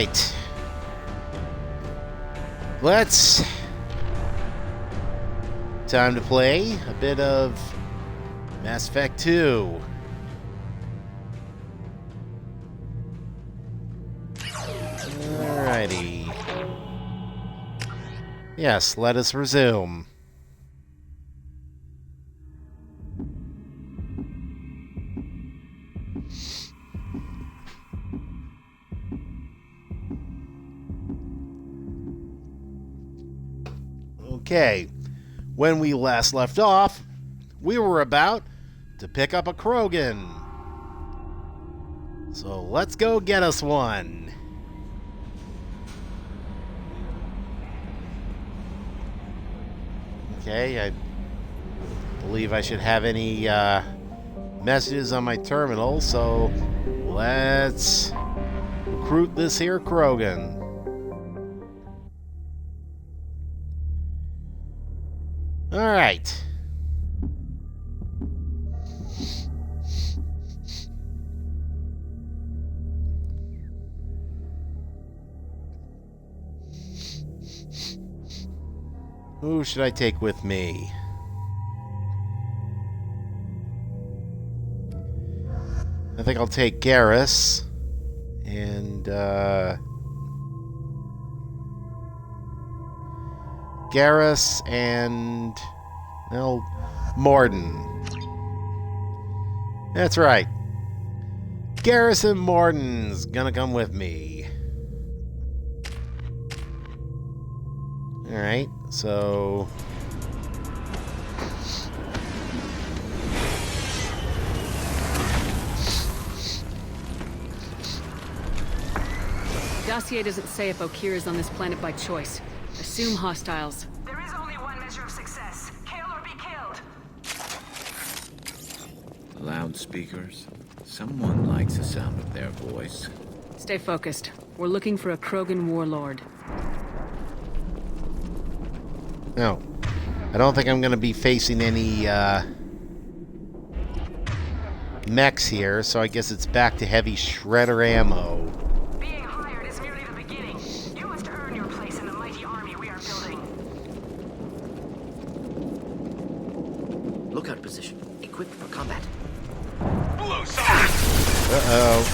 right. Let's... Time to play a bit of Mass Effect 2. Alrighty. Yes, let us resume. Okay, when we last left off, we were about to pick up a Krogan. So let's go get us one. Okay, I believe I should have any messages on my terminal, so let's recruit this here Krogan. Alright. Who should I take with me? I think I'll take Garrus and well, Mordin. That's right. Garrus and Mordin's gonna come with me. Alright, so... Dossier doesn't say if Okeer is on this planet by choice. Assume hostiles. There is only one measure of success. Kill or be killed. Loudspeakers. Someone likes the sound of their voice. Stay focused. We're looking for a Krogan warlord. No. I don't think I'm going to be facing any mechs here, so I guess it's back to heavy shredder ammo. Being hired is merely the beginning. You must earn your place in the mighty army we are building. Lookout position. Equipped for combat. Blue side. Uh-oh.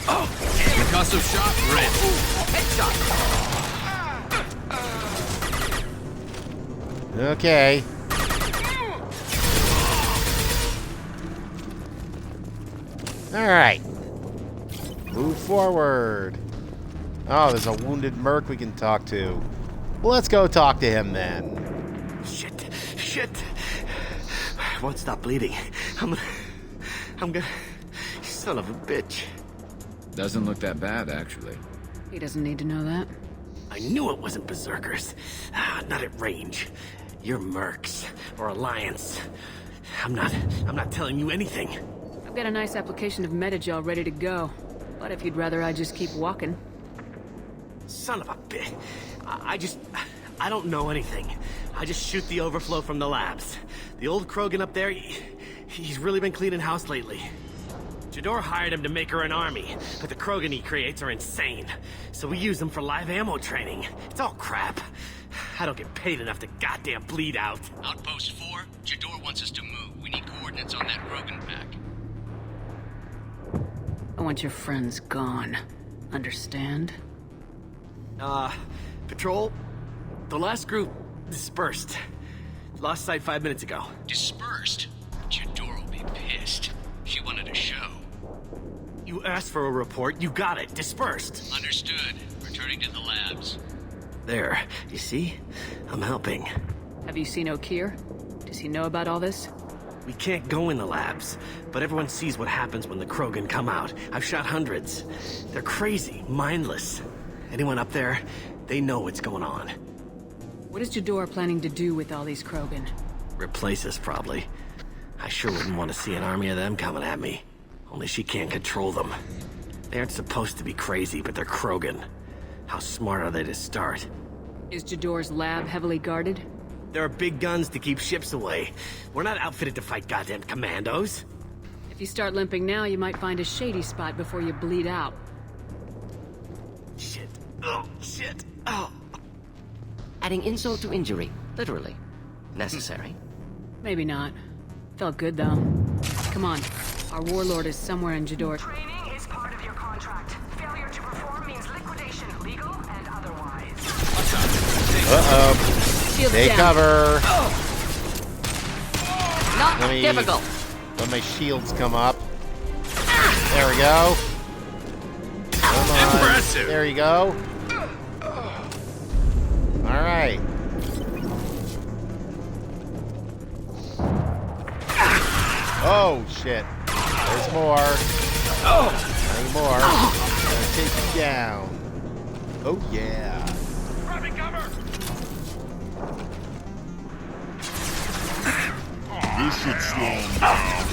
Oh! Concussive shot, red. Headshot! Okay. Alright. Move forward. Oh, there's a wounded merc we can talk to. Well, let's go talk to him then. Shit. I won't stop bleeding. I'm gonna... Son of a bitch. Doesn't look that bad, actually. He doesn't need to know that. I knew it wasn't Berserkers. Not at range. You're Mercs. Or Alliance. I'm not telling you anything. I've got a nice application of Metagel ready to go. But if you'd rather I just keep walking. Son of a bitch. I don't know anything. I just shoot the overflow from the labs. The old Krogan up there, he's really been cleaning house lately. Jador hired him to make her an army, but the Krogan he creates are insane. So we use them for live ammo training. It's all crap. I don't get paid enough to goddamn bleed out. Outpost 4, Jador wants us to move. We need coordinates on that Krogan pack. I want your friends gone. Understand? Patrol? The last group dispersed. Lost sight 5 minutes ago. Dispersed? Jador will be pissed. She wanted a show. You asked for a report, you got it. Dispersed. Understood. Returning to the labs. There, you see? I'm helping. Have you seen Okeer? Does he know about all this? We can't go in the labs, but everyone sees what happens when the Krogan come out. I've shot hundreds. They're crazy, mindless. Anyone up there, they know what's going on. What is Jador planning to do with all these Krogan? Replace us, probably. I sure wouldn't want to see an army of them coming at me. Only she can't control them. They aren't supposed to be crazy, but they're Krogan. How smart are they to start? Is Jador's lab heavily guarded? There are big guns to keep ships away. We're not outfitted to fight goddamn commandos. If you start limping now, you might find a shady spot before you bleed out. Shit. Oh, shit. Oh. Adding insult to injury, literally. Necessary. Maybe not. Felt good, though. Come on. Our warlord is somewhere in Jador. Training is part of your contract. Failure to perform means liquidation, legal and otherwise. Uh-oh. Shields Take down. cover. Not Let me- difficult. Let my shields come up. There we go. Come on. Impressive. There you go. All right. Oh, shit. There's more. Any more. Gonna take you down. Oh, yeah. Grabbing cover. This should slow him down.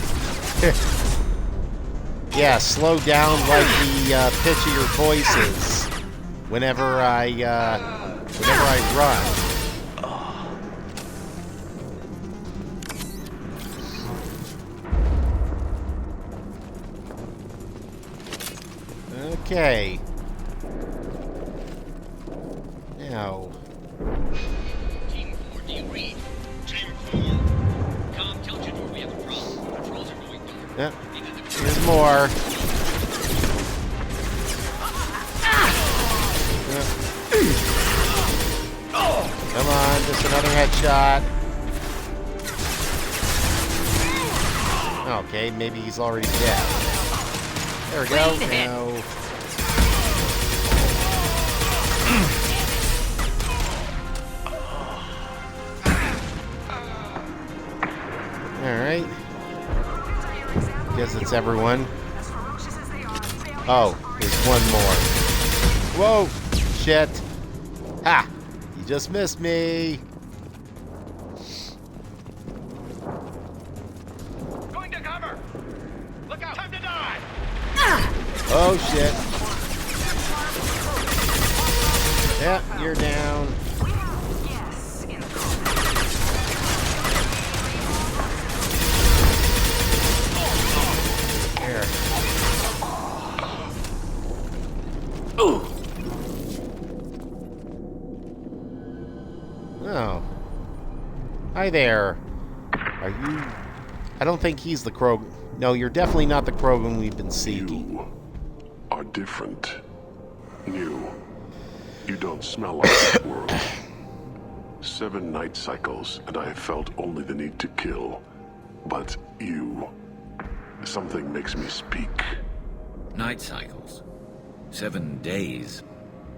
Yeah, slow down like the pitch of your voices whenever I run. Okay. Now, Team 4, do you read? Team 4. Com, tell Jador we have a problem. Patrols are going north. yeah, Into the there's more. Come on, just another headshot. Okay, maybe he's already dead. There we go. Wait a minute. Now. Alright. Guess it's everyone. As ferocious as they are, failure Oh, is there's one more. Whoa! Shit. Ha! You just missed me. Going to cover. Look out. Time to die. Oh, shit. Yeah, you're down. We have yes in the call. Here. Oh. Hi there. Are you... I don't think he's the Krogan. No, you're definitely not the Krogan we've been seeking. You are different. New. You don't smell like this world. 7 night cycles, and I have felt only the need to kill. But you... Something makes me speak. Night cycles. 7 days.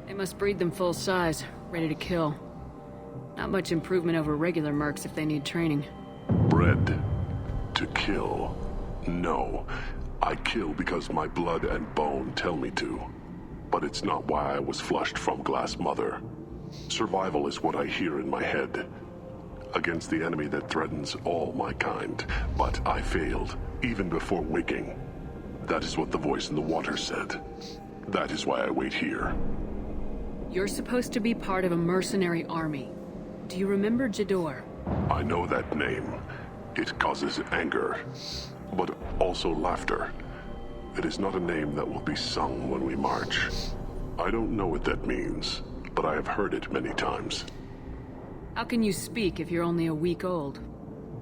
They must breed them full size, ready to kill. Not much improvement over regular mercs if they need training. Bred to kill. No. I kill because my blood and bone tell me to. But it's not why I was flushed from Glass Mother. Survival is what I hear in my head. Against the enemy that threatens all my kind. But I failed, even before waking. That is what the voice in the water said. That is why I wait here. You're supposed to be part of a mercenary army. Do you remember Jador? I know that name. It causes anger, but also laughter. It is not a name that will be sung when we march. I don't know what that means, but I have heard it many times. How can you speak if you're only a week old?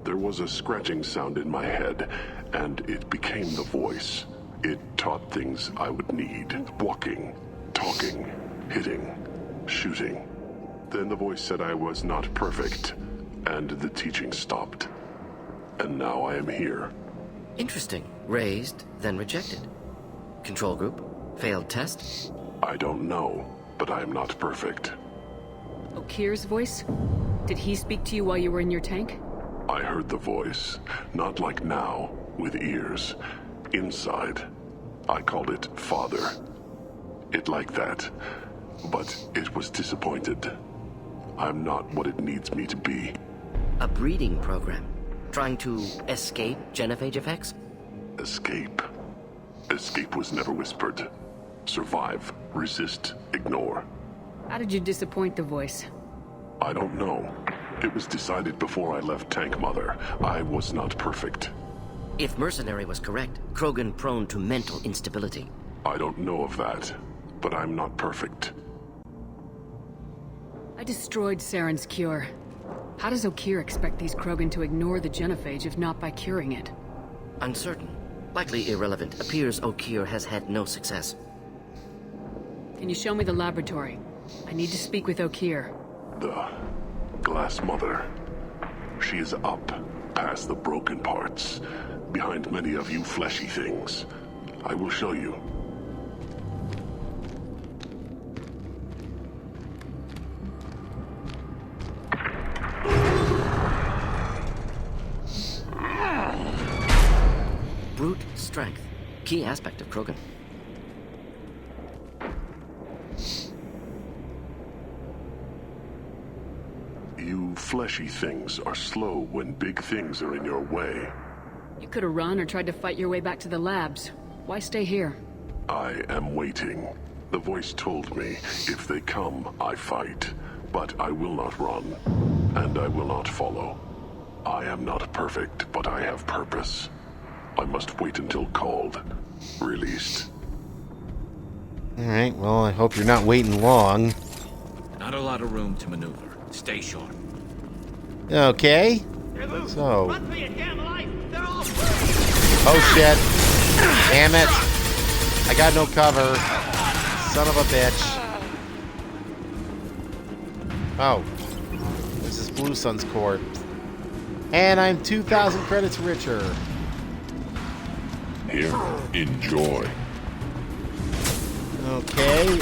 There was a scratching sound in my head, and it became the voice. It taught things I would need. Walking, talking, hitting, shooting. Then the voice said I was not perfect, and the teaching stopped. And now I am here. Interesting. Raised, then rejected. Control group? Failed test? I don't know, but I am not perfect. Okir's voice? Did he speak to you while you were in your tank? I heard the voice, not like now, with ears. Inside. I called it Father. It like that. But it was disappointed. I'm not what it needs me to be. A breeding program? Trying to escape genophage effects? Escape. Escape was never whispered. Survive, resist, ignore. How did you disappoint the voice? I don't know. It was decided before I left Tank Mother. I was not perfect. If Mercenary was correct, Krogan prone to mental instability. I don't know of that, but I'm not perfect. destroyed Saren's cure. How does Okeer expect these Krogan to ignore the genophage if not by curing it? Uncertain. Likely irrelevant. Appears Okeer has had no success. Can you show me the laboratory? I need to speak with Okeer. The Glass Mother. She is up, past the broken parts, behind many of you fleshy things. I will show you. Brute strength. Key aspect of Krogan. You fleshy things are slow when big things are in your way. You could have run or tried to fight your way back to the labs. Why stay here? I am waiting. The voice told me, if they come, I fight. But I will not run, and I will not follow. I am not perfect, but I have purpose. I must wait until called. Released. Alright, well, I hope you're not waiting long. Not a lot of room to maneuver. Stay short. Okay. So. Run for your damn life! They're all Oh shit. Damn it. I got no cover. Son of a bitch. Oh. This is Blue Sun's court. And I'm 2,000 credits richer. Here, enjoy. Okay,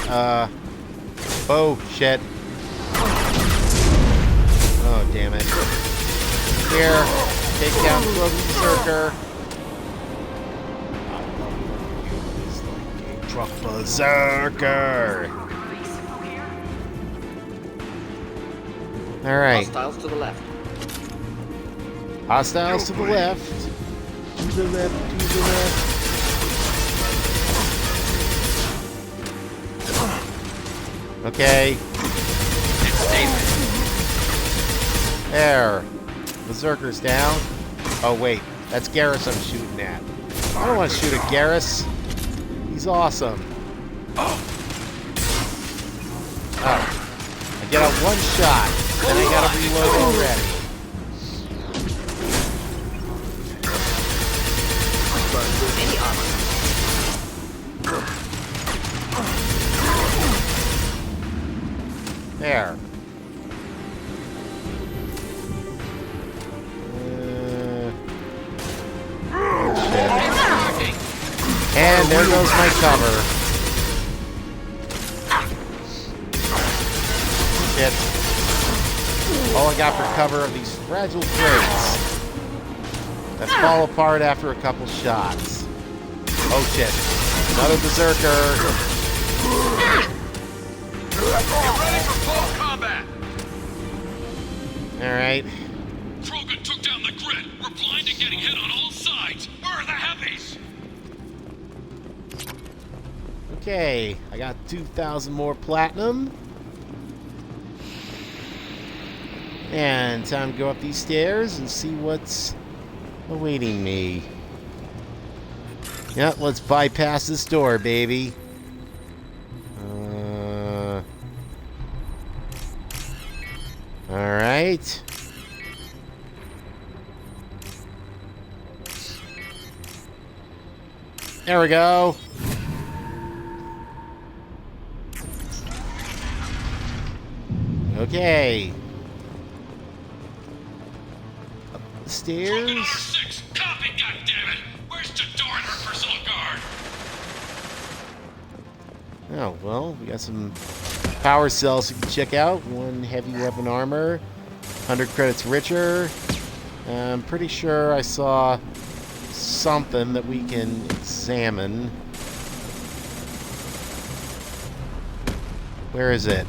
oh, shit. Oh, damn it. Here, take down Krogan Berserker. It's like a truck berserker. Alright. Hostiles to the left. Hostiles to the left. To the left, to the left. Okay. There. Berserker's down. Oh, wait. That's Garrus I'm shooting at. I don't want to shoot at Garrus. He's awesome. Oh. I get out one shot, and I gotta reload already. Any armor. There. Shit. And there goes my cover. Shit. All I got for cover of these fragile crates that fall apart after a couple shots. Oh shit. Another berserker. Get ready for full combat! Alright. Krogan took down the grid. We're blind and getting hit on all sides. Where are the heavies? Okay, I got 2,000 more platinum. And time to go up these stairs and see what's awaiting me. Yep, let's bypass this door, baby. Alright. There we go. Okay. Up the stairs. R6, copy, goddammit! Where's Tador and her personal guard? Oh, well, we got some power cells you can check out. One heavy weapon armor, 100 credits richer. I'm pretty sure I saw something that we can examine. Where is it?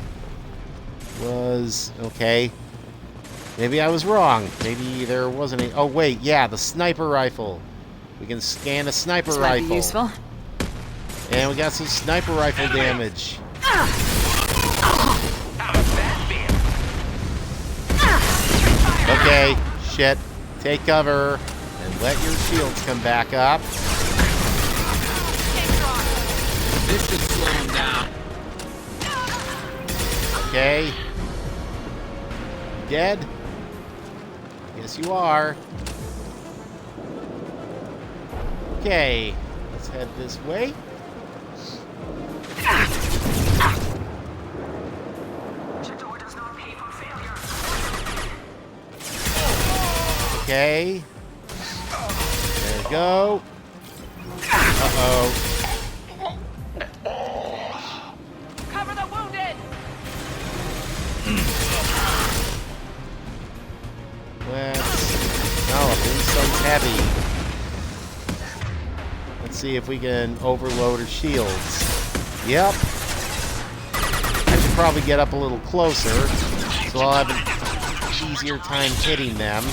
Okay. Maybe I was wrong. Maybe there wasn't any. Oh, wait, yeah, the sniper rifle. We can scan a sniper This rifle. might be useful. And we got some sniper rifle damage. Okay, shit. Take cover and let your shields come back up. This should slow him down. Okay. dead? Yes, you are. Okay, let's head this way. Door does not pay for failure. Okay. There we go. Uh-oh. Cover the wounded! Blue Sun's heavy. Let's see if we can overload her shields. Yep. I should probably get up a little closer, so I'll have an easier time hitting them.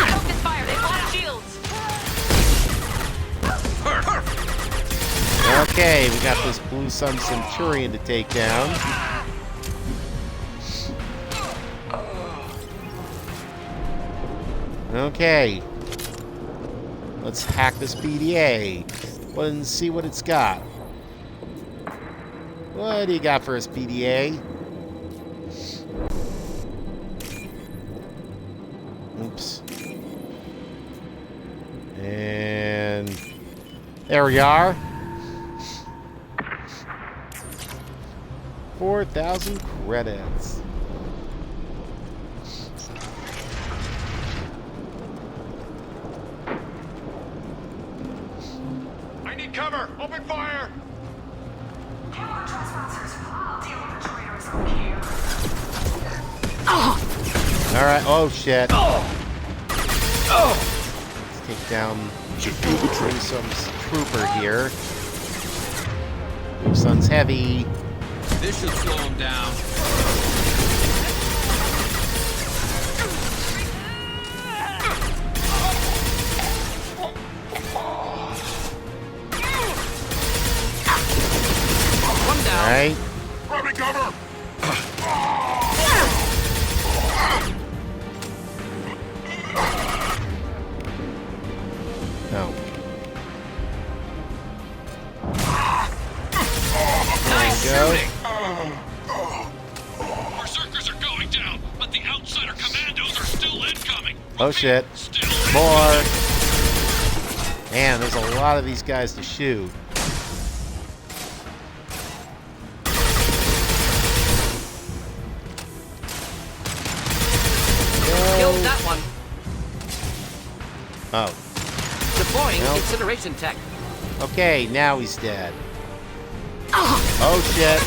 Focus fire, they lost shields! Okay, we got this Blue Sun Centurion to take down. Okay. Let's hack this PDA. Let's see what it's got. What do you got for us, PDA? Oops. And there we are. 4,000 credits. I need cover! Open fire! Kill the trespassers. I'll deal with the traitors up here. Alright, oh shit. Let's take down Blue Sun's trooper here. Blue Sun's heavy. This should slow him down. Alright. Grab me cover! No. Nice Go. shooting! Berserkers are going down, but the outsider commandos are still incoming. Oh shit. Still More. Man, there's a lot of these guys to shoot. Killed that one. Oh. Deploying Nope. incineration tech. Okay, now he's dead. Oh shit.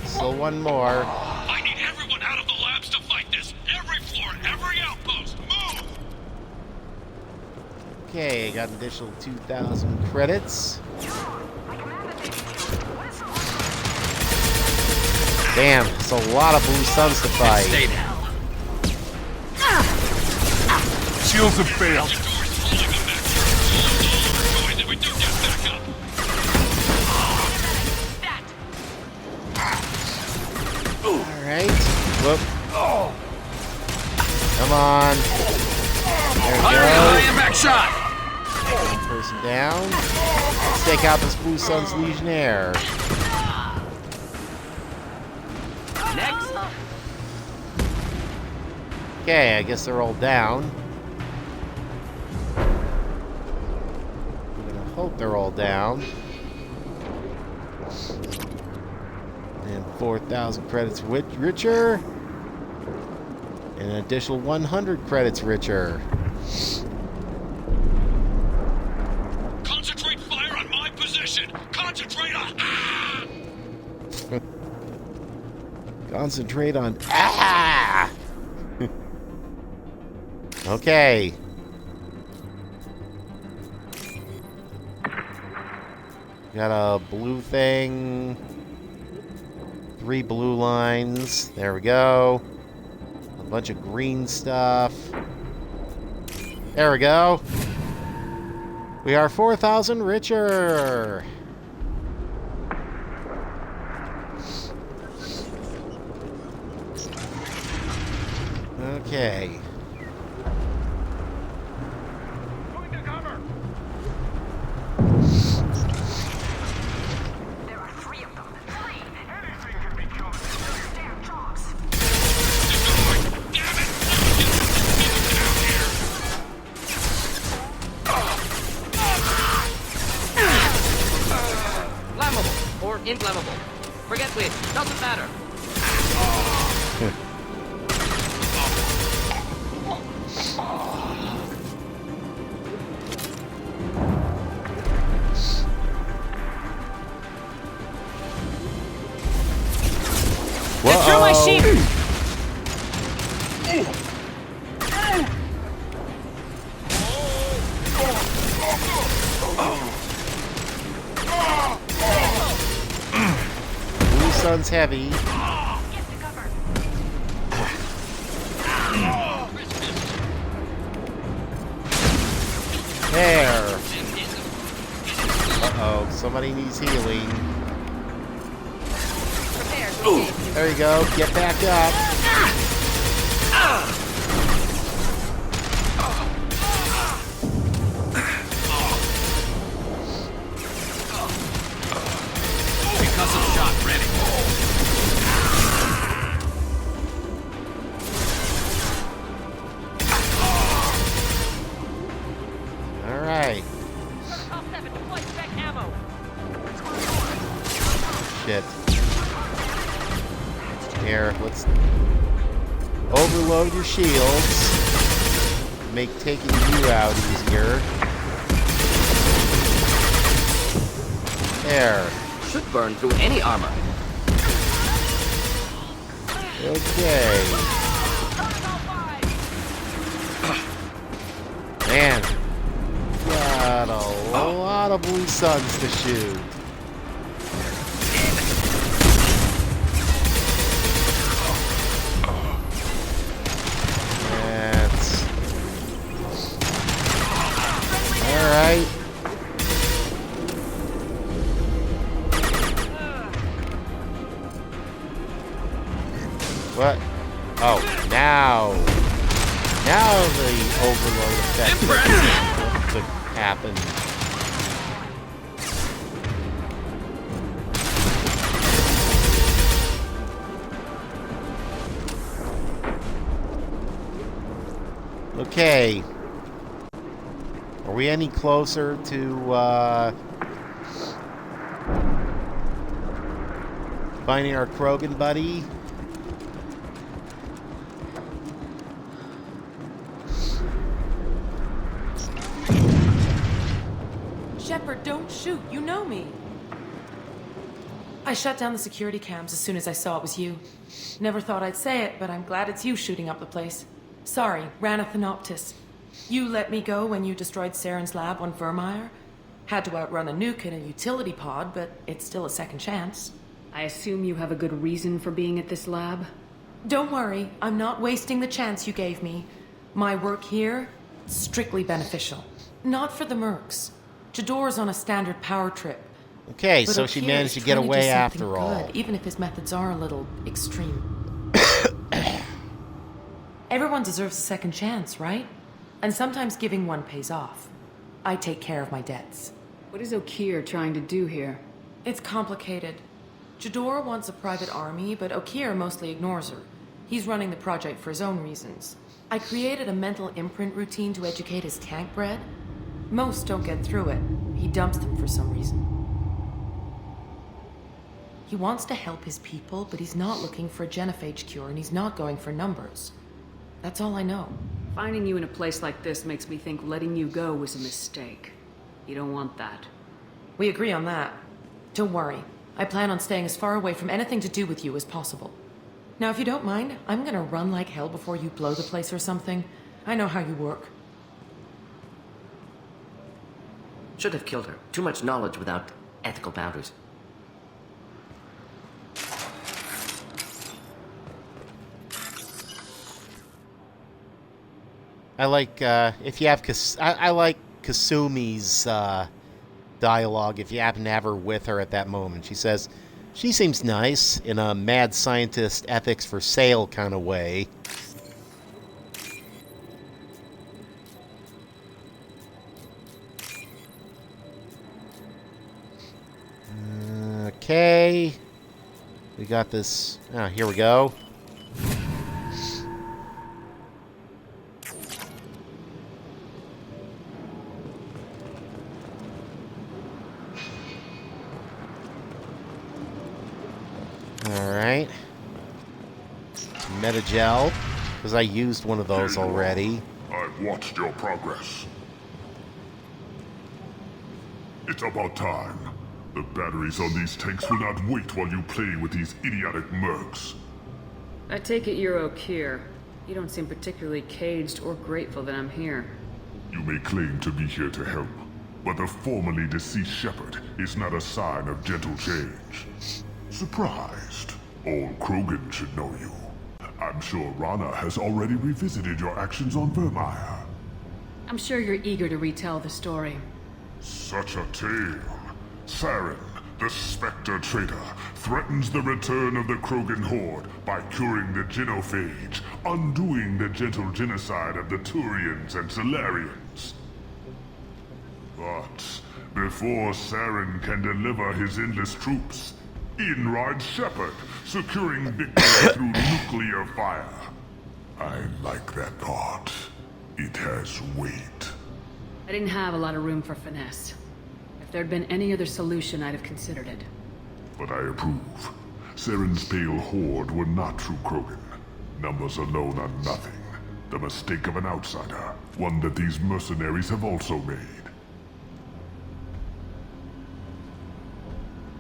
Still one more. I need everyone out of the labs to fight this. Every floor, every outpost, move! Okay, got an additional 2,000 credits. Damn, it's a lot of Blue Suns to fight. Stay down. Shields have failed. The door's holding them back. Hold on, then we do get back up. Alright. Whoop. Come on. There we go. Back shot! One person down. Let's take out this Blue Sun's Legionnaire. Next. Okay, I guess they're all down. I'm gonna hope they're all down. And 4,000 credits richer. And an additional 100 credits richer. Concentrate fire on my position! Concentrate on... Concentrate on... Ah! Okay. Got a blue thing. 3 blue lines. There we go. A bunch of green stuff. There we go. We are 4,000 richer. Okay. Going to cover! There are 3 of them. 3! Anything can be killed. inflammable. Forget which, doesn't matter. Whoa. They threw my sheep! Blue Sun's heavy. There. Uh-oh, somebody needs healing. There you go, get back up. Concussive shot ready. All right. Shit. Here, let's overload your shields. Make taking you out easier. There. Should burn through any armor. Okay. Man, got a lot of blue suns to shoot. That's all right. What? Oh, now the overload effect could happen. Okay. Are we any closer to finding our Krogan buddy? Shepard, don't shoot. You know me. I shut down the security cams as soon as I saw it was you. Never thought I'd say it, but I'm glad it's you shooting up the place. Sorry, Ranna Thanoptis. You let me go when you destroyed Saren's lab on Vermeer. Had to outrun a nuke in a utility pod, but it's still a second chance. I assume you have a good reason for being at this lab? Don't worry, I'm not wasting the chance you gave me. My work here, strictly beneficial. Not for the mercs. Jador's on a standard power trip. Okay, But so she Okeer managed is to get trying away do after something all. good, even if his methods are a little extreme. Everyone deserves a second chance, right? And sometimes giving one pays off. I take care of my debts. What is Okeer trying to do here? It's complicated. Jador wants a private army, but Okeer mostly ignores her. He's running the project for his own reasons. I created a mental imprint routine to educate his tank bred. Most don't get through it. He dumps them for some reason. He wants to help his people, but he's not looking for a genophage cure, and he's not going for numbers. That's all I know. Finding you in a place like this makes me think letting you go was a mistake. You don't want that. We agree on that. Don't worry. I plan on staying as far away from anything to do with you as possible. Now, if you don't mind, I'm gonna run like hell before you blow the place or something. I know how you work. Should have killed her. Too much knowledge without ethical boundaries. I like if you have I like Kasumi's dialogue if you happen to have her with her at that moment. She says, "She seems nice in a mad scientist ethics for sale kind of way." Okay. We got this. Ah, here we go. Metagel, because I used one of those already. I've watched your progress. It's about time. The batteries on these tanks will not wait while you play with these idiotic mercs. I take it you're Okeer. You don't seem particularly caged or grateful that I'm here. You may claim to be here to help, but the formerly deceased Shepard is not a sign of gentle change. Surprised? Old Krogan should know you. I'm sure Rana has already revisited your actions on Vermeer. I'm sure you're eager to retell the story. Such a tale. Saren, the Spectre traitor, threatens the return of the Krogan horde by curing the genophage, undoing the gentle genocide of the Turians and Solarians. But before Saren can deliver his endless troops, in rides Shepard, securing victory through nuclear fire. I like that thought. It has weight. I didn't have a lot of room for finesse. If there'd been any other solution, I'd have considered it. But I approve. Saren's pale horde were not true Krogan. Numbers alone are nothing. The mistake of an outsider, one that these mercenaries have also made.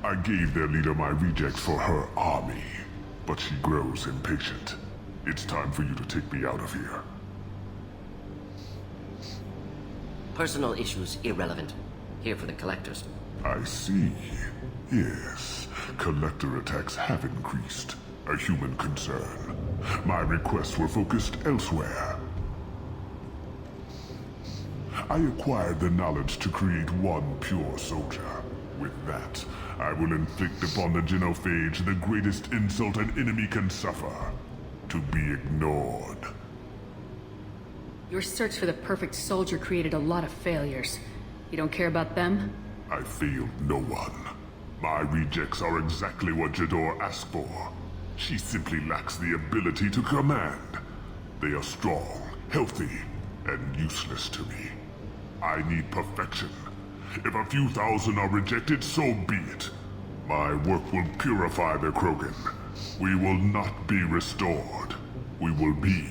I gave their leader my rejects for her army, but she grows impatient. It's time for you to take me out of here. Personal issues irrelevant. Here for the collectors. I see. Yes, collector attacks have increased. A human concern. My requests were focused elsewhere. I acquired the knowledge to create one pure soldier. With that, I will inflict upon the genophage the greatest insult an enemy can suffer. To be ignored. Your search for the perfect soldier created a lot of failures. You don't care about them? I failed no one. My rejects are exactly what Jador asked for. She simply lacks the ability to command. They are strong, healthy, and useless to me. I need perfection. If a few thousand are rejected, so be it. My work will purify the Krogan. We will not be restored. We will be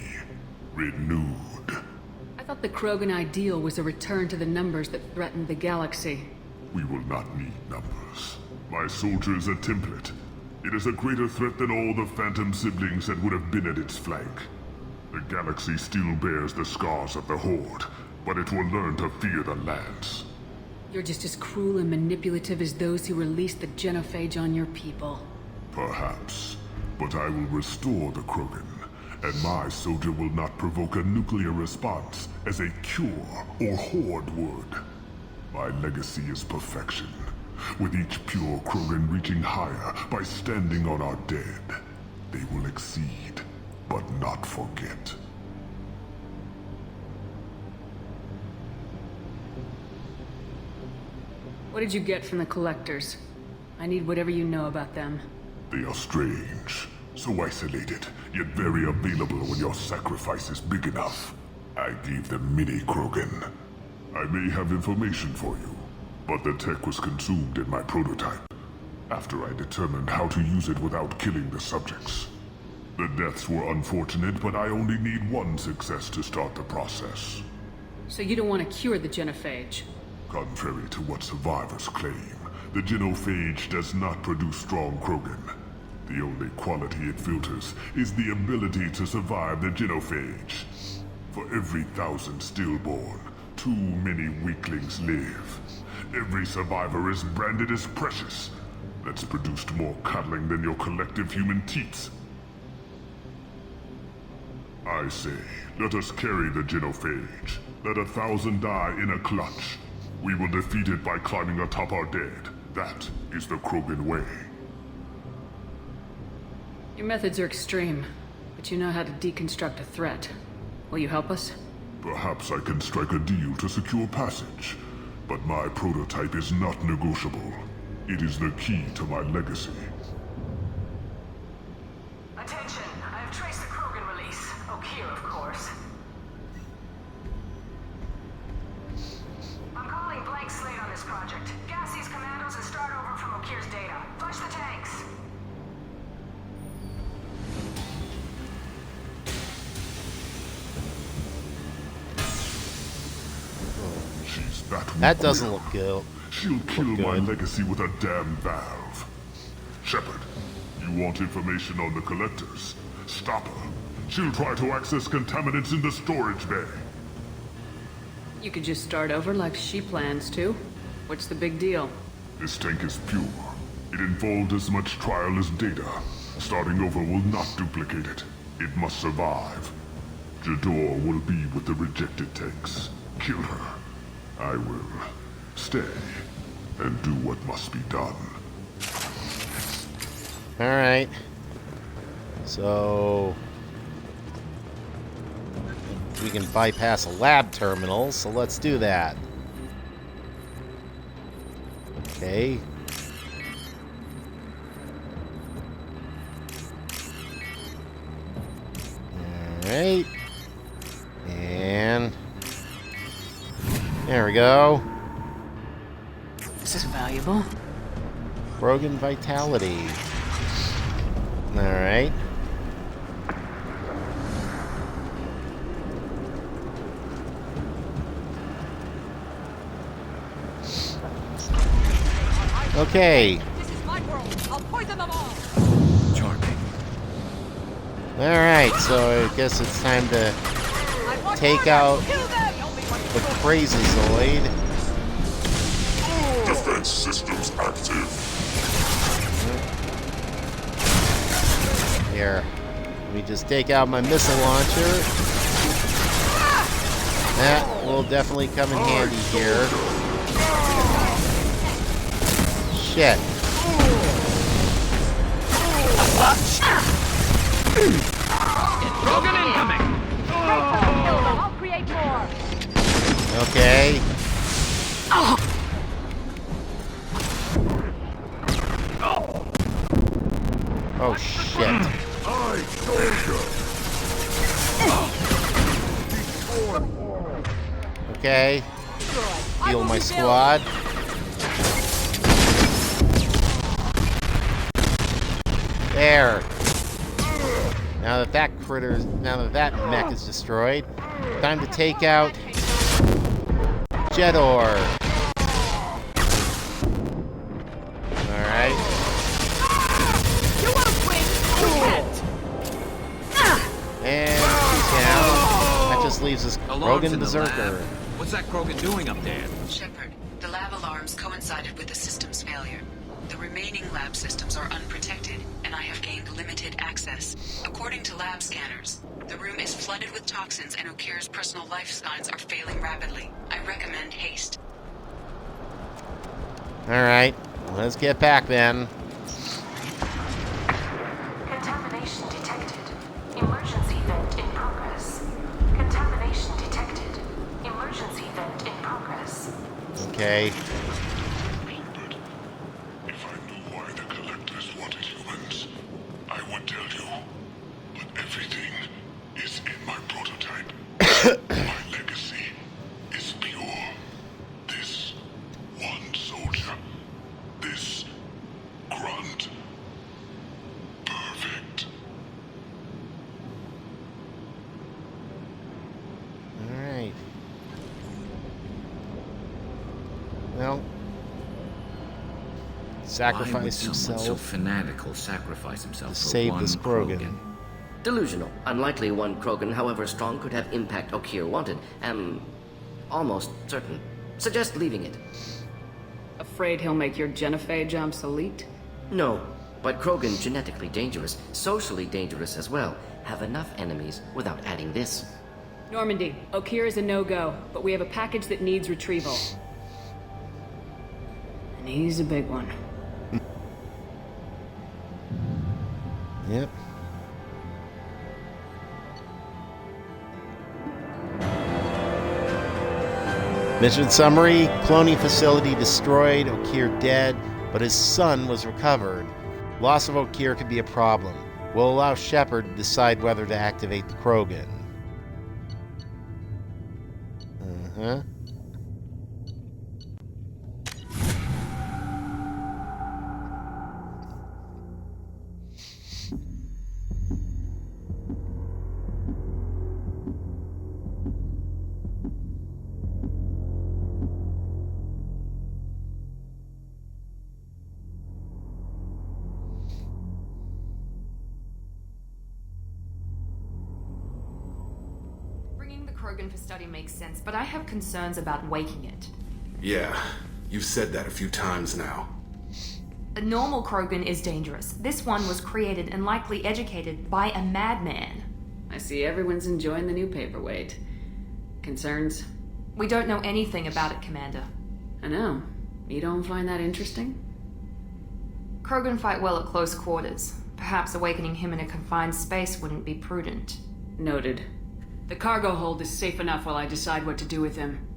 renewed. I thought the Krogan ideal was a return to the numbers that threatened the galaxy. We will not need numbers. My soldier is a template. It is a greater threat than all the Phantom siblings that would have been at its flank. The galaxy still bears the scars of the Horde, but it will learn to fear the Lance. You're just as cruel and manipulative as those who released the genophage on your people. Perhaps, but I will restore the Krogan, and my soldier will not provoke a nuclear response as a cure or Horde would. My legacy is perfection, with each pure Krogan reaching higher by standing on our dead. They will exceed, but not forget. What did you get from the collectors? I need whatever you know about them. They are strange, so isolated, yet very available when your sacrifice is big enough. I gave them mini Krogan. I may have information for you, but the tech was consumed in my prototype, after I determined how to use it without killing the subjects. The deaths were unfortunate, but I only need one success to start the process. So you don't want to cure the genophage? Contrary to what survivors claim, the genophage does not produce strong Krogan. The only quality it filters is the ability to survive the genophage. For every 1,000 stillborn, too many weaklings live. Every survivor is branded as precious. That's produced more cuddling than your collective human teats. I say, let us carry the genophage. Let 1,000 die in a clutch. We will defeat it by climbing atop our dead. That is the Krogan way. Your methods are extreme, but you know how to deconstruct a threat. Will you help us? Perhaps I can strike a deal to secure passage, but my prototype is not negotiable. It is the key to my legacy. Attention, I have traced the Krogan release. Okeer, of course. I'm calling blank slate on this project. Gas these commandos and start over from Okeer's data. Flush the tanks. She's that That doesn't look good. She'll kill my good. legacy with a damn valve. Shepard, you want information on the Collectors? Stop her. She'll try to access contaminants in the storage bay. You could just start over like she plans to. What's the big deal? This tank is pure. It involved as much trial as data. Starting over will not duplicate it. It must survive. Jador will be with the rejected tanks. Kill her. I will stay and do what must be done. Alright. So... we can bypass a lab terminal, so let's do that. Okay. Alright. And... there we go. This is valuable. Krogan Vitality. Alright. Okay. This is my world. I'll poison them all. Charming. Alright, so I guess it's time to take out the Crazyzoid. Defense systems active. Here. Let me just take out my missile launcher. That will definitely come in handy here. Shit. Krogan incoming! I'll create more. Okay. Oh shit. I Okay. Heal my squad. There. Now that that mech is destroyed, time to take out Jedor. Alright. And he's down. That just leaves us Alarms Krogan in the lab. Berserker. What's that Krogan doing up there? Shepard, the lab alarms coincided with the system's failure. The remaining lab systems are unprotected, and I have gained limited access. According to lab scanners, the room is flooded with toxins and Okir's personal life signs are failing rapidly. I recommend haste. Alright, let's get back then. Contamination detected. Emergency vent in progress. Contamination detected. Emergency vent in progress. Okay. If I knew why the Collectors wanted humans, I would tell you. But everything is in my prototype. My legacy is pure. This one soldier. This grunt. Perfect. Alright. Well, Why would sacrifice someone so himself fanatical sacrifice himself to for save one this Krogan. Delusional. Unlikely one Krogan, however strong, could have impact Okir wanted. Am almost certain. Suggest leaving it. Afraid he'll make your genophage obsolete? No, but Krogan, genetically dangerous, socially dangerous as well, have enough enemies without adding this. Normandy, Okir is a no-go, but we have a package that needs retrieval. And he's a big one. Yep. Mission summary: cloning facility destroyed, Okir dead, but his son was recovered. Loss of Okir could be a problem. We'll allow Shepard to decide whether to activate the Krogan. Uh-huh. Krogan for study makes sense, but I have concerns about waking it. Yeah, you've said that a few times now. A normal Krogan is dangerous. This one was created and likely educated by a madman. I see everyone's enjoying the new paperweight. Concerns? We don't know anything about it, Commander. I know. You don't find that interesting? Krogan fight well at close quarters. Perhaps awakening him in a confined space wouldn't be prudent. Noted. The cargo hold is safe enough while I decide what to do with him.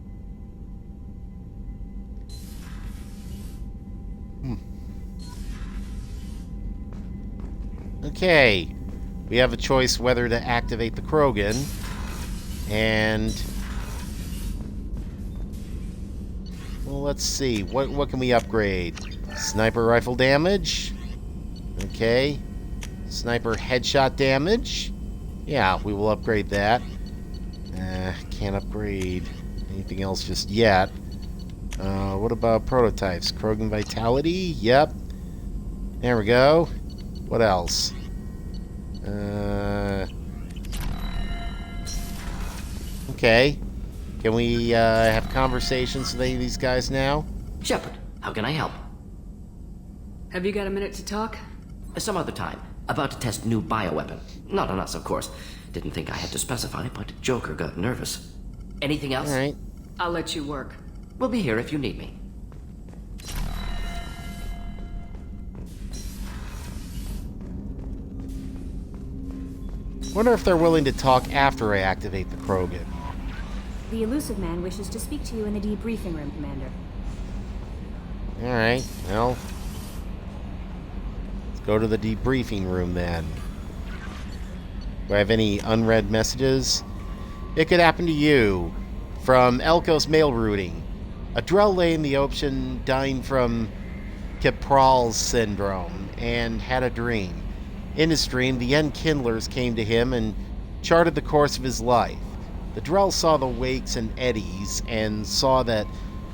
Okay. We have a choice whether to activate the Krogan. And... well, let's see. What can we upgrade? Sniper rifle damage. Okay. Sniper headshot damage. Yeah, we will upgrade that. Can't upgrade anything else just yet. What about prototypes? Krogan Vitality? Yep. There we go. What else? Okay. Can we have conversations with any of these guys now? Shepard, how can I help? Have you got a minute to talk? Some other time. About to test new bioweapon. Not on us, of course. Didn't think I had to specify, but Joker got nervous. Anything else? All right. I'll let you work. We'll be here if you need me. Wonder if they're willing to talk after I activate the Krogan. The Elusive Man wishes to speak to you in the debriefing room, Commander. Alright, well... let's go to the debriefing room then. Do I have any unread messages? It could happen to you. From Elko's mail routing. A Drell lay in the ocean dying from Kipral's syndrome and had a dream. In his dream, the Enkindlers came to him and charted the course of his life. The Drell saw the wakes and eddies and saw that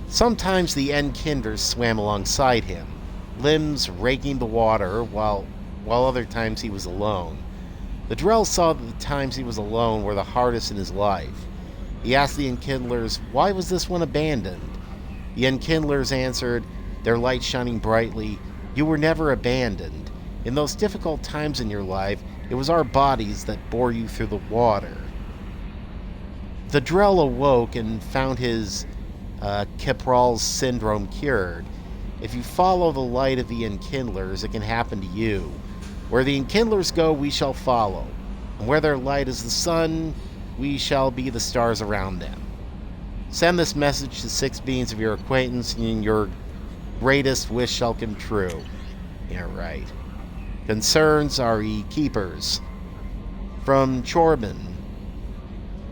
sometimes the Enkindlers swam alongside him, limbs raking the water, while other times he was alone. The Drell saw that the times he was alone were the hardest in his life. He asked the Enkindlers, why was this one abandoned? The Enkindlers answered, their light shining brightly, you were never abandoned. In those difficult times in your life, it was our bodies that bore you through the water. The Drell awoke and found his Kipral's syndrome cured. If you follow the light of the Enkindlers, it can happen to you. Where the Enkindlers go, we shall follow. And where their light is the sun, we shall be the stars around them. Send this message to 6 beings of your acquaintance, and your greatest wish shall come true. Yeah, right. Concerns, R.E. Keepers. From Chorbin.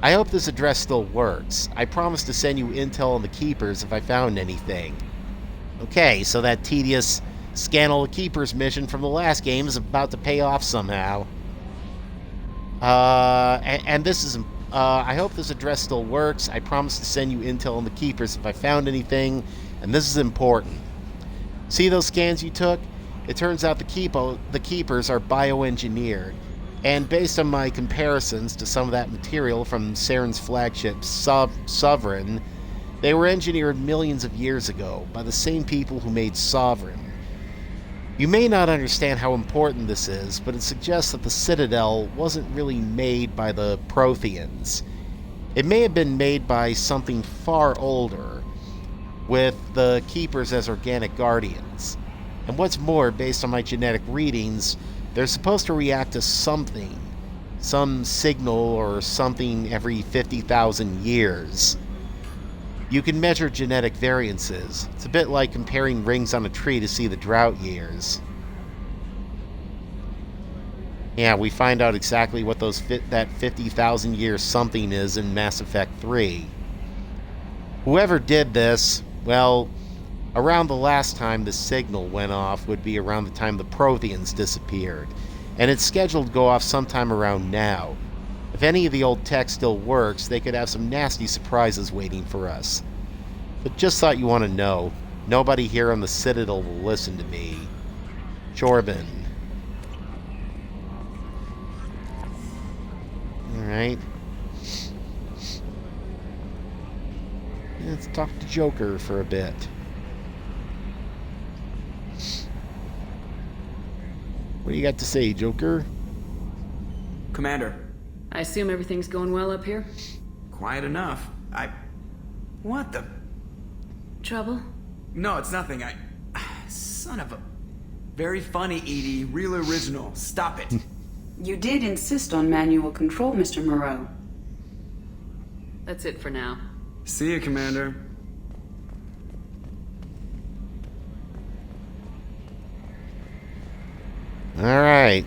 I hope this address still works. I promise to send you intel on the Keepers if I found anything. Okay, so that tedious scan all the Keepers mission from the last game is about to pay off somehow. And this is... I hope this address still works. I promise to send you intel on the Keepers if I found anything, and this is important. See those scans you took? It turns out the Keepers are bioengineered, and based on my comparisons to some of that material from Saren's flagship Sovereign, they were engineered millions of years ago by the same people who made Sovereign. You may not understand how important this is, but it suggests that the Citadel wasn't really made by the Protheans. It may have been made by something far older, with the Keepers as organic guardians. And what's more, based on my genetic readings, they're supposed to react to something. Some signal or something every 50,000 years. You can measure genetic variances. It's a bit like comparing rings on a tree to see the drought years. Yeah, we find out exactly what that 50,000 year something is in Mass Effect 3. Whoever did this, well, around the last time the signal went off would be around the time the Protheans disappeared, and it's scheduled to go off sometime around now. If any of the old tech still works, they could have some nasty surprises waiting for us. But just thought you want to know, nobody here on the Citadel will listen to me. Chorbin. Alright. Let's talk to Joker for a bit. What do you got to say, Joker? Commander. I assume everything's going well up here? Quiet enough. What the? Trouble? No, it's nothing. Son of a... Very funny, Edie. Real original. Stop it. You did insist on manual control, Mr. Moreau. That's it for now. See you, Commander. All right.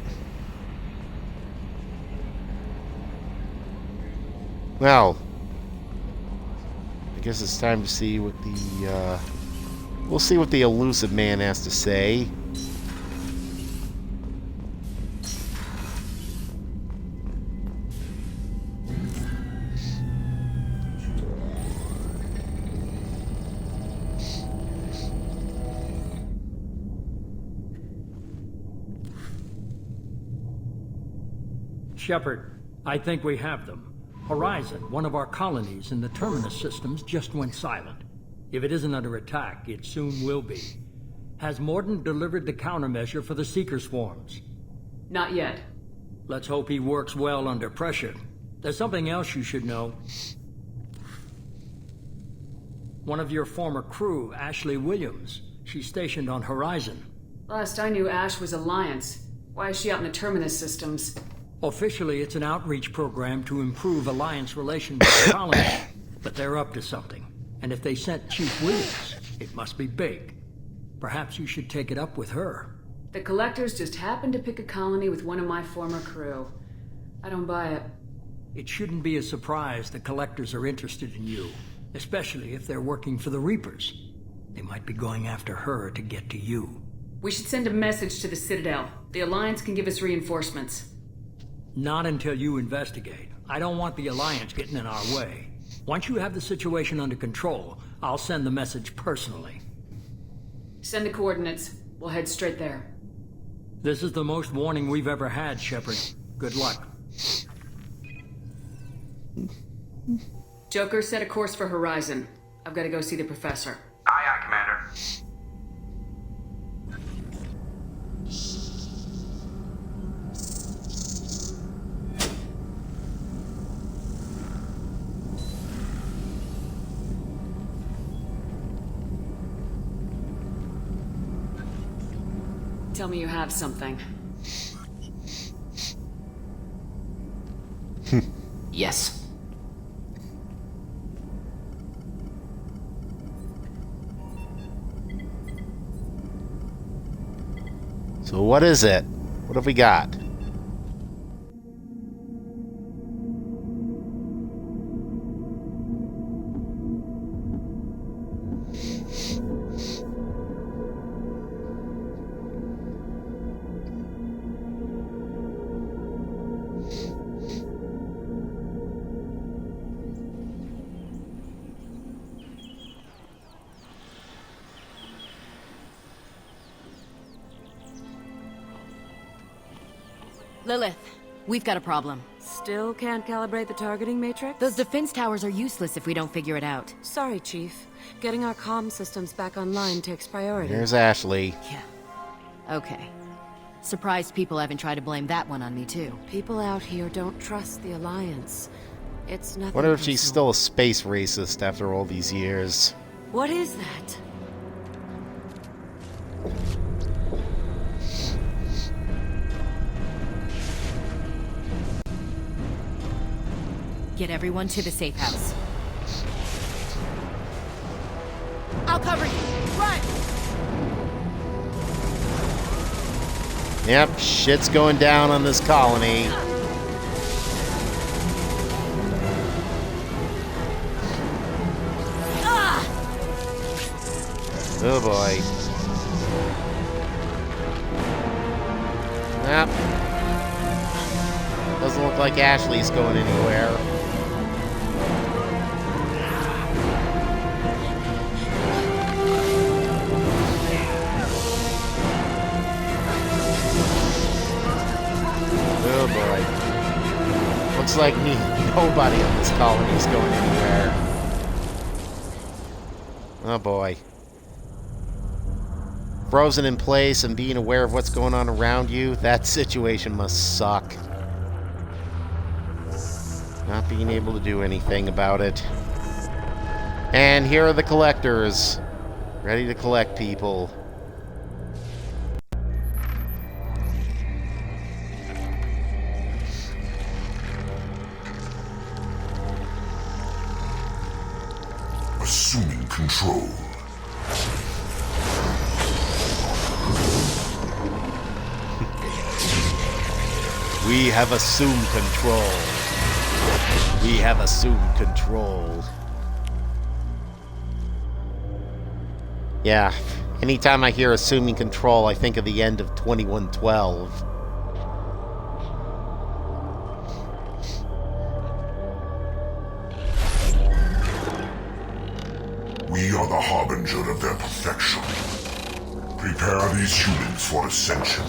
Well, I guess it's time to see what the, we'll see what the elusive man has to say. Shepard, I think we have them. Horizon, one of our colonies in the Terminus systems, just went silent. If it isn't under attack, it soon will be. Has Mordin delivered the countermeasure for the Seeker swarms? Not yet. Let's hope he works well under pressure. There's something else you should know. One of your former crew, Ashley Williams, she's stationed on Horizon. Last I knew, Ash was Alliance. Why is she out in the Terminus systems? Officially, it's an outreach program to improve Alliance relations with the colony, but they're up to something. And if they sent Chief Williams, it must be big. Perhaps you should take it up with her. The Collectors just happened to pick a colony with one of my former crew. I don't buy it. It shouldn't be a surprise the Collectors are interested in you, especially if they're working for the Reapers. They might be going after her to get to you. We should send a message to the Citadel. The Alliance can give us reinforcements. Not until you investigate. I don't want the Alliance getting in our way. Once you have the situation under control, I'll send the message personally. Send the coordinates. We'll head straight there. This is the most warning we've ever had, Shepard. Good luck. Joker, set a course for Horizon. I've got to go see the Professor. Aye, aye, Commander. Tell me you have something. Yes. So what is it? What have we got? Lilith, we've got a problem. Still can't calibrate the targeting matrix? Those defense towers are useless if we don't figure it out. Sorry, Chief. Getting our comm systems back online takes priority. There's Ashley. Yeah. Okay. Surprised people haven't tried to blame that one on me, too. People out here don't trust the Alliance. It's nothing Wonder if she's personal. still a space racist after all these years. What is that? Get everyone to the safe house. I'll cover you. Run! Yep, shit's going down on this colony. Oh boy. Yep. Doesn't look like Ashley's going anywhere. Oh boy. Looks like nobody in this colony is going anywhere. Oh boy. Frozen in place and being aware of what's going on around you, that situation must suck. Not being able to do anything about it. And here are the collectors. Ready to collect people. Assuming control. We have assumed control. We have assumed control. Yeah, anytime I hear assuming control, I think of the end of 2112. We are the harbinger of their perfection. Prepare these humans for ascension.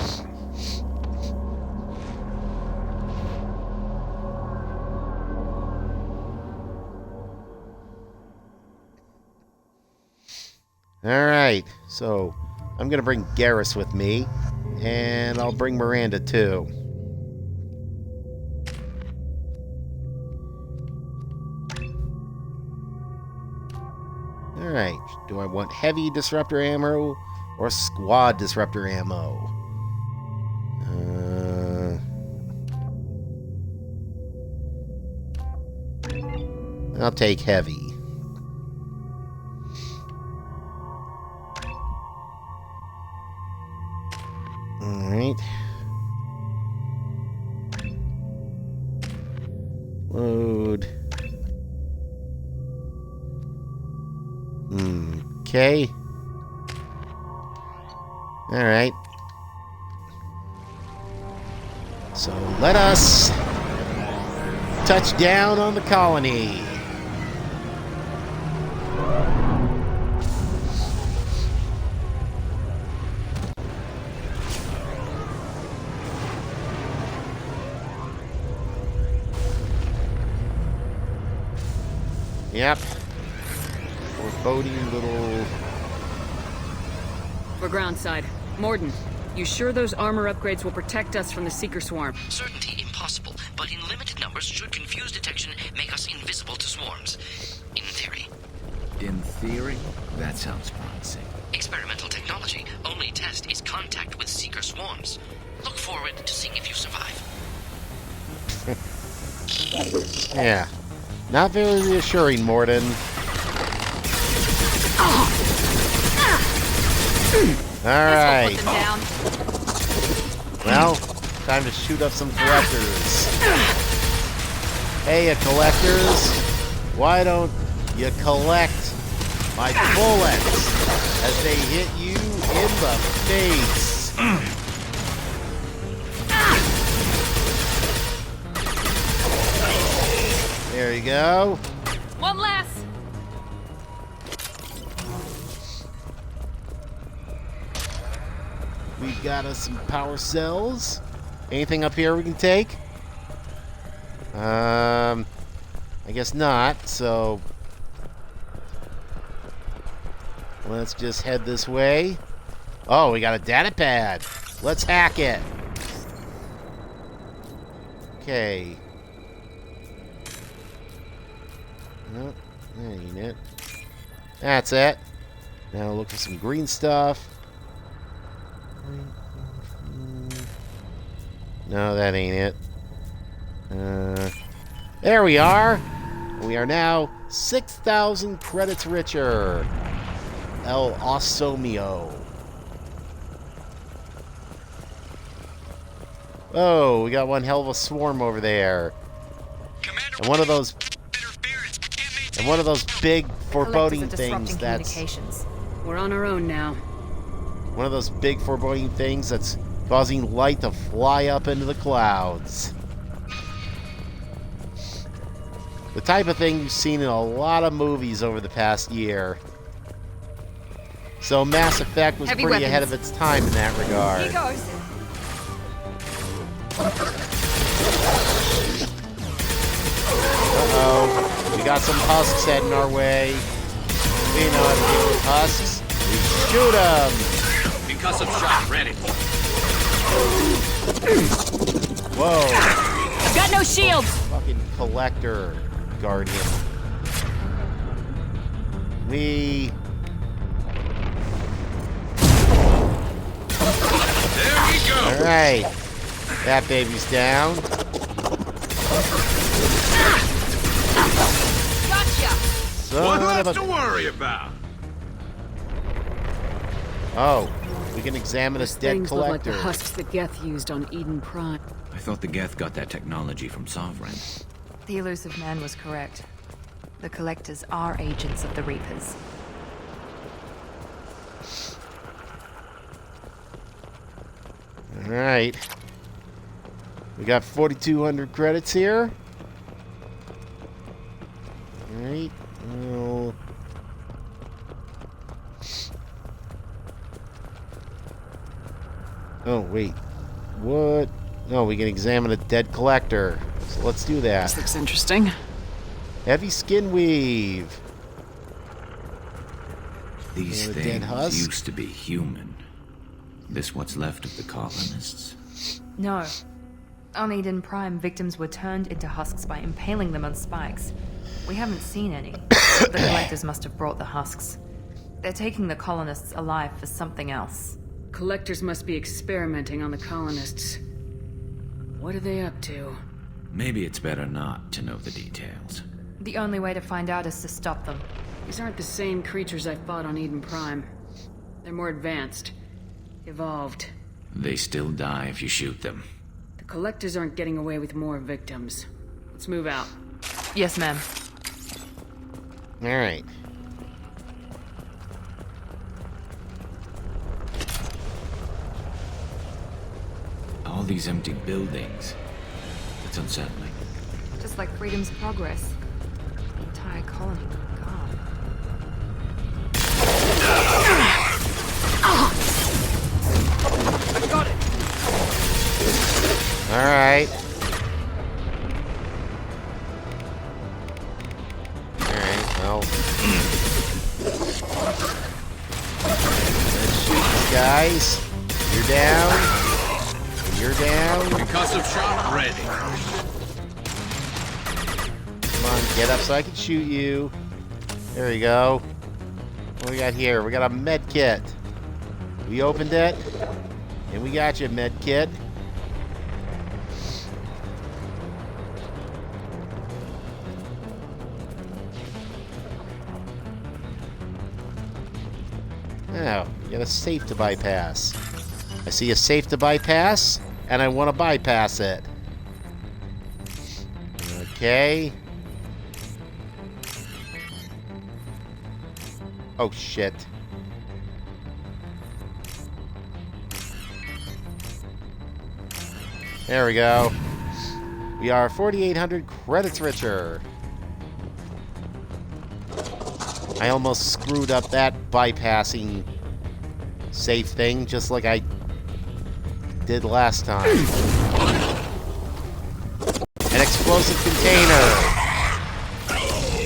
Alright, so I'm gonna bring Garrus with me, and I'll bring Miranda too. Alright, do I want heavy disruptor ammo or squad disruptor ammo? I'll take heavy. Alright. Load. Okay. Alright. So let us touch down on the colony. Yep. Foreboding little... For ground side. Mordin, you sure those armor upgrades will protect us from the Seeker Swarm? Certainty impossible, but in limited numbers should confuse detection make us invisible to swarms. In theory. In theory? That sounds promising. Experimental technology. Only test is contact with Seeker swarms. Look forward to seeing if you survive. Yeah. Not very reassuring, Mordin. Alright. Well, time to shoot up some collectors. Hey, collectors. Why don't you collect my bullets as they hit you in the face? There you go. One less. We've got us some power cells. Anything up here we can take? I guess not, so let's just head this way. Oh, we got a data pad. Let's hack it. Okay. Nope, that ain't it. That's it. Now look for some green stuff. No, that ain't it. There we are. We are now 6,000 credits richer. El Osomio. Oh, we got one hell of a swarm over there. And one of those big foreboding things that's... We're on our own now. One of those big foreboding things that's causing light to fly up into the clouds. The type of thing you've seen in a lot of movies over the past year. So Mass Effect was pretty ahead of its time in that regard. Here goes. Uh-oh. We got some husks heading our way. We know how to deal with husks. We shoot them. Concussive shot ready. Whoa. I've got no shields. Fucking collector guardian. We. There we go. All right. That baby's down. Gotcha. One Son left of to a... worry about. Oh, we can examine this Those dead things look like collector. the husks that Geth used on Eden Prime. I thought the Geth got that technology from Sovereign. The elusive man was correct. The Collectors are agents of the Reapers. All right. We got 4,200 credits here. All right. Well, oh, wait. What? No, we can examine a dead collector. So let's do that. This looks interesting. Heavy skin weave. These And a dead things husk? used to be human. This what's left of the colonists? No. On Eden Prime, victims were turned into husks by impaling them on spikes. We haven't seen any. The Collectors must have brought the husks. They're taking the colonists alive for something else. Collectors must be experimenting on the colonists. What are they up to? Maybe it's better not to know the details. The only way to find out is to stop them. These aren't the same creatures I fought on Eden Prime. They're more advanced. Evolved. They still die if you shoot them. The Collectors aren't getting away with more victims. Let's move out. Yes, ma'am. All right. All these empty buildings. It's unsettling. Just like Freedom's Progress. The entire colony gone. I got it. All right. All right. Well. Let's shoot these guys. You're down. You're down. Concussive shot ready. Come on, get up so I can shoot you. There we go. What we got here? We got a med kit. We opened it, and we got you, med kit. Oh, we got a safe to bypass. I see a safe to bypass, and I want to bypass it. Okay. Oh, shit. There we go. We are 4,800 credits richer. I almost screwed up that bypassing safe thing, just like I did last time. An explosive container.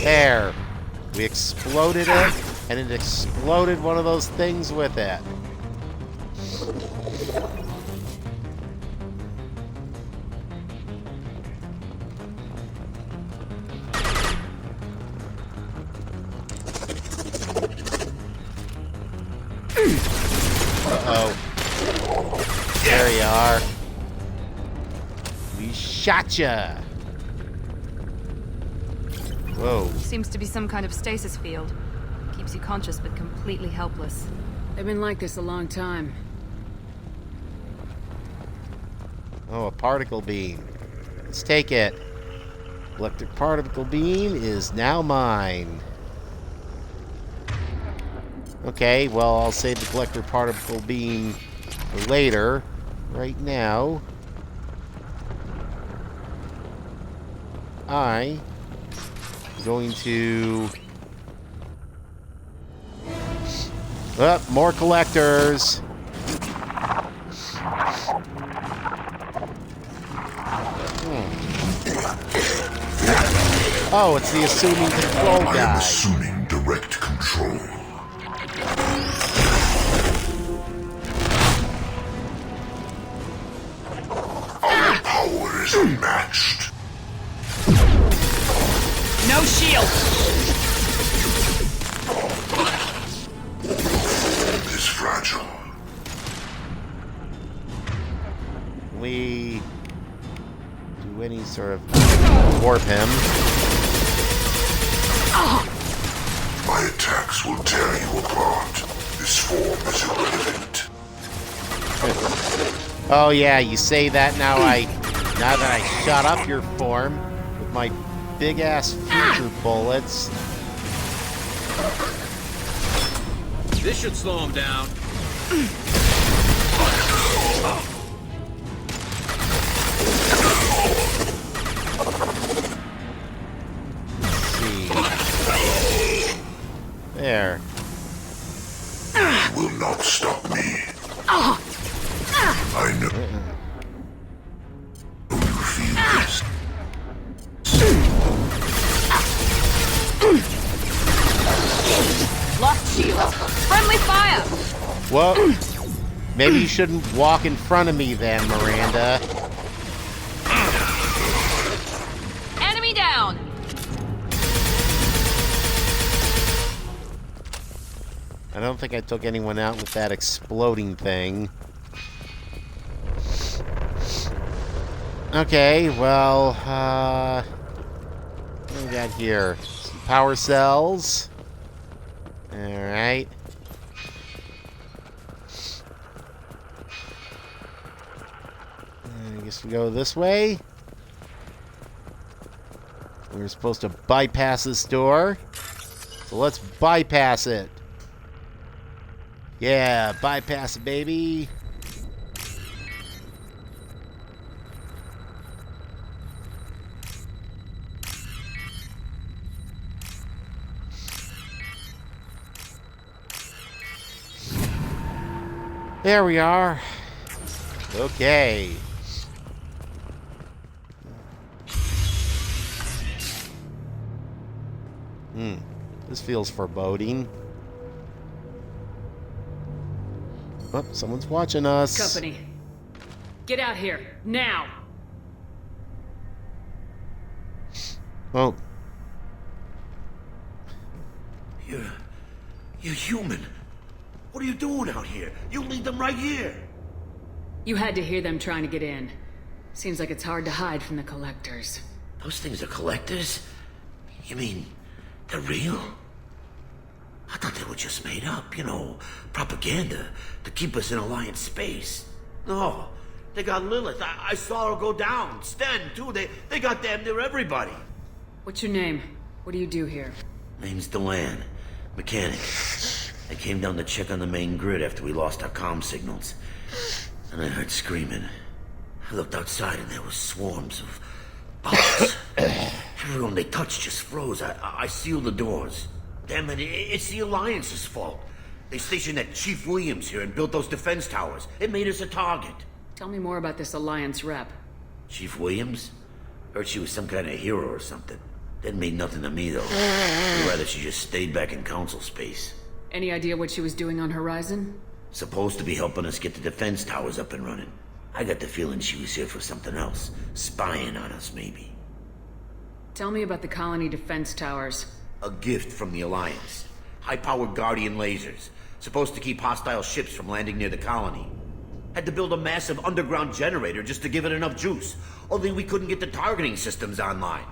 There. We exploded it, and it exploded one of those things with it. Uh-oh. There you are. We shot ya. Whoa. Seems to be some kind of stasis field. Keeps you conscious but completely helpless. They've been like this a long time. Oh, a particle beam. Let's take it. Electric particle beam is now mine. Okay, well, I'll save the collector particle beam for later. Right now, I'm going to... Oh, more collectors. Oh, it's the assuming control I am guy. assuming direct control. sort of warp him. My attacks will tear you apart. This form is irrelevant. Oh yeah, you say that now that I shot up your form with my big ass future bullets. This should slow him down. Let's see. There. You will not stop me. I know. You feel this. Lost shield. Friendly fire! Whoa. Maybe you shouldn't walk in front of me then, Miranda. Enemy down! I don't think I took anyone out with that exploding thing. Okay, well, what do we got here? Some power cells. Alright. I guess we go this way. We're supposed to bypass this door. So let's bypass it. Yeah, bypass it, baby. There we are. Okay. This feels foreboding. Oh, someone's watching us. Company. Get out here, now! Oh. You're human. What are you doing out here? You lead them right here. You had to hear them trying to get in. Seems like it's hard to hide from the collectors. Those things are collectors? You mean, they're real? I thought they were just made up, you know, propaganda to keep us in Alliance space. No, they got Lilith. I saw her go down. Sten, too. They got damn near everybody. What's your name? What do you do here? Name's Delan. Mechanic. I came down to check on the main grid after we lost our comm signals. And I heard screaming. I looked outside and there were swarms of bots. Everyone they touched just froze. I sealed the doors. Damn it, it's the Alliance's fault. They stationed that Chief Williams here and built those defense towers. It made us a target. Tell me more about this Alliance rep. Chief Williams? Heard she was some kind of hero or something. Didn't mean nothing to me, though. I'd rather she just stayed back in Council space. Any idea what she was doing on Horizon? Supposed to be helping us get the defense towers up and running. I got the feeling she was here for something else. Spying on us, maybe. Tell me about the colony defense towers. A gift from the Alliance. High-powered Guardian lasers. Supposed to keep hostile ships from landing near the colony. Had to build a massive underground generator just to give it enough juice. Only we couldn't get the targeting systems online.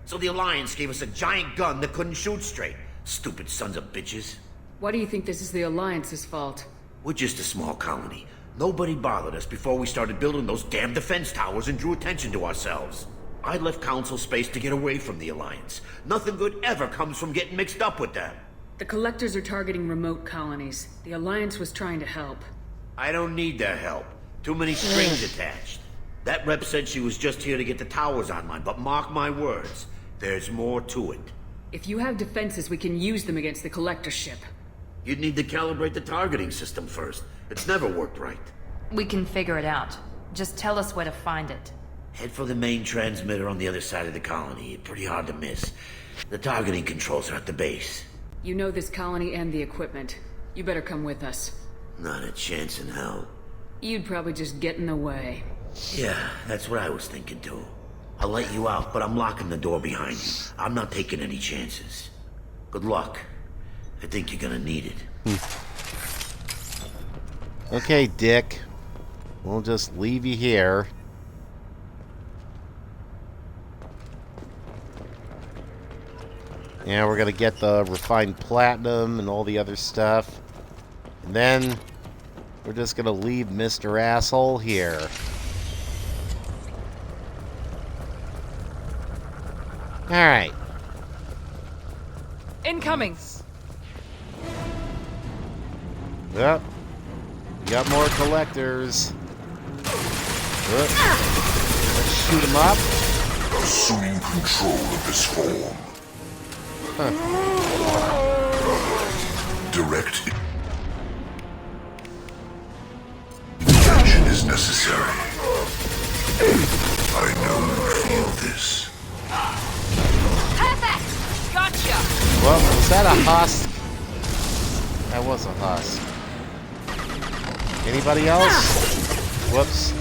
So the Alliance gave us a giant gun that couldn't shoot straight. Stupid sons of bitches. Why do you think this is the Alliance's fault? We're just a small colony. Nobody bothered us before we started building those damn defense towers and drew attention to ourselves. I left Council space to get away from the Alliance. Nothing good ever comes from getting mixed up with them. The Collectors are targeting remote colonies. The Alliance was trying to help. I don't need their help. Too many strings attached. That rep said she was just here to get the towers online, but mark my words, there's more to it. If you have defenses, we can use them against the Collector ship. You'd need to calibrate the targeting system first. It's never worked right. We can figure it out. Just tell us where to find it. Head for the main transmitter on the other side of the colony. Pretty hard to miss. The targeting controls are at the base. You know this colony and the equipment. You better come with us. Not a chance in hell. You'd probably just get in the way. Yeah, that's what I was thinking too. I'll let you out, but I'm locking the door behind you. I'm not taking any chances. Good luck. I think you're gonna need it. Okay, Dick. We'll just leave you here. Yeah, we're gonna get the refined platinum and all the other stuff. And then we're just gonna leave Mr. Asshole here. Alright. Incoming! Yep. We got more collectors. Let's shoot them up. Assuming control of this form. Direct intervention is necessary. I know you feel this. Perfect! Gotcha! Well, was that a husk? That was a husk. Anybody else? Whoops.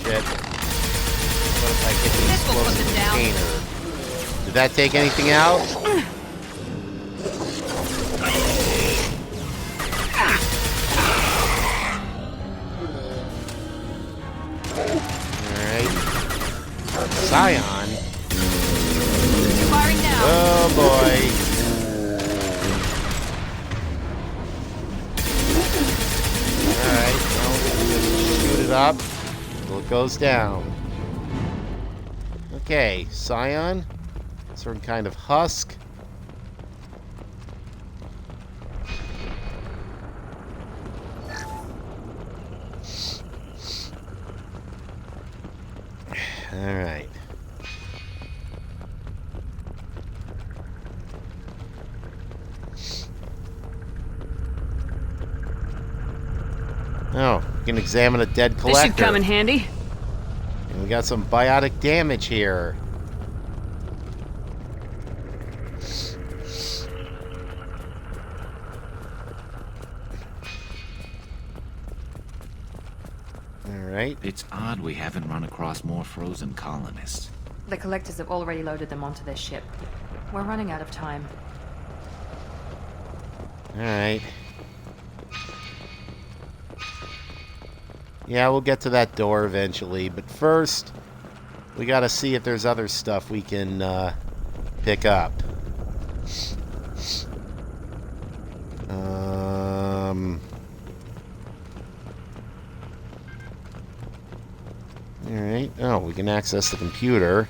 Shit. What if I get the explosive container? Did that take anything out? Alright. Scion. Firing now. Oh boy. Alright, well, just shoot it up till it goes down. Okay, Scion. Certain kind of husk. Alright. Oh, we can examine a dead collector. This should come in handy. And we got some biotic damage here. Alright. It's odd we haven't run across more frozen colonists. The collectors have already loaded them onto their ship. We're running out of time. Alright. Yeah, we'll get to that door eventually, but first, we gotta see if there's other stuff we can pick up. Alright, oh, we can access the computer.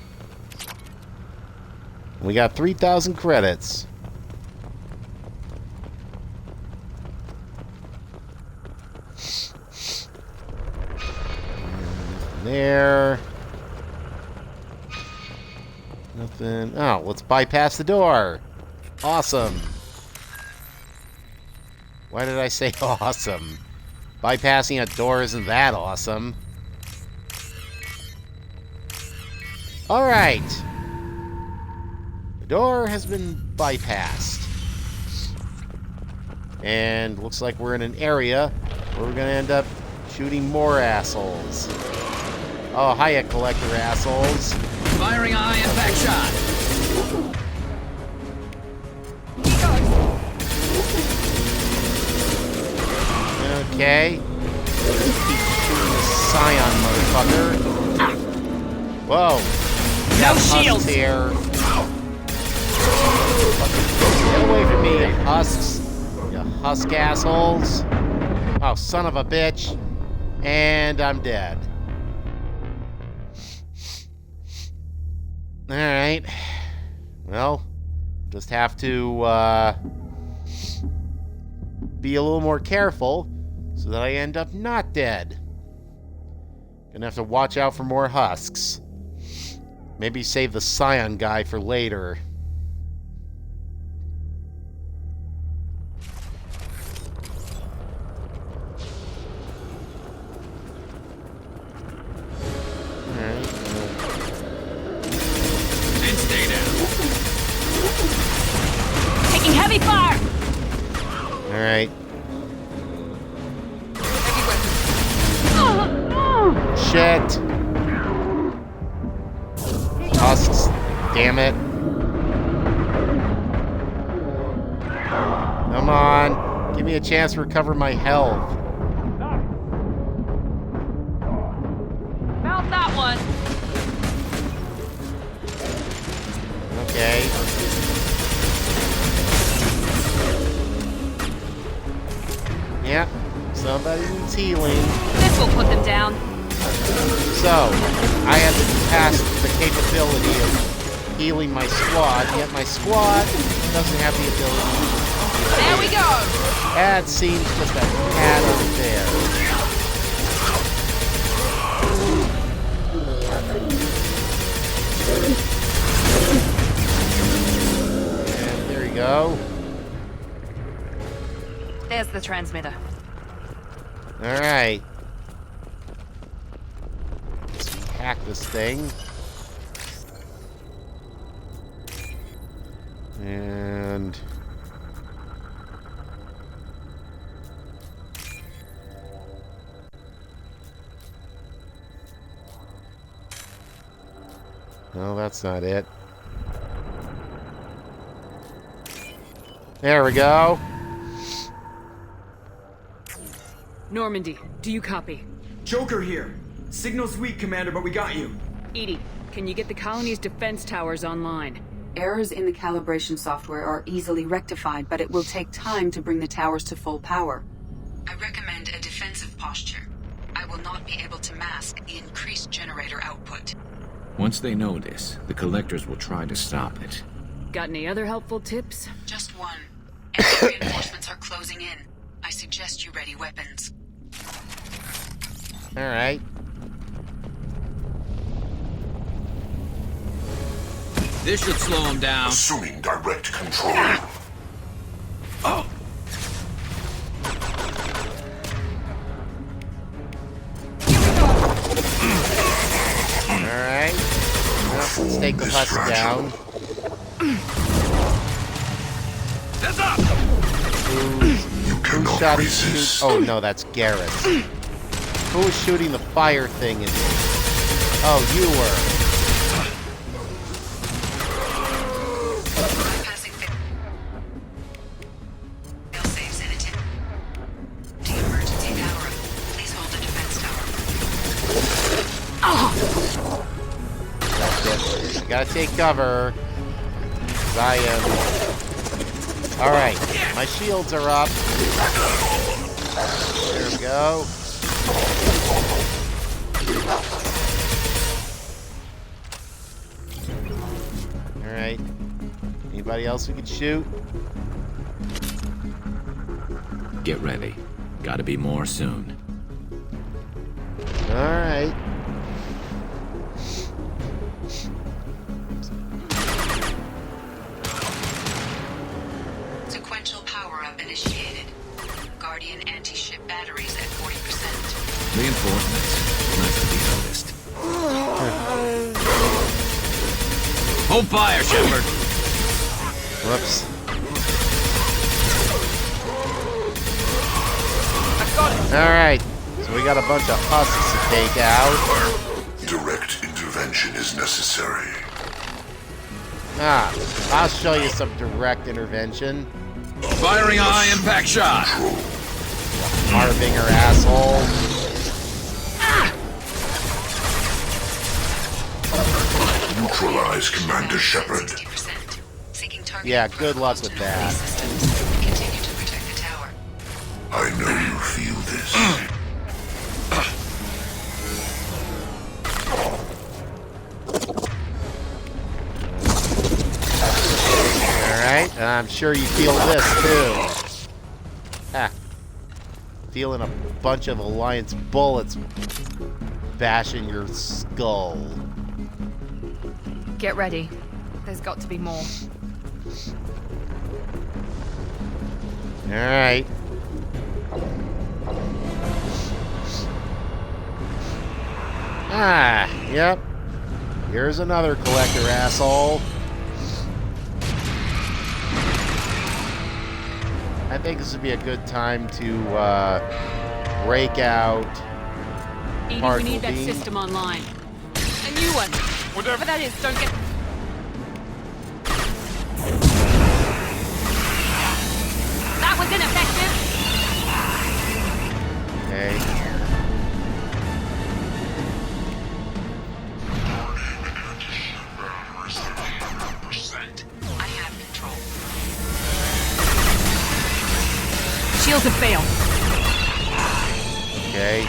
We got 3,000 credits. There. Nothing. Oh, let's bypass the door. Awesome. Why did I say awesome? Bypassing a door isn't that awesome. Alright. The door has been bypassed. And looks like we're in an area where we're gonna end up shooting more assholes. Oh, hiya, collector assholes. Firing a high-impact shot. Okay. Let's keep shooting the Scion, motherfucker. Whoa. No shields here. Get away from me, you husks. You husk assholes. Oh, son of a bitch. And I'm dead. Alright. Well, just have to be a little more careful so that I end up not dead. Gonna have to watch out for more husks. Maybe save the Scion guy for later. Taking heavy fire! Alright. Shit. Husks. Damn it. Come on. Give me a chance to recover my health. Found that one. Okay. Yeah, somebody needs healing. This will put them down. So, I have passed the capability of healing my squad, yet my squad doesn't have the ability. There we go. That seems just a tad unfair. And there you go. There's the transmitter. Alright. Let's hack this thing. And... no, that's not it. There we go. Normandy, do you copy? Joker here. Signal's weak, Commander, but we got you. EDI, can you get the colony's defense towers online? Errors in the calibration software are easily rectified, but it will take time to bring the towers to full power. I recommend a defensive posture. I will not be able to mask the increased generator output. Once they know this, the collectors will try to stop it. Got any other helpful tips? Just one. Enemy reinforcements are closing in. I suggest you ready weapons. Alright. This should slow him down. Assuming direct control. Oh! Alright. Let's take the husk down. Heads up! Who shot his shoot? Oh no, that's Garrus. Who was shooting the fire thing in me? Oh, you were. Bypassing fail-safes and attempt to emergency power up. Please hold the defense tower. That's it. You gotta take cover. 'Cause I am. Alright, my shields are up. There we go. Alright. Anybody else we could shoot? Get ready. Gotta be more soon. Alright. Sequential power-up initiated. Guardian anti-ship batteries at 40%. Reinforcements. Not to be noticed. Hold fire, Shepard! Whoops. Alright. So we got a bunch of husks to take out. Direct intervention is necessary. Ah, I'll show you some direct intervention. Firing a high-impact shot! Harbinger asshole. Neutralize Commander Shepard. Yeah, good luck with that. Continue to protect the tower. I know you feel this. Alright, and I'm sure you feel this too. Ah. Feeling a bunch of Alliance bullets bashing your skull. Get ready. There's got to be more. Alright. Ah, yep. Here's another collector asshole. I think this would be a good time to break out. EDI, we Particle need that beam. system online. A new one. Whatever that is, don't get... That was ineffective. Okay. I have control. Shields have failed. Okay.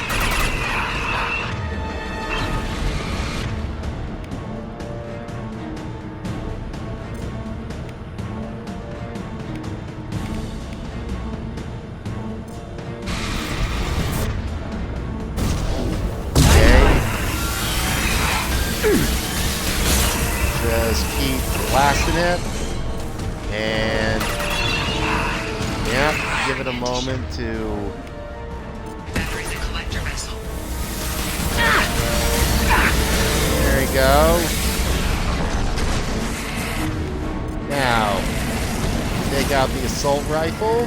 Just keep blasting it. And yeah, give it a moment to Battery the collector vessel. there you go. Now take out the assault rifle.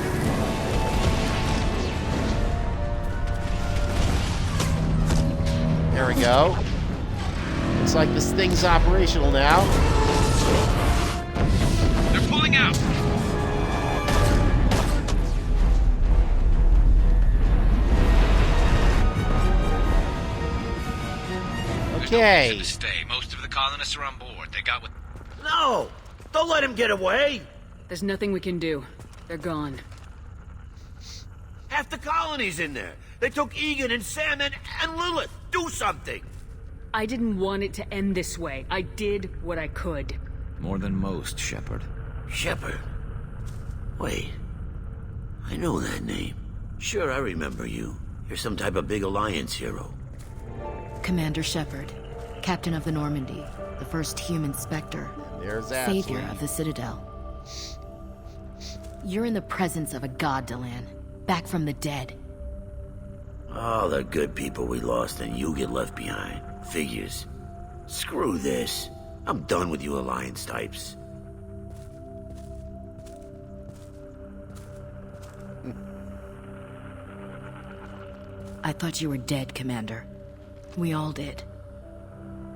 There we go. Looks like this thing's operational now. They're pulling out. Okay. Stay. Most of the colonists are on board. They got what. No! Don't let him get away! There's nothing we can do. They're gone. Half the colony's in there. They took Egan and Sam and Lilith. Do something! I didn't want it to end this way. I did what I could. More than most, Shepard. Shepard? Wait. I know that name. Sure, I remember you. You're some type of big Alliance hero. Commander Shepard, Captain of the Normandy, the first human Spectre, There's Savior Ashley. of the Citadel. You're in the presence of a god, Delan, back from the dead. All the good people we lost and you get left behind. Figures. Screw this. I'm done with you Alliance types. I thought you were dead, Commander. We all did.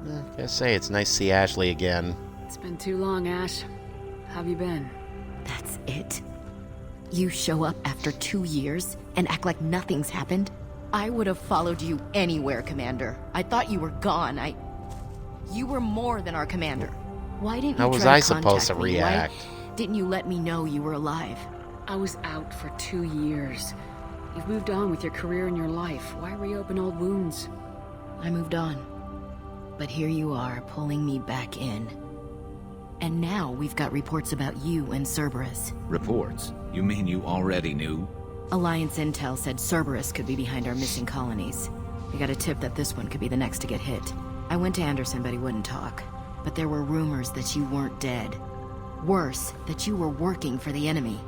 Gotta say, it's nice to see Ashley again. It's been too long, Ash. How have you been? That's it? You show up after 2 years and act like nothing's happened? I would have followed you anywhere, Commander. I thought you were gone. You were more than our commander. Why didn't you How was try I to supposed to contact me? react? Why didn't you let me know you were alive? I was out for 2 years. You've moved on with your career and your life. Why reopen old wounds? I moved on. But here you are, pulling me back in. And now we've got reports about you and Cerberus. Reports? You mean you already knew? Alliance intel said Cerberus could be behind our missing colonies. We got a tip that this one could be the next to get hit. I went to Anderson, but he wouldn't talk. But there were rumors that you weren't dead. Worse, that you were working for the enemy.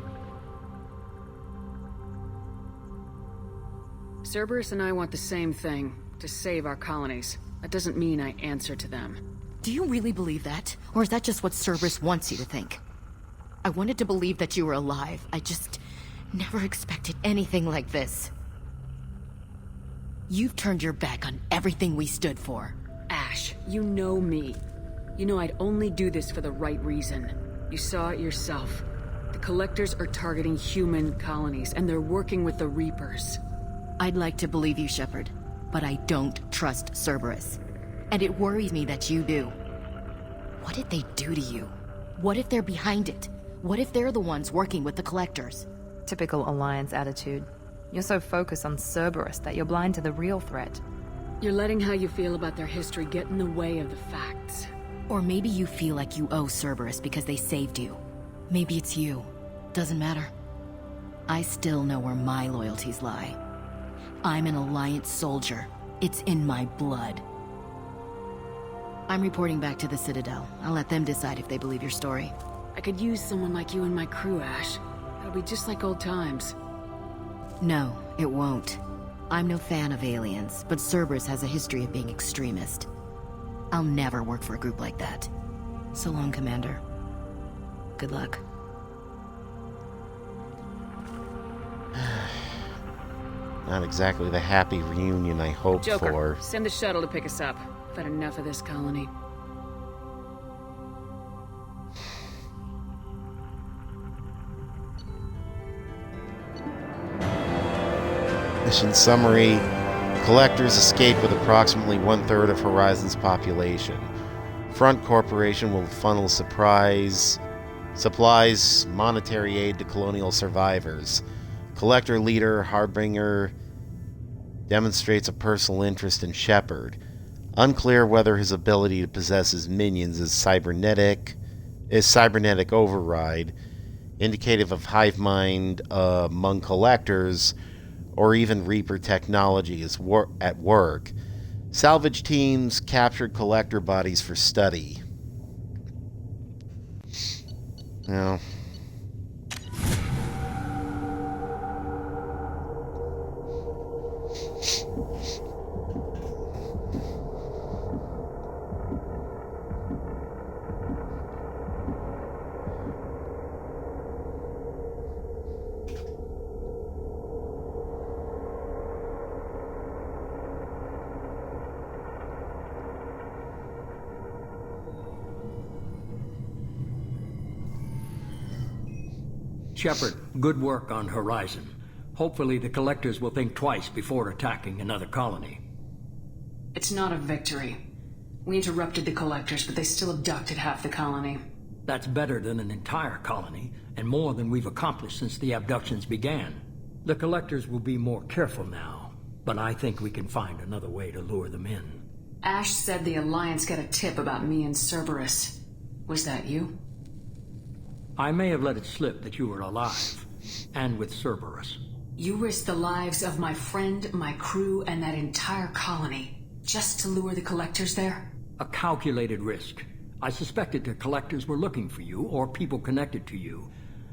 Cerberus and I want the same thing, to save our colonies. That doesn't mean I answer to them. Do you really believe that? Or is that just what Cerberus wants you to think? I wanted to believe that you were alive. I just never expected anything like this. You've turned your back on everything we stood for. Ash, you know me. You know I'd only do this for the right reason. You saw it yourself. The Collectors are targeting human colonies, and they're working with the Reapers. I'd like to believe you, Shepard, but I don't trust Cerberus. And it worries me that you do. What did they do to you? What if they're behind it? What if they're the ones working with the Collectors? Typical Alliance attitude. You're so focused on Cerberus that you're blind to the real threat. You're letting how you feel about their history get in the way of the facts. Or maybe you feel like you owe Cerberus because they saved you. Maybe it's you. Doesn't matter. I still know where my loyalties lie. I'm an Alliance soldier. It's in my blood. I'm reporting back to the Citadel. I'll let them decide if they believe your story. I could use someone like you in my crew, Ash. It'll be just like old times. No, it won't. I'm no fan of aliens, but Cerberus has a history of being extremist. I'll never work for a group like that. So long, Commander. Good luck. Not exactly the happy reunion I hoped Joker, for. send the shuttle to pick us up. I've had enough of this colony. Mission summary. Collectors escape with approximately 1/3 of Horizon's population. Front Corporation will funnel supplies, monetary aid to colonial survivors. Collector leader Harbinger Demonstrates a personal interest in Shepard. Unclear whether his ability to possess his minions is cybernetic override, indicative of hive mind among collectors, or even Reaper technology is at work. Salvage teams captured collector bodies for study. Now, Shepard, good work on Horizon. Hopefully the Collectors will think twice before attacking another colony. It's not a victory. We interrupted the Collectors, but they still abducted half the colony. That's better than an entire colony, and more than we've accomplished since the abductions began. The Collectors will be more careful now, but I think we can find another way to lure them in. Ash said the Alliance got a tip about me and Cerberus. Was that you? I may have let it slip that you were alive, and with Cerberus. You risked the lives of my friend, my crew, and that entire colony, just to lure the Collectors there? A calculated risk. I suspected the Collectors were looking for you, or people connected to you.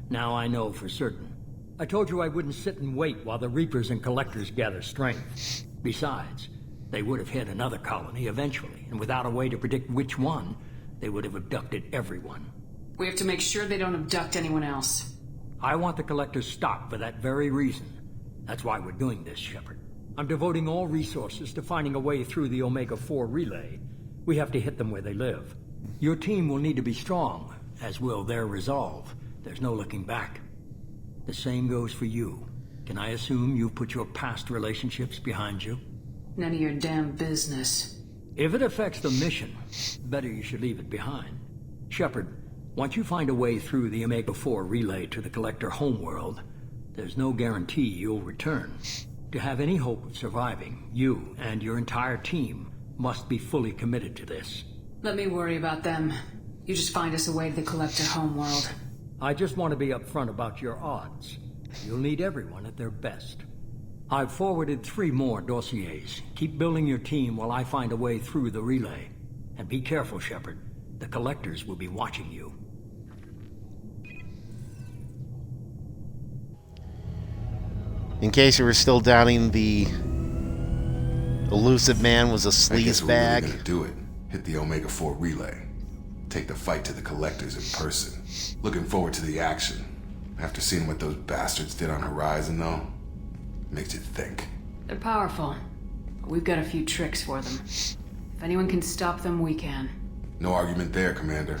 Now I know for certain. I told you I wouldn't sit and wait while the Reapers and Collectors gather strength. Besides, they would have hit another colony eventually, and without a way to predict which one, they would have abducted everyone. We have to make sure they don't abduct anyone else. I want the Collectors stopped for that very reason. That's why we're doing this, Shepard. I'm devoting all resources to finding a way through the Omega-4 relay. We have to hit them where they live. Your team will need to be strong, as will their resolve. There's no looking back. The same goes for you. Can I assume you've put your past relationships behind you? None of your damn business. If it affects the mission, better you should leave it behind. Shepard, once you find a way through the Omega-4 relay to the Collector homeworld, there's no guarantee you'll return. To have any hope of surviving, you and your entire team must be fully committed to this. Let me worry about them. You just find us a way to the Collector homeworld. I just want to be upfront about your odds. You'll need everyone at their best. I've forwarded 3 more dossiers. Keep building your team while I find a way through the relay. And be careful, Shepard. The Collectors will be watching you. In case you were still doubting the elusive man was a sleaze bag. We're really gonna do it. Hit the Omega-4 relay. Take the fight to the Collectors in person. Looking forward to the action. After seeing what those bastards did on Horizon, though, makes you think. They're powerful, but we've got a few tricks for them. If anyone can stop them, we can. No argument there, Commander.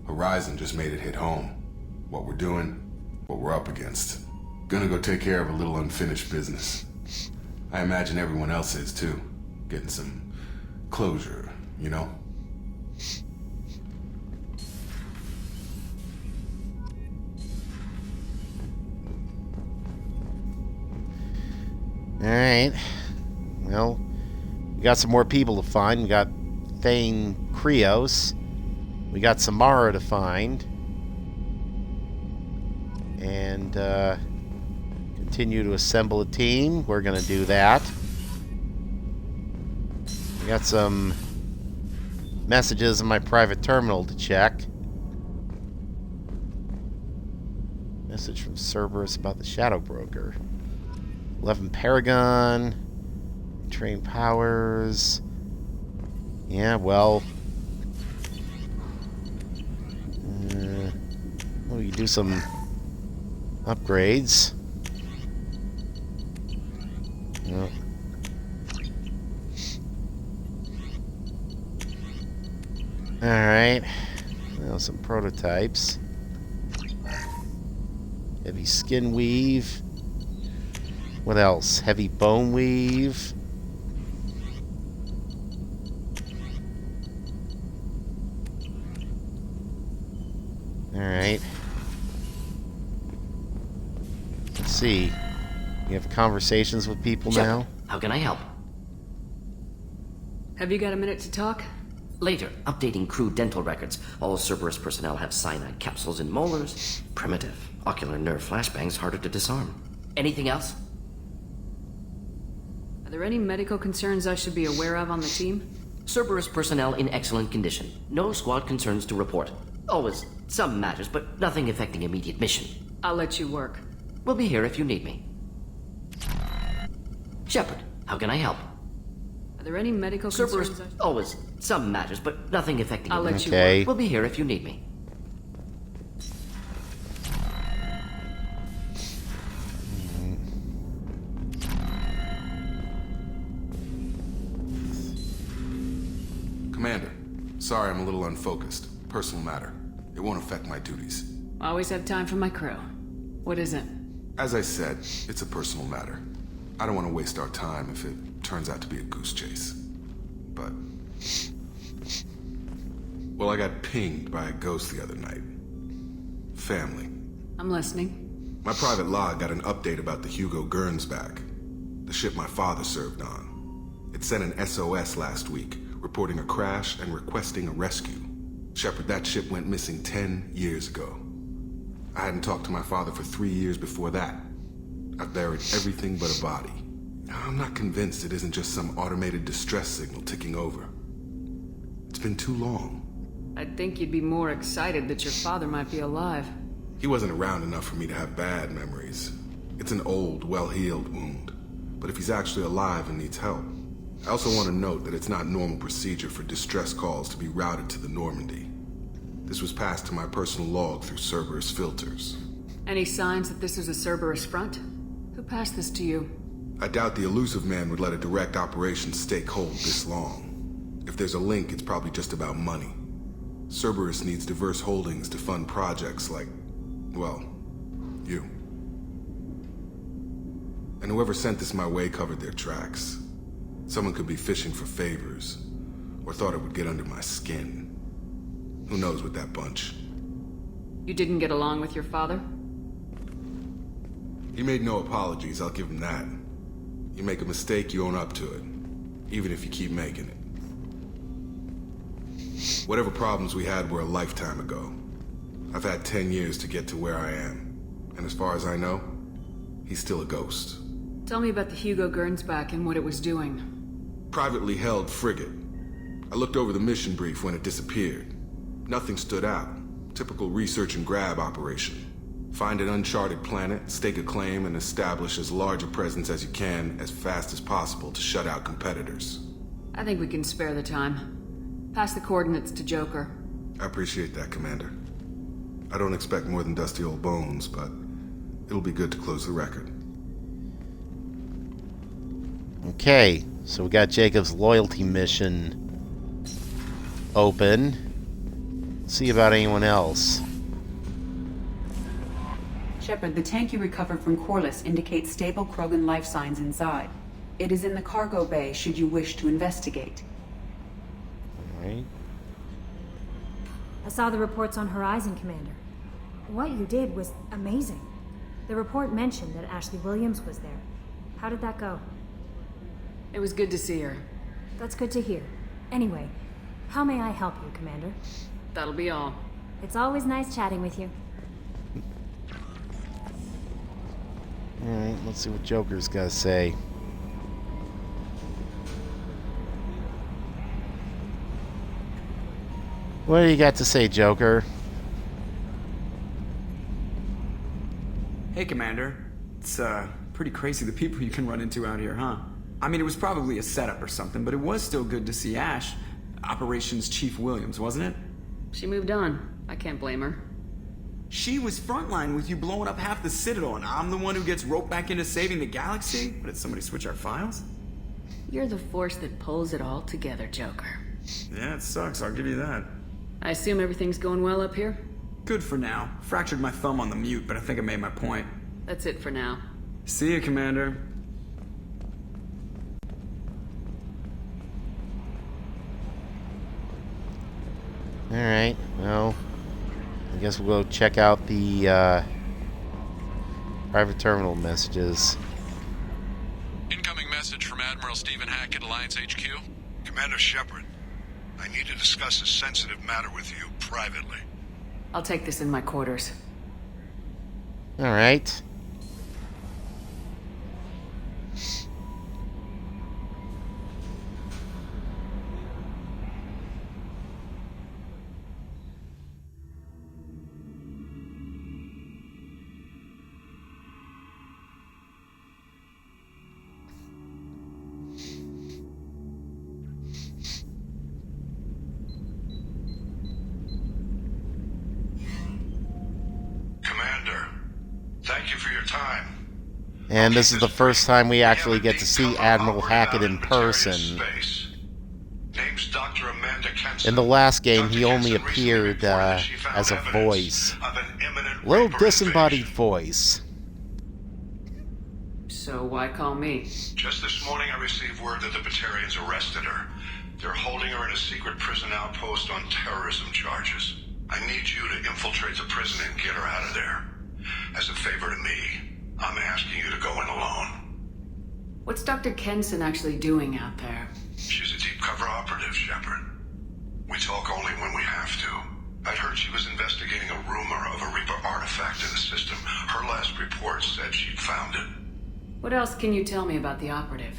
Horizon just made it hit home. What we're doing, what we're up against. Gonna go take care of a little unfinished business. I imagine everyone else is too. Getting some closure, you know? Alright. Well, we got some more people to find. We got Thane Krios. We got Samara to find. And, continue to assemble a team. We're gonna do that. We got some messages in my private terminal to check. Message from Cerberus about the Shadow Broker. 11 Paragon. Train powers. Yeah, well. We can do some upgrades. Yeah. Alright. Now some prototypes. Heavy skin weave. What else? Heavy bone weave. Alright. Let's see. You have conversations with people now? how can I help? Have you got a minute to talk? Later, updating crew dental records. All Cerberus personnel have cyanide capsules in molars. Primitive. Ocular nerve flashbangs harder to disarm. Anything else? Are there any medical concerns I should be aware of on the team? Cerberus personnel in excellent condition. No squad concerns to report. Always some matters, but nothing affecting immediate mission. I'll let you work. We'll be here if you need me. Shepard, how can I help? Are there any medical Cerberus, concerns? always some matters, but nothing affecting I'll let you work. We'll be here if you need me. Commander, sorry I'm a little unfocused. Personal matter. It won't affect my duties. I always have time for my crew. What is it? As I said, it's a personal matter. I don't want to waste our time if it turns out to be a goose chase. But... well, I got pinged by a ghost the other night. Family. I'm listening. My private log got an update about the Hugo Gernsback, the ship my father served on. It sent an SOS last week, reporting a crash and requesting a rescue. Shepard, that ship went missing 10 years ago. I hadn't talked to my father for 3 years before that. I've buried everything but a body. I'm not convinced it isn't just some automated distress signal ticking over. It's been too long. I'd think you'd be more excited that your father might be alive. He wasn't around enough for me to have bad memories. It's an old, well-healed wound. But if he's actually alive and needs help, I also want to note that it's not normal procedure for distress calls to be routed to the Normandy. This was passed to my personal log through Cerberus filters. Any signs that this is a Cerberus front? Who passed this to you? I doubt the Elusive Man would let a direct operation stake hold this long. If there's a link, it's probably just about money. Cerberus needs diverse holdings to fund projects like, well, you. And whoever sent this my way covered their tracks. Someone could be fishing for favors, or thought it would get under my skin. Who knows with that bunch? You didn't get along with your father? He made no apologies, I'll give him that. You make a mistake, you own up to it. Even if you keep making it. Whatever problems we had were a lifetime ago. I've had 10 years to get to where I am. And as far as I know, he's still a ghost. Tell me about the Hugo Gernsback and what it was doing. Privately held frigate. I looked over the mission brief when it disappeared. Nothing stood out. Typical research and grab operation. Find an uncharted planet, stake a claim, and establish as large a presence as you can as fast as possible to shut out competitors. I think we can spare the time. Pass the coordinates to Joker. I appreciate that, Commander. I don't expect more than dusty old bones, but it'll be good to close the record. Okay, so we got Jacob's loyalty mission open. Let's see about anyone else. Shepard, the tank you recovered from Corliss indicates stable Krogan life signs inside. It is in the cargo bay should you wish to investigate. Alright. I saw the reports on Horizon, Commander. What you did was amazing. The report mentioned that Ashley Williams was there. How did that go? It was good to see her. That's good to hear. Anyway, how may I help you, Commander? That'll be all. It's always nice chatting with you. Alright, let's see what Joker's got to say. What do you got to say, Joker? Hey, Commander. It's, pretty crazy the people you can run into out here, huh? I mean, it was probably a setup or something, but it was still good to see Ash. Operations Chief Williams, wasn't it? She moved on. I can't blame her. She was frontline with you blowing up half the Citadel, and I'm the one who gets roped back into saving the galaxy? But did somebody switch our files? You're the force that pulls it all together, Joker. Yeah, it sucks, I'll give you that. I assume everything's going well up here? Good for now. Fractured my thumb on the mute, but I think I made my point. That's it for now. See you, Commander. Alright, well, I guess we'll go check out the private terminal messages. Incoming message from Admiral Stephen Hackett, Alliance HQ? Commander Shepard, I need to discuss a sensitive matter with you privately. I'll take this in my quarters. All right. Thank you for your time. And this is the first time we actually get to see Admiral Hackett in person. Name's Dr. Amanda Kenson. In the last game, he only appeared as a voice. A little disembodied voice. So why call me? Just this morning I received word that the Batarians arrested her. They're holding her in a secret prison outpost on terrorism charges. I need you to infiltrate the prison and get her out of there. As a favor to me, I'm asking you to go in alone. What's Dr. Kenson actually doing out there? She's a deep cover operative, Shepard. We talk only when we have to. I'd heard she was investigating a rumor of a Reaper artifact in the system. Her last report said she'd found it. What else can you tell me about the operative?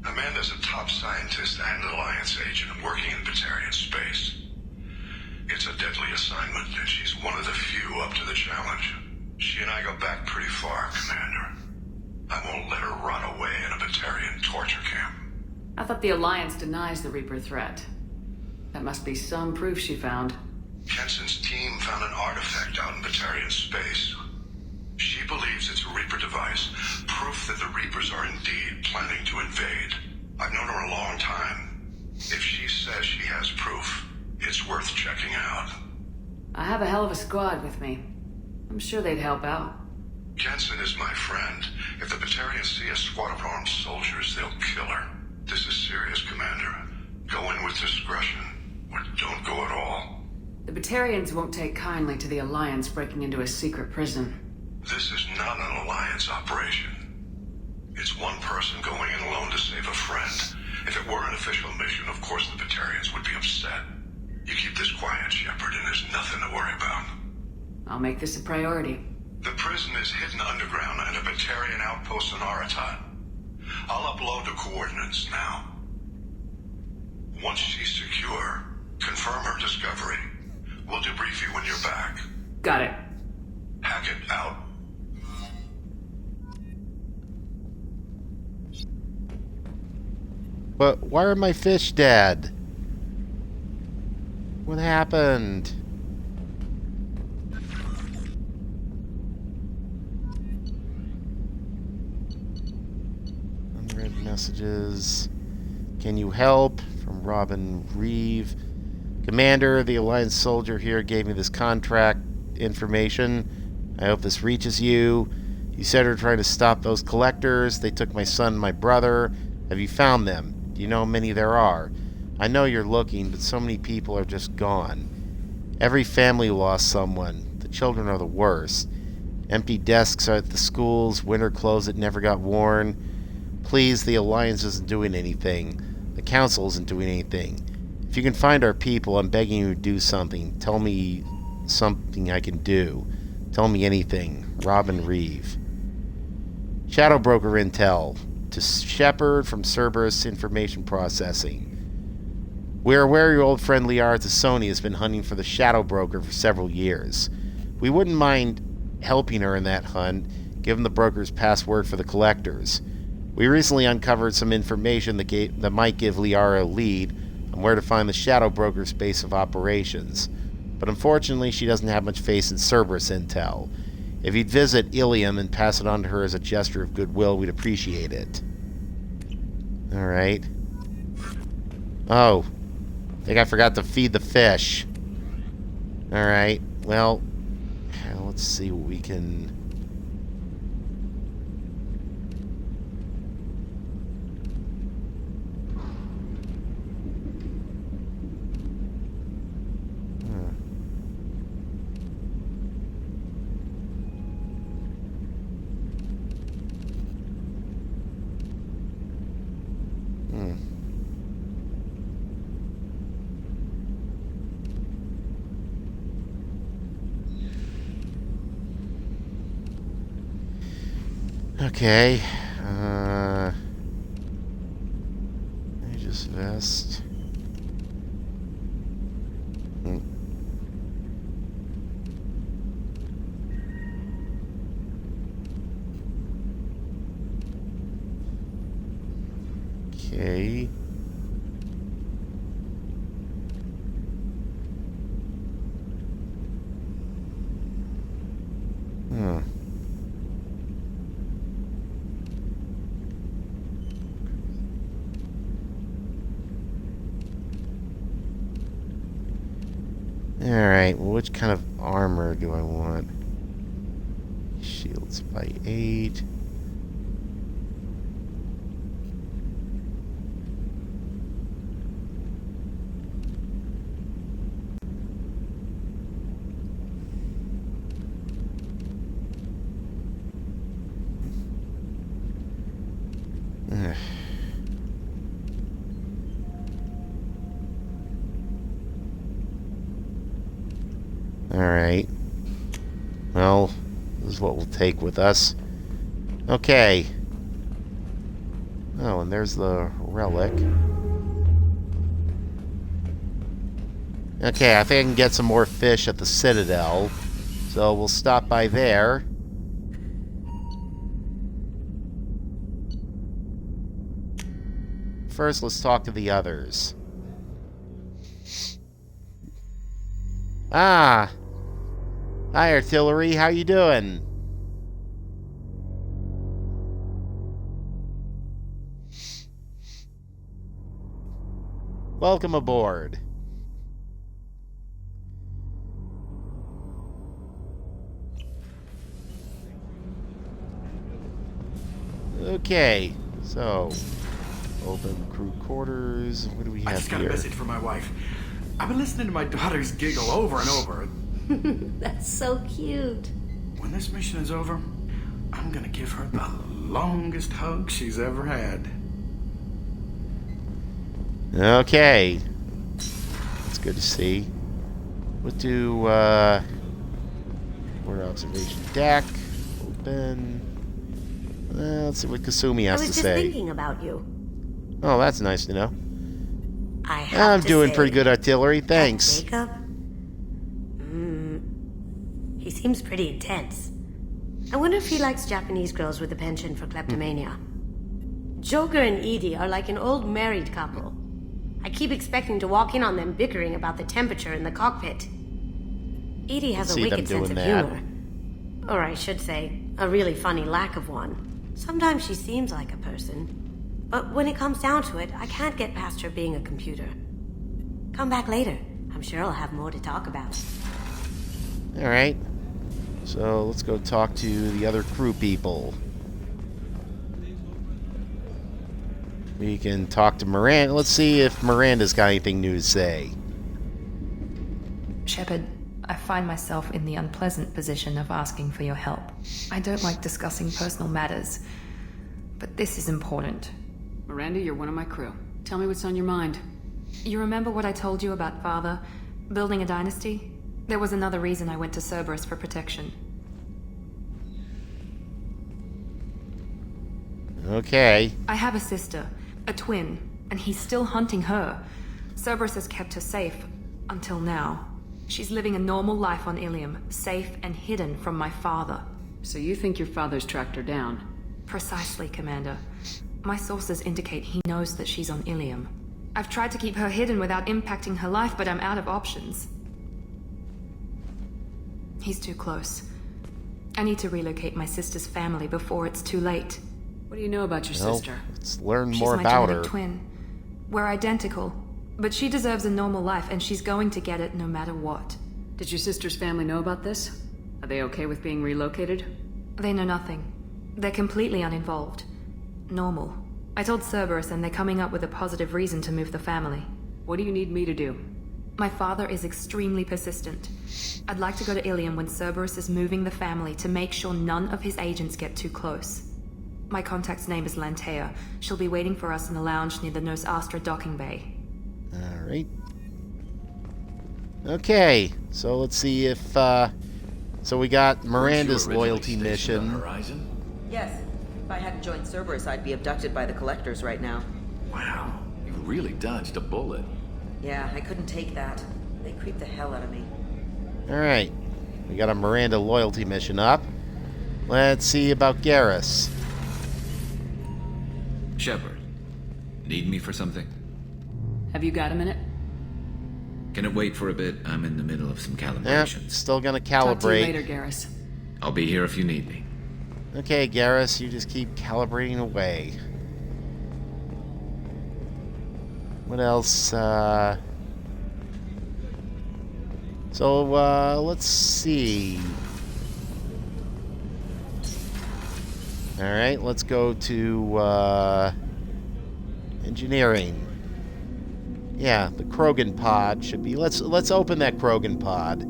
Amanda's a top scientist and an Alliance agent working in Batarian space. It's a deadly assignment, and she's one of the few up to the challenge. She and I go back pretty far, Commander. I won't let her rot away in a Batarian torture camp. I thought the Alliance denies the Reaper threat. That must be some proof she found. Kenson's team found an artifact out in Batarian space. She believes it's a Reaper device, proof that the Reapers are indeed planning to invade. I've known her a long time. If she says she has proof, it's worth checking out. I have a hell of a squad with me. I'm sure they'd help out. Kenson is my friend. If the Batarians see a squad of armed soldiers, they'll kill her. This is serious, Commander. Go in with discretion, or don't go at all. The Batarians won't take kindly to the Alliance breaking into a secret prison. This is not an Alliance operation. It's one person going in alone to save a friend. If it were an official mission, of course the Batarians would be upset. You keep this quiet, Shepard, and there's nothing to worry about. I'll make this a priority. The prison is hidden underground in a Batarian outpost in Aratat. I'll upload the coordinates now. Once she's secure, confirm her discovery. We'll debrief you when you're back. Got it. Hackett out. But why are my fish dead? What happened? Unread messages. Can you help? From Robin Reeve. Commander, the Alliance soldier here gave me this contract information. I hope this reaches you. You said we're trying to stop those collectors. They took my son and my brother. Have you found them? Do you know how many there are? I know you're looking, but so many people are just gone. Every family lost someone. The children are the worst. Empty desks at the schools, winter clothes that never got worn. Please, the Alliance isn't doing anything. The Council isn't doing anything. If you can find our people, I'm begging you to do something. Tell me something I can do. Tell me anything. Robin Reeve. Shadow Broker Intel. To Shepard from Cerberus Information Processing. We are aware your old friend Liara Tassoni has been hunting for the Shadow Broker for several years. We wouldn't mind helping her in that hunt, given the broker's password for the collectors. We recently uncovered some information that might give Liara a lead on where to find the Shadow Broker's base of operations. But unfortunately, she doesn't have much faith in Cerberus intel. If you'd visit Ilium and pass it on to her as a gesture of goodwill, we'd appreciate it. Alright. Oh. I think I forgot to feed the fish. Alright. Well, let's see what we can... Okay. Aegis vest. Okay. Alright, well, which kind of armor do I want? Shields by 8. Alright. Well, this is what we'll take with us. Okay. Oh, and there's the relic. Okay, I think I can get some more fish at the Citadel. So we'll stop by there. First, let's talk to the others. Ah! Hi, Artillery. How you doing? Welcome aboard. Okay, so open crew quarters. What do we have here? I just got a message from my wife. I've been listening to my daughters giggle over and over. That's so cute. When this mission is over, I'm gonna give her the longest hug she's ever had. Okay. That's good to see. What do, Port observation deck. Open. Let's see what Kasumi has to say. I was just thinking about you. Oh, that's nice to know. I'm doing pretty good, Artillery. Thanks. Jacob? He seems pretty intense. I wonder if he likes Japanese girls with a penchant for kleptomania. Joker and Edie are like an old married couple. I keep expecting to walk in on them bickering about the temperature in the cockpit. Edie has a wicked sense of humor. Or I should say, a really funny lack of one. Sometimes she seems like a person. But when it comes down to it, I can't get past her being a computer. Come back later. I'm sure I'll have more to talk about. Alright. So let's go talk to the other crew people. We can talk to Miranda. Let's see if Miranda's got anything new to say. Shepard, I find myself in the unpleasant position of asking for your help. I don't like discussing personal matters, but this is important. Miranda, you're one of my crew. Tell me what's on your mind. You remember what I told you about Father? Building a dynasty? There was another reason I went to Cerberus for protection. Okay. I have a sister, a twin, and he's still hunting her. Cerberus has kept her safe, until now. She's living a normal life on Ilium, safe and hidden from my father. So you think your father's tracked her down? Precisely, Commander. My sources indicate he knows that she's on Ilium. I've tried to keep her hidden without impacting her life, but I'm out of options. He's too close. I need to relocate my sister's family before it's too late. What do you know about your sister? Let's learn She's more my about genetic her. twin. We're identical, but she deserves a normal life, and she's going to get it no matter what. Did your sister's family know about this? Are they okay with being relocated? They know nothing. They're completely uninvolved. Normal. I told Cerberus, and they're coming up with a positive reason to move the family. What do you need me to do? My father is extremely persistent. I'd like to go to Ilium when Cerberus is moving the family to make sure none of his agents get too close. My contact's name is Lantea. She'll be waiting for us in the lounge near the Nos Astra docking bay. Alright. Okay, so let's see if, so we got Miranda's loyalty mission. Yes. If I hadn't joined Cerberus, I'd be abducted by the Collectors right now. Wow, you really dodged a bullet. Yeah, I couldn't take that. They creeped the hell out of me. Alright. We got a Miranda loyalty mission up. Let's see about Garrus. Shepard, need me for something? Have you got a minute? Can it wait for a bit? I'm in the middle of some Yep, calibrations. still gonna Talk to you calibrate. later, Garrus. I'll be here if you need me. Okay, Garrus, you just keep calibrating away. What else? So, let's see. Alright, let's go to, engineering. Yeah, the Krogan pod should be... Let's open that Krogan pod.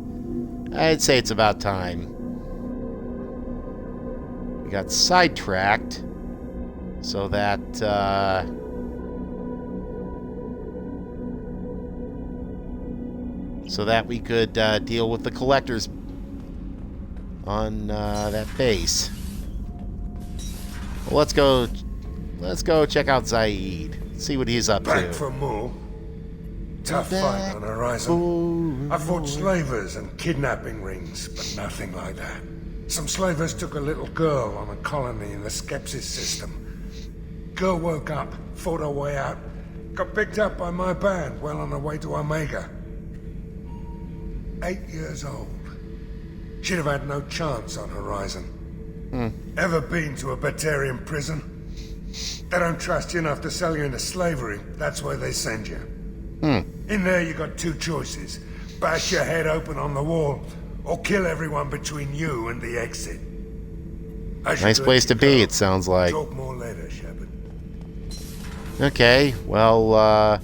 I'd say it's about time. We got sidetracked. So that, we could deal with the Collectors on that base. Well, let's go check out Zaid. See what he's up Back to. for more. Tough fight on Horizon. I fought slavers and kidnapping rings, but nothing like that. Some slavers took a little girl on a colony in the Skepsis system. Girl woke up, fought her way out, got picked up by my band well on her way to Omega. 8 years old. She'd have had no chance on Horizon. Ever been to a Batarian prison? They don't trust you enough to sell you into slavery. That's where they send you. In there you got two choices. Bash your head open on the wall, or kill everyone between you and the exit. Nice place to be, it sounds like. Talk more later, Shepard. Okay, well,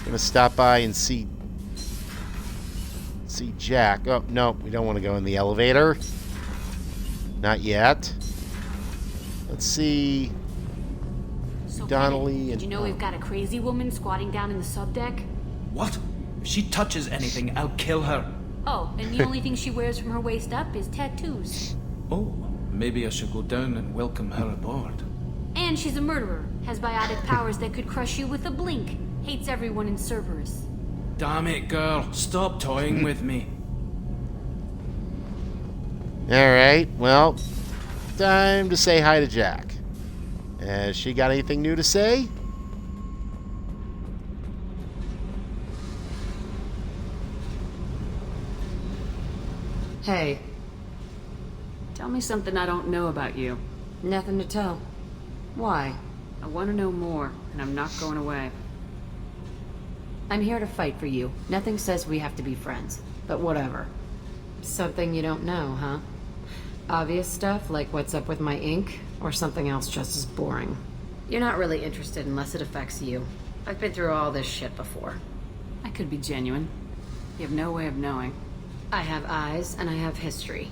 gonna stop by and see Jack. Oh, no, we don't want to go in the elevator. Not yet. Let's see... So, Donnelly Kenneth, and... did you know we've got a crazy woman squatting down in the subdeck? What? If she touches anything, I'll kill her. Oh, and the only thing she wears from her waist up is tattoos. Oh, maybe I should go down and welcome her aboard. And she's a murderer, has biotic powers that could crush you with a blink, hates everyone in Cerberus. Damn it, girl. Stop toying with me. Alright, well, time to say hi to Jack. Has she got anything new to say? Hey. Tell me something I don't know about you. Nothing to tell. Why? I want to know more, and I'm not going away. I'm here to fight for you. Nothing says we have to be friends, but whatever. Something you don't know, huh? Obvious stuff, like what's up with my ink, or something else just as boring? You're not really interested unless it affects you. I've been through all this shit before. I could be genuine. You have no way of knowing. I have eyes, and I have history.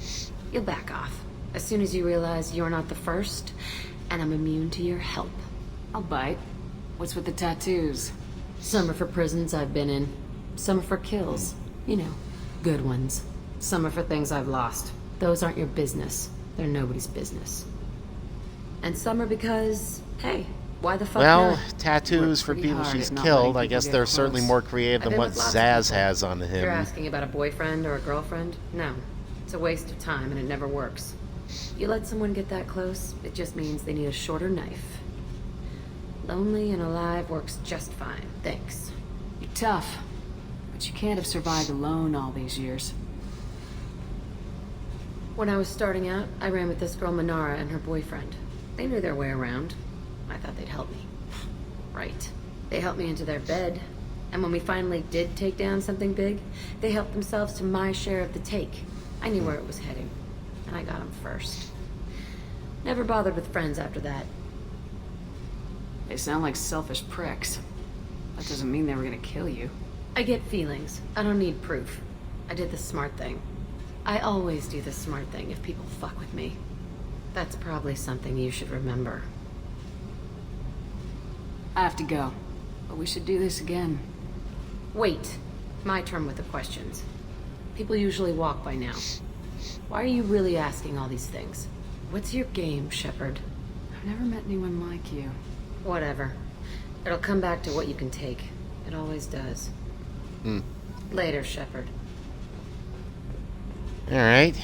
You'll back off. As soon as you realize you're not the first, and I'm immune to your help. I'll bite. What's with the tattoos? Some are for prisons I've been in. Some are for kills. You know, good ones. Some are for things I've lost. Those aren't your business. They're nobody's business. And some are because, hey, why the fuck Well, not? tattoos for people she's killed. I guess they're certainly more creative than what Zaz has on You're him. asking about a boyfriend or a girlfriend? No. It's a waste of time and it never works. You let someone get that close, it just means they need a shorter knife. Lonely and alive works just fine, thanks. You're tough, but you can't have survived alone all these years. When I was starting out, I ran with this girl Manara and her boyfriend. They knew their way around. I thought they'd help me. Right. They helped me into their bed. And when we finally did take down something big, they helped themselves to my share of the take. I knew where it was heading. And I got them first. Never bothered with friends after that. They sound like selfish pricks. That doesn't mean they were gonna kill you. I get feelings. I don't need proof. I did the smart thing. I always do the smart thing if people fuck with me. That's probably something you should remember. I have to go, but we should do this again. Wait. My turn with the questions. People usually walk by now. Why are you really asking all these things? What's your game, Shepard? I've never met anyone like you. Whatever. It'll come back to what you can take. It always does. Later, Shepard. Alright.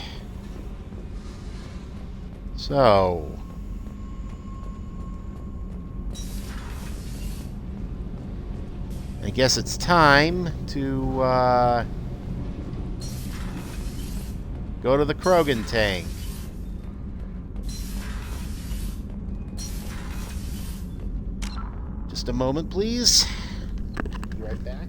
So... I guess it's time to, go to the Krogan tank. Just a moment, please. Be right back.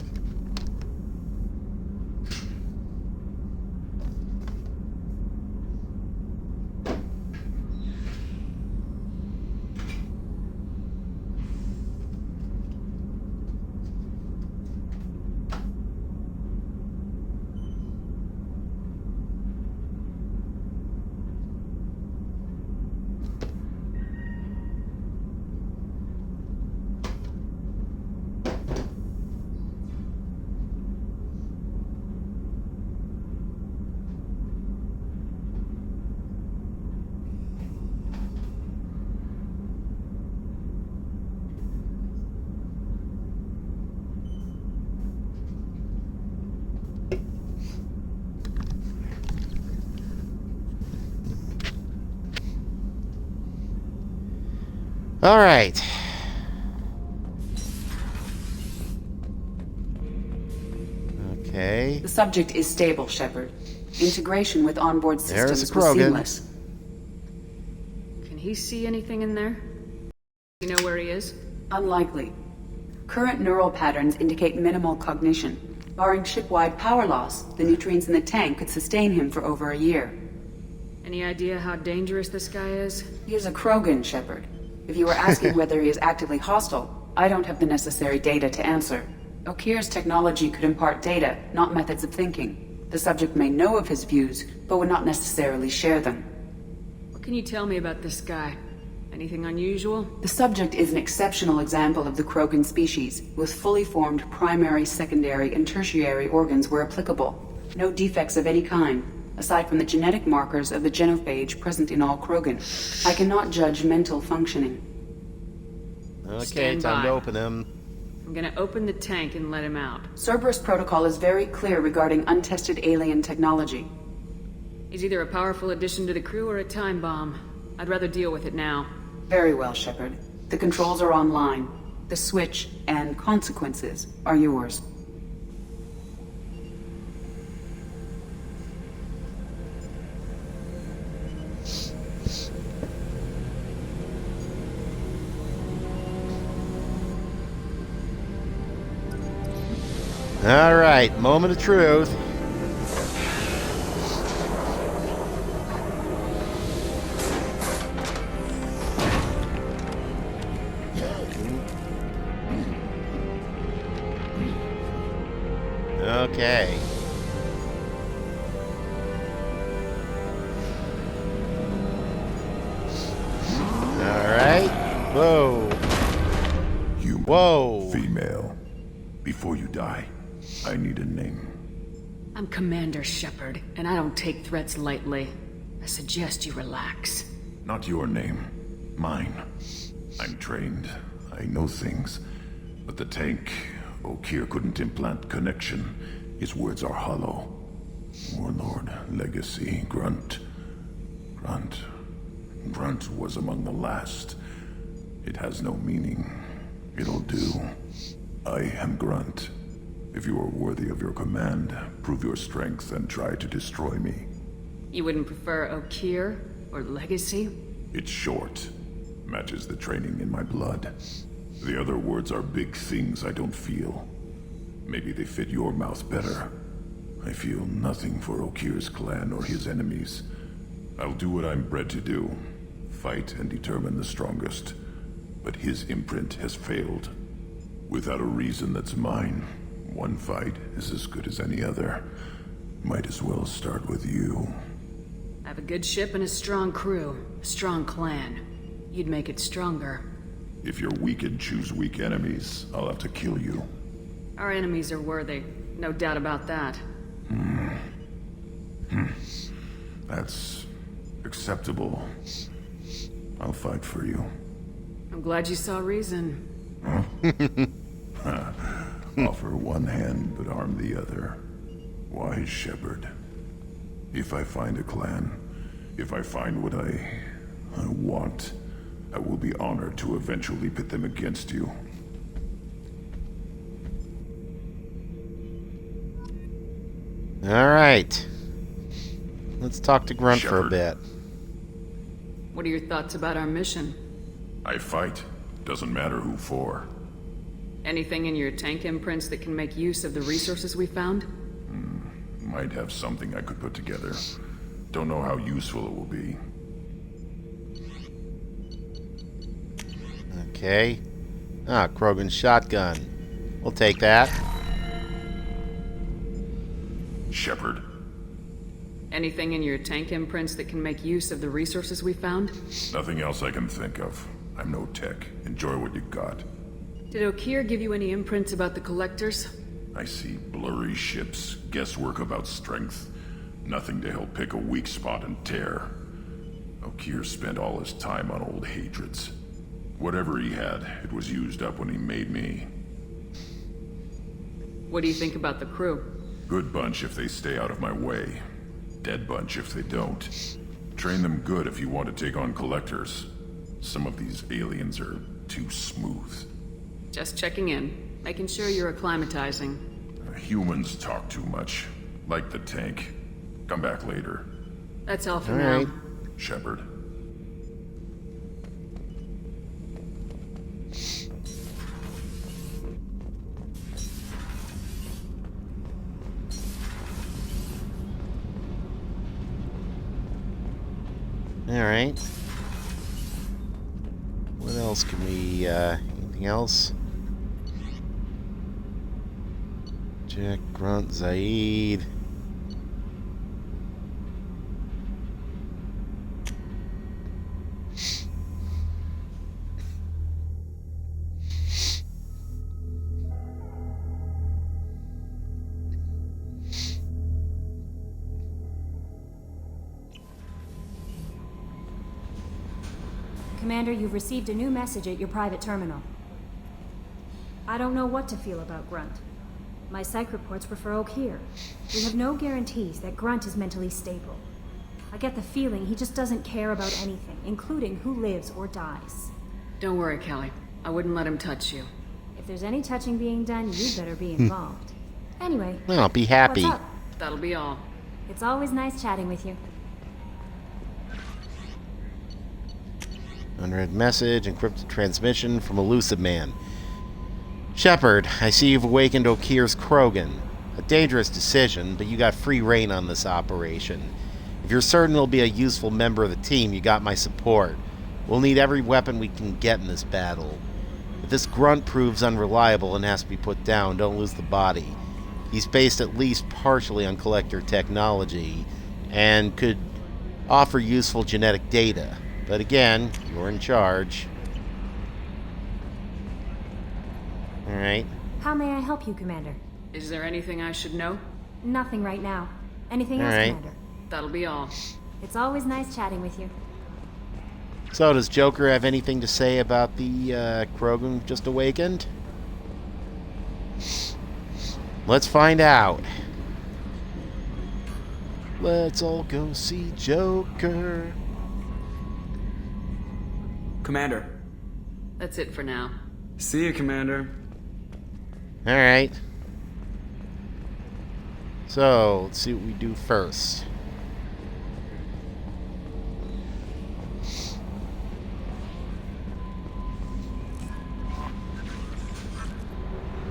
All right. Okay. The subject is stable, Shepard. Integration with onboard There's systems a was Krogan. seamless. Can he see anything in there? You know where he is? Unlikely. Current neural patterns indicate minimal cognition. Barring ship-wide power loss, the nutrients in the tank could sustain him for over a year. Any idea how dangerous this guy is? He is a Krogan, Shepard. If you were asking whether he is actively hostile, I don't have the necessary data to answer. Okeer's technology could impart data, not methods of thinking. The subject may know of his views, but would not necessarily share them. What can you tell me about this guy? Anything unusual? The subject is an exceptional example of the Krogan species, with fully formed primary, secondary, and tertiary organs where applicable. No defects of any kind, aside from the genetic markers of the genophage present in all Krogan. I cannot judge mental functioning. Okay, Stand time by. to open him. I'm gonna open the tank and let him out. Cerberus protocol is very clear regarding untested alien technology. He's either a powerful addition to the crew or a time bomb. I'd rather deal with it now. Very well, Shepard. The controls are online. The switch and consequences are yours. All right, moment of truth. Okay. All right. Whoa. Whoa. Female. Before you die, I need a name. I'm Commander Shepard, and I don't take threats lightly. I suggest you relax. Not your name. Mine. I'm trained. I know things. But the tank, Okeer couldn't implant connection. His words are hollow. Warlord, Legacy, Grunt. Grunt was among the last. It has no meaning. It'll do. I am Grunt. If you are worthy of your command, prove your strength and try to destroy me. You wouldn't prefer Okeer or Legacy? It's short. Matches the training in my blood. The other words are big things I don't feel. Maybe they fit your mouth better. I feel nothing for Okeer's clan or his enemies. I'll do what I'm bred to do. Fight and determine the strongest. But his imprint has failed. Without a reason that's mine, one fight is as good as any other. Might as well start with you. I have a good ship and a strong crew. A strong clan. You'd make it stronger. If you're weak and choose weak enemies, I'll have to kill you. Our enemies are worthy. No doubt about that. That's acceptable. I'll fight for you. I'm glad you saw reason. Offer one hand, but arm the other. Wise Shepard. If I find a clan, if I find what I want, I will be honored to eventually pit them against you. All right. Let's talk to Grunt for a Shepard. bit. What are your thoughts about our mission? I fight. Doesn't matter who for. Anything in your tank imprints that can make use of the resources we found? Might have something I could put together. Don't know how useful it will be. Okay. Ah, Krogan's shotgun. We'll take that. Shepard. Anything in your tank imprints that can make use of the resources we found? Nothing else I can think of. I'm no tech. Enjoy what you got. Did Okeer give you any imprints about the Collectors? I see blurry ships, guesswork about strength. Nothing to help pick a weak spot and tear. Okeer spent all his time on old hatreds. Whatever he had, it was used up when he made me. What do you think about the crew? Good bunch if they stay out of my way. Dead bunch if they don't. Train them good if you want to take on Collectors. Some of these aliens are too smooth. Just checking in. Making sure you're acclimatizing. Humans talk too much. Like the tank. Come back later. That's all for All now. right. Shepard. All right. What else can we, anything else? Jack, Grunt, Zaid. Commander, you've received a new message at your private terminal. I don't know what to feel about Grunt. My psych reports refer Okeer. We have no guarantees that Grunt is mentally stable. I get the feeling he just doesn't care about anything, including who lives or dies. Don't worry, Kelly. I wouldn't let him touch you. If there's any touching being done, you'd better be involved. Anyway, Well, be happy. what's up? That'll be all. It's always nice chatting with you. Unread message, encrypted transmission from Elusive Man. Shepard, I see you've awakened Okeer's Krogan. A dangerous decision, but you got free reign on this operation. If you're certain he'll be a useful member of the team, you got my support. We'll need every weapon we can get in this battle. If this Grunt proves unreliable and has to be put down, don't lose the body. He's based at least partially on Collector technology, and could offer useful genetic data. But again, you're in charge. Alright. How may I help you, Commander? Is there anything I should know? Nothing right now. Anything else, Alright. Commander? That'll be all. It's always nice chatting with you. So, does Joker have anything to say about the Krogan just awakened? Let's find out. Let's all go see Joker. Commander. That's it for now. See you, Commander. Alright. So, let's see what we do first.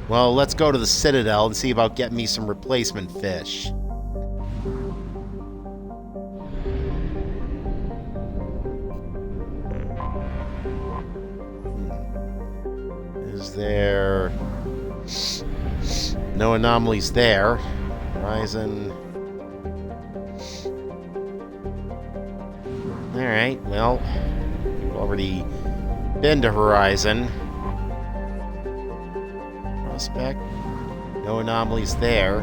Well, let's go to the Citadel and see about getting me some replacement fish. Is there... no anomalies there. Horizon... Alright, well, we've already been to Horizon. Prospect. No anomalies there.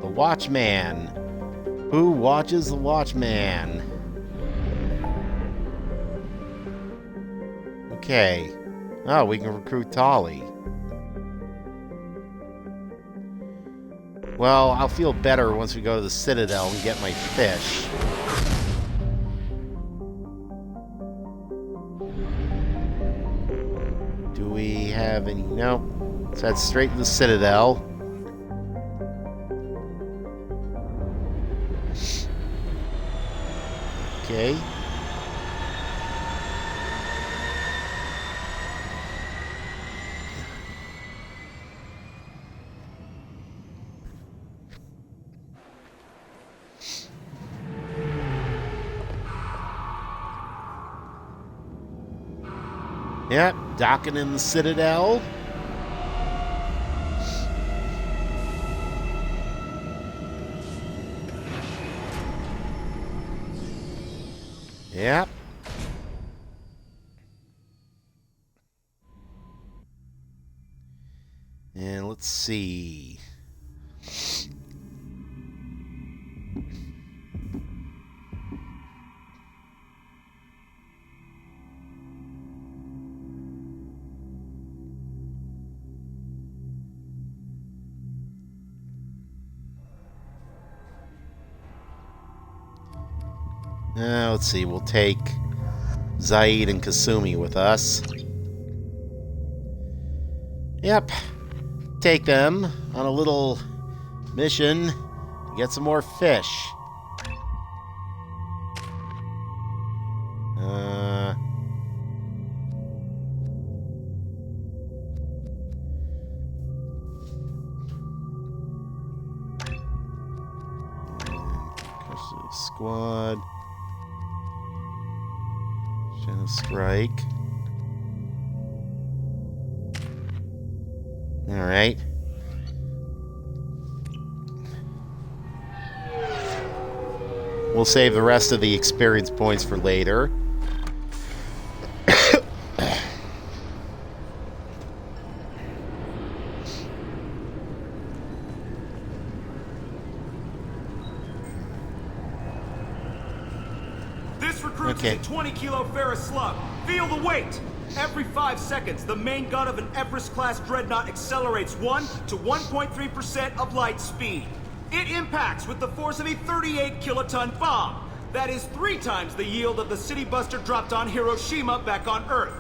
The Watchman. Who watches the Watchman? Okay. Oh, we can recruit Tali. Well, I'll feel better once we go to the Citadel and get my fish. Do we have any? Nope. So that's straight to the Citadel. Okay. Yep, docking in the Citadel. Yep. And let's see. Let's see, we'll take Zaid and Kasumi with us. Yep. Take them on a little mission to get some more fish. Squad. Shadow Strike. Alright. We'll save the rest of the experience points for later. Okay. 20 kilo ferrous slug. Feel the weight. Every 5 seconds, the main gun of an Everest-class dreadnought accelerates 1 to 1.3% of light speed. It impacts with the force of a 38-kiloton bomb. That is 3 times the yield of the City Buster dropped on Hiroshima back on Earth.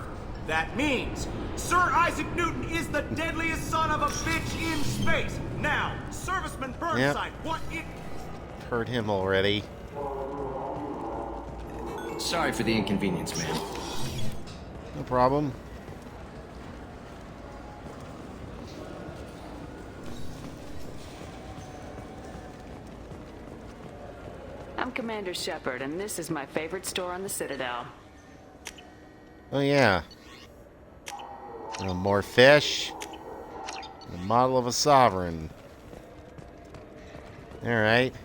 That means Sir Isaac Newton is the deadliest son of a bitch in space. Now, Serviceman Burnside, what it... Heard him already. Sorry for the inconvenience, man. No problem. I'm Commander Shepard, and this is my favorite store on the Citadel. Oh, yeah. More fish. The model of a sovereign. Alright.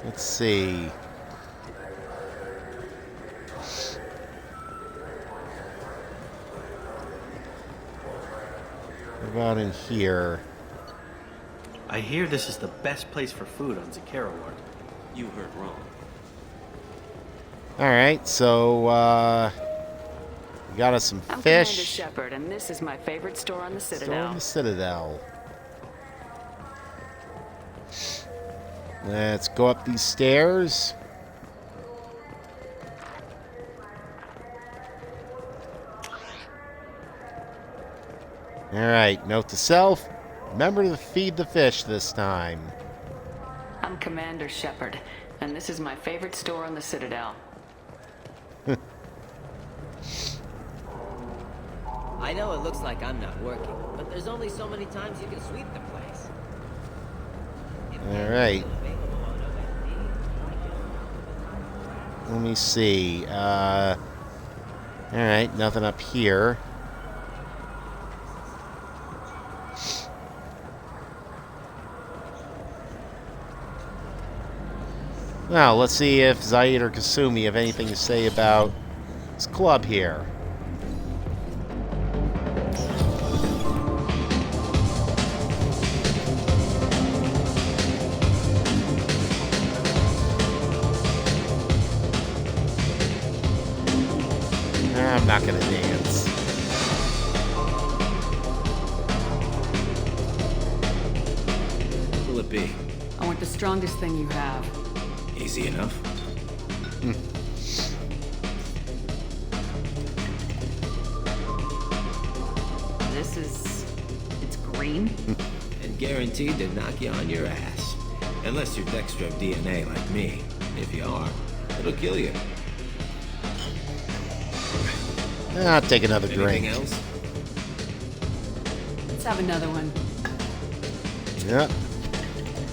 Let's see. What about in here? I hear this is the best place for food on Zakera Ward. You heard wrong. Alright, so, we got us some I'm fish. Commander Shepard, and this is my favorite store on the Citadel. Store on the Citadel. Let's go up these stairs. Alright, note to self. Remember to feed the fish this time. I'm Commander Shepard, and this is my favorite store on the Citadel. I know it looks like I'm not working, but there's only so many times you can sweep the place. Alright. Let me see. Alright, nothing up here. Now, let's see if Zaid or Kasumi have anything to say about this club here. not gonna dance. What will it be? I want the strongest thing you have. Easy enough. It's green. And guaranteed to knock you on your ass. Unless you're Dextro DNA like me. If you are, it'll kill you. I'll take another drink. Anything else? Let's have another one. Yeah.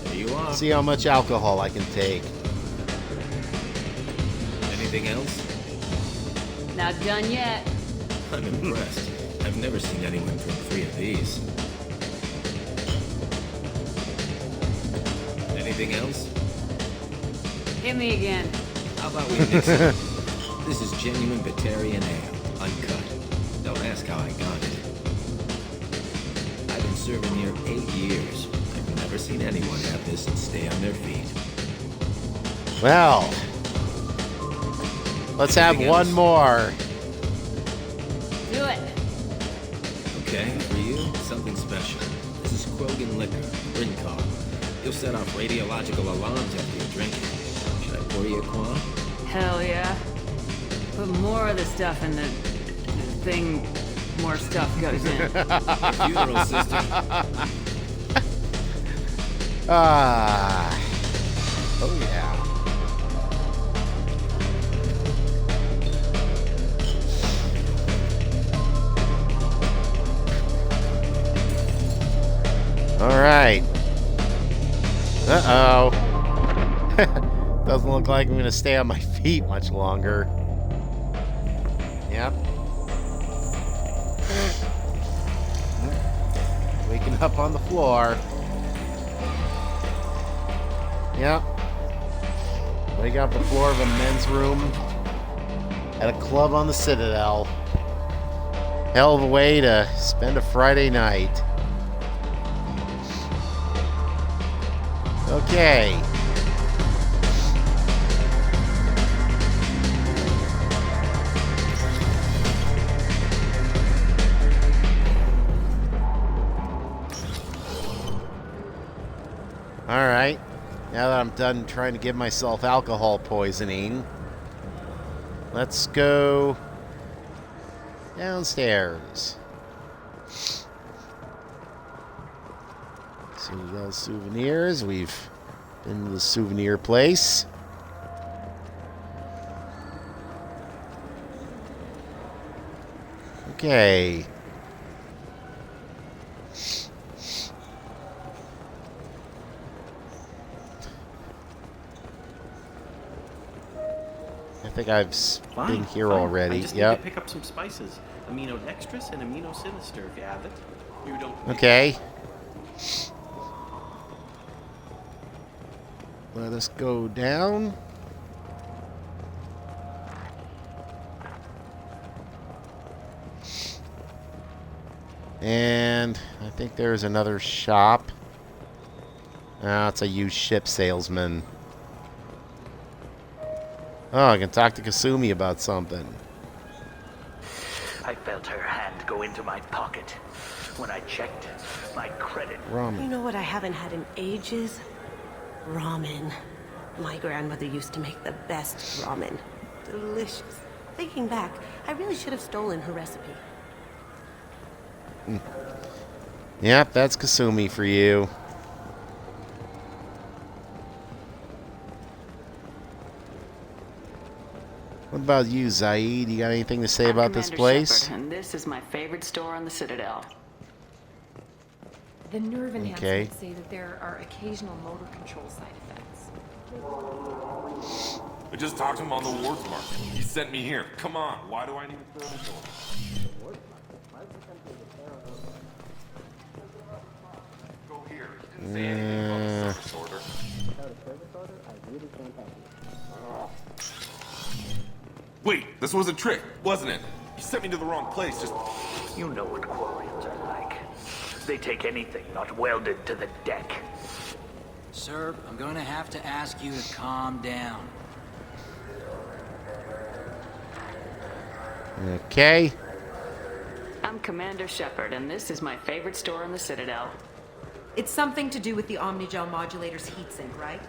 There you are. See how much alcohol I can take. Anything else? Not done yet. I'm impressed. I've never seen anyone drink 3 of these. Anything else? Hit me again. How about we mix it? This is genuine Batarian ale, uncut. Don't ask how I got it. I've been serving here 8 years. I've never seen anyone have this and stay on their feet. Well, let's have one more. Do it. Okay, for you, something special. This is Krogan liquor, Rincar. You'll set off radiological alarms after you drink it. Should I pour you a Quan? Hell yeah. Put more of the stuff in the thing. More stuff goes in. Your funeral system. Ah. Oh yeah. All right. Uh-oh. Doesn't look like I'm going to stay on my feet much longer. Yep. Waking up on the floor. Yep. Waking up the floor of a men's room at a club on the Citadel. Hell of a way to spend a Friday night. Okay. All right. Now that I'm done trying to give myself alcohol poisoning, let's go downstairs. So we got souvenirs. We've been to the souvenir place. Okay. I think I've been here already. I just need to pick up some spices. Amino dextrous and amino sinister if you have it. You don't. Okay. Let us go down. And I think there's another shop. Ah, it's a used ship salesman. Oh, I can talk to Kasumi about something. I felt her hand go into my pocket. When I checked, my credit. Ramen. You know what I haven't had in ages? Ramen. My grandmother used to make the best ramen. Delicious. Thinking back, I really should have stolen her recipe. Yep, that's Kasumi for you. What about you, Zaid? You got anything to say about this place? Shepard, and this is my favorite store on the Citadel. The nerve Okay. enhancements say that there are occasional motor control side effects. I just talked to him on the wards market. He sent me here. Come on, why do I need to throw the door? Go here. He didn't say anything about the service order. Wait, this was a trick, wasn't it? You sent me to the wrong place, just... You know what Quarians are like. They take anything not welded to the deck. Sir, I'm going to have to ask you to calm down. Okay. I'm Commander Shepard, and this is my favorite store in the Citadel. It's something to do with the Omnigel modulator's heatsink, right?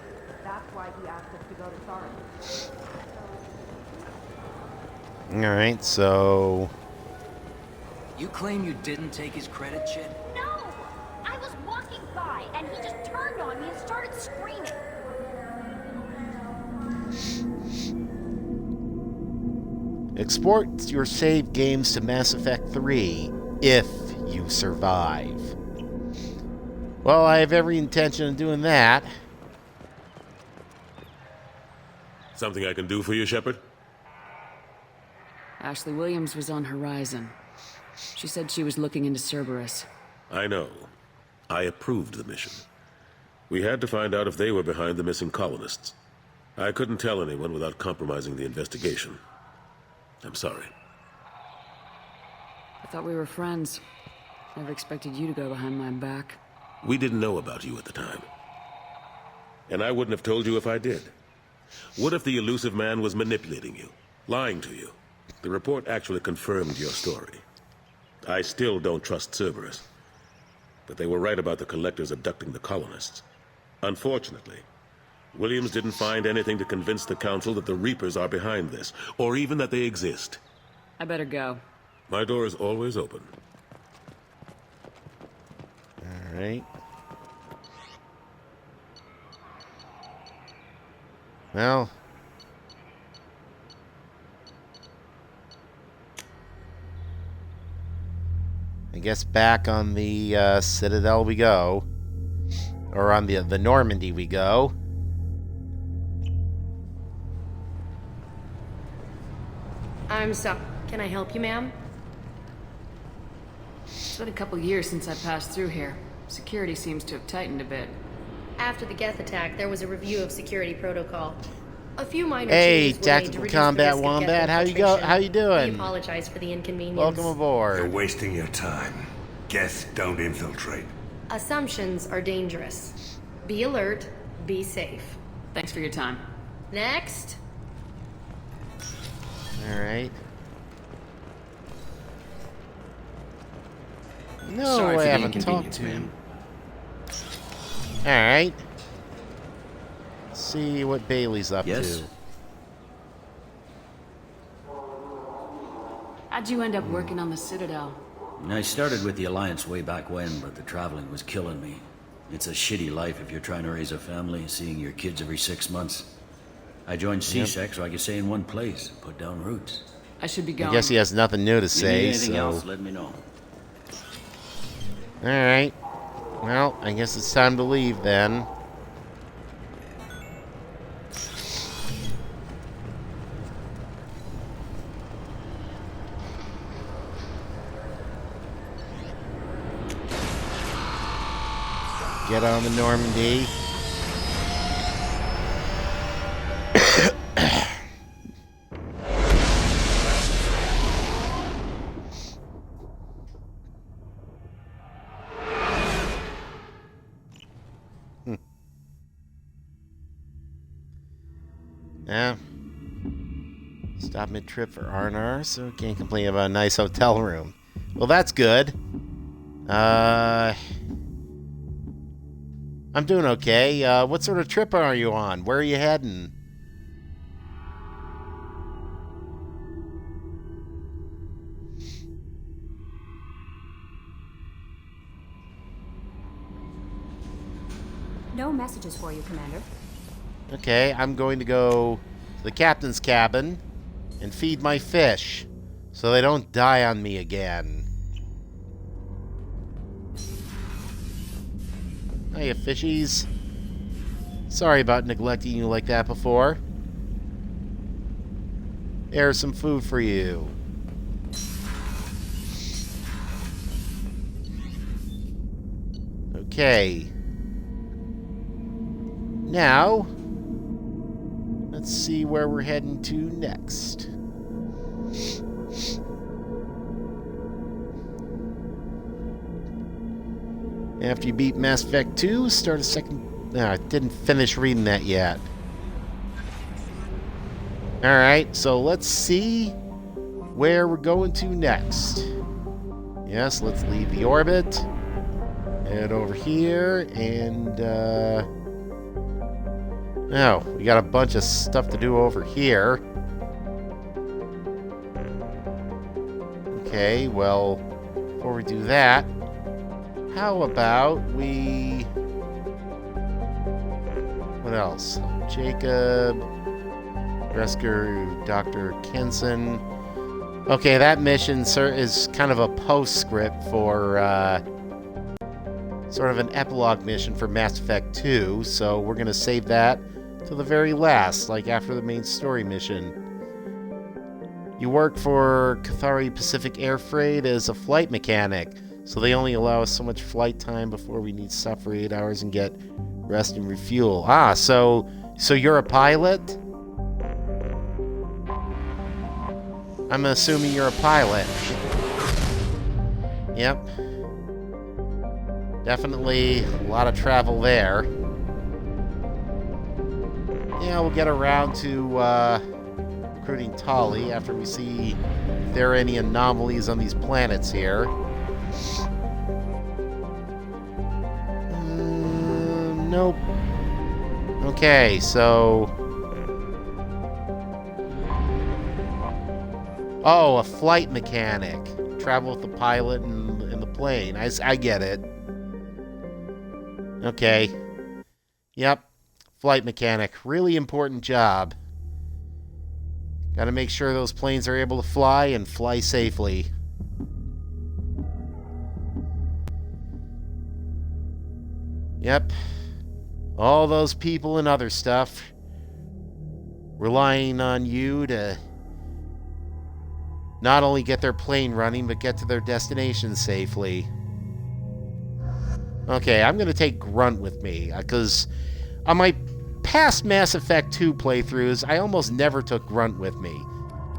That's why he asked us to go to Sarin. Alright, so... You claim you didn't take his credit, Chit? No! I was walking by, and he just turned on me and started screaming. Export your save games to Mass Effect 3 if you survive. Well, I have every intention of doing that. Something I can do for you, Shepard? Ashley Williams was on Horizon. She said she was looking into Cerberus. I know. I approved the mission. We had to find out if they were behind the missing colonists. I couldn't tell anyone without compromising the investigation. I'm sorry. I thought we were friends. Never expected you to go behind my back. We didn't know about you at the time. And I wouldn't have told you if I did. What if the elusive man was manipulating you, lying to you? The report actually confirmed your story. I still don't trust Cerberus. But they were right about the Collectors abducting the colonists. Unfortunately, Williams didn't find anything to convince the Council that the Reapers are behind this, or even that they exist. I better go. My door is always open. Alright. Well... I guess back on the Citadel we go. Or on the Normandy we go. I'm sorry. Can I help you, ma'am? It's been a couple years since I passed through here. Security seems to have tightened a bit. After the Geth attack, there was a review of security protocol. A few minor Hey, changes were made to Tactical reduce the Combat risk of Wombat, Geth how you infiltration. doing? We apologize for the inconvenience. Welcome aboard. You're wasting your time. Geth don't infiltrate. Assumptions are dangerous. Be alert, be safe. Thanks for your time. Next. Alright. No, Sorry I for the haven't talked inconvenience, to him. ma'am. Alright. See what Bailey's up Yes? to. How'd you end up working on the Citadel? I started with the Alliance way back when, but the traveling was killing me. It's a shitty life if you're trying to raise a family, seeing your kids every 6 months. I joined CSEC so I could stay in one place, put down roots. I should be I going. guess he has nothing new to If you say, need anything so... else, let me know. Alright. Well, I guess it's time to leave then. Get on the Normandy. Yeah. Stop mid-trip for R&R, so can't complain about a nice hotel room. Well, that's good. I'm doing okay. What sort of trip are you on? Where are you heading? No messages for you, Commander. Okay, I'm going to go to the captain's cabin and feed my fish so they don't die on me again. Hiya, fishies. Sorry about neglecting you like that before. There's some food for you. Okay. Now, let's see where we're heading to next. After you beat Mass Effect 2, start a second... No, I didn't finish reading that yet. Alright, so let's see where we're going to next. Yes, let's leave the orbit. Head over here, and, oh, we got a bunch of stuff to do over here. Okay, well, before we do that, how about we... What else? Jacob, rescue Dr. Kenson. Okay, that mission is kind of a postscript for, sort of an epilogue mission for Mass Effect 2, so we're going to save that to the very last, like after the main story mission. You work for Cathari Pacific Air Freight as a flight mechanic, so they only allow us so much flight time before we need to stop for 8 hours and get rest and refuel. Ah, so you're a pilot? I'm assuming you're a pilot. Yep. Definitely a lot of travel there. Yeah, we'll get around to recruiting Tali after we see if there are any anomalies on these planets here. Nope. Okay, so... Oh, a flight mechanic. Travel with the pilot and the plane. I get it. Okay. Yep. Flight mechanic. Really important job. Gotta make sure those planes are able to fly and fly safely. Yep. All those people and other stuff relying on you to not only get their plane running, but get to their destination safely. Okay, I'm going to take Grunt with me, because on my past Mass Effect 2 playthroughs, I almost never took Grunt with me.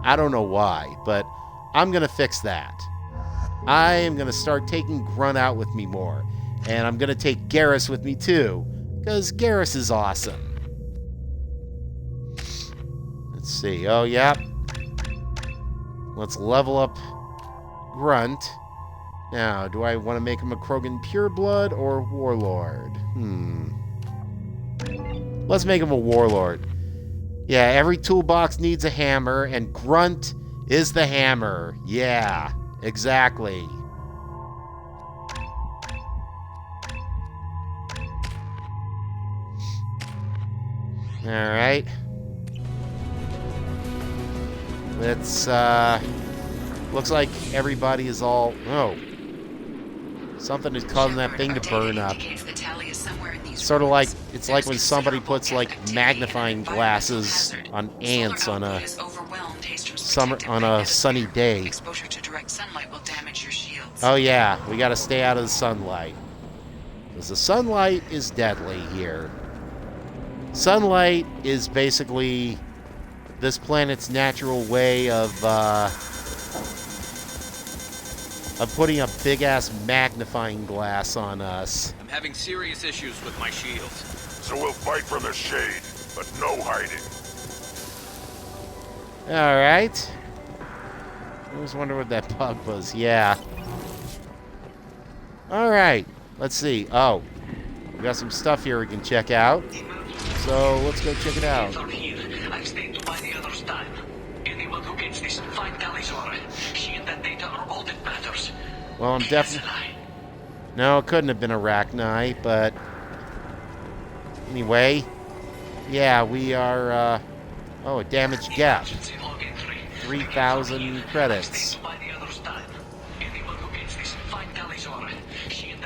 I don't know why, but I'm going to fix that. I am going to start taking Grunt out with me more, and I'm going to take Garrus with me too, because Garrus is awesome. Let's see. Oh, yeah. Let's level up Grunt. Now, do I want to make him a Krogan Pureblood or Warlord? Let's make him a Warlord. Yeah, every toolbox needs a hammer, and Grunt is the hammer. Yeah, exactly. Alright. Let's, looks like everybody is all... Oh. Something is causing that thing to burn up. Sort of like, it's like when somebody puts, like, magnifying glasses on ants on a sunny day. Oh yeah, we gotta stay out of the sunlight. Because the sunlight is deadly here. Sunlight is basically this planet's natural way of putting a big-ass magnifying glass on us. I'm having serious issues with my shields. So we'll fight from the shade, but no hiding. Alright. I always wonder what that bug was. Yeah. Alright. Let's see. Oh. We got some stuff here we can check out. So, let's go check it out. I've stayed to buy the others time. Anyone who gets this, find Talizora. She and that data are all that matters. Well, I'm definitely... No, it couldn't have been Arachni, but... Anyway. Yeah, we are, Oh, a damaged gap. 3,000 credits.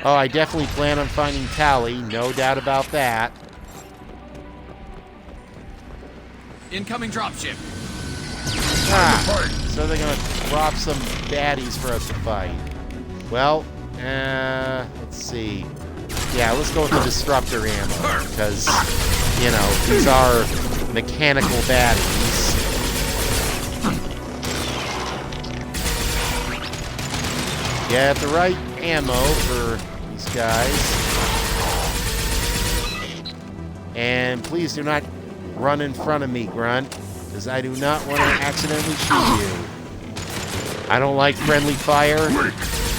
Oh, I definitely plan on finding Tali. No doubt about that. Incoming dropship. Ah, so they're gonna drop some baddies for us to fight. Well, let's see. Yeah, let's go with the disruptor ammo, because, you know, these are mechanical baddies. Get the right ammo for these guys. And please do not run in front of me, Grunt, because I do not want to accidentally shoot you. I don't like friendly fire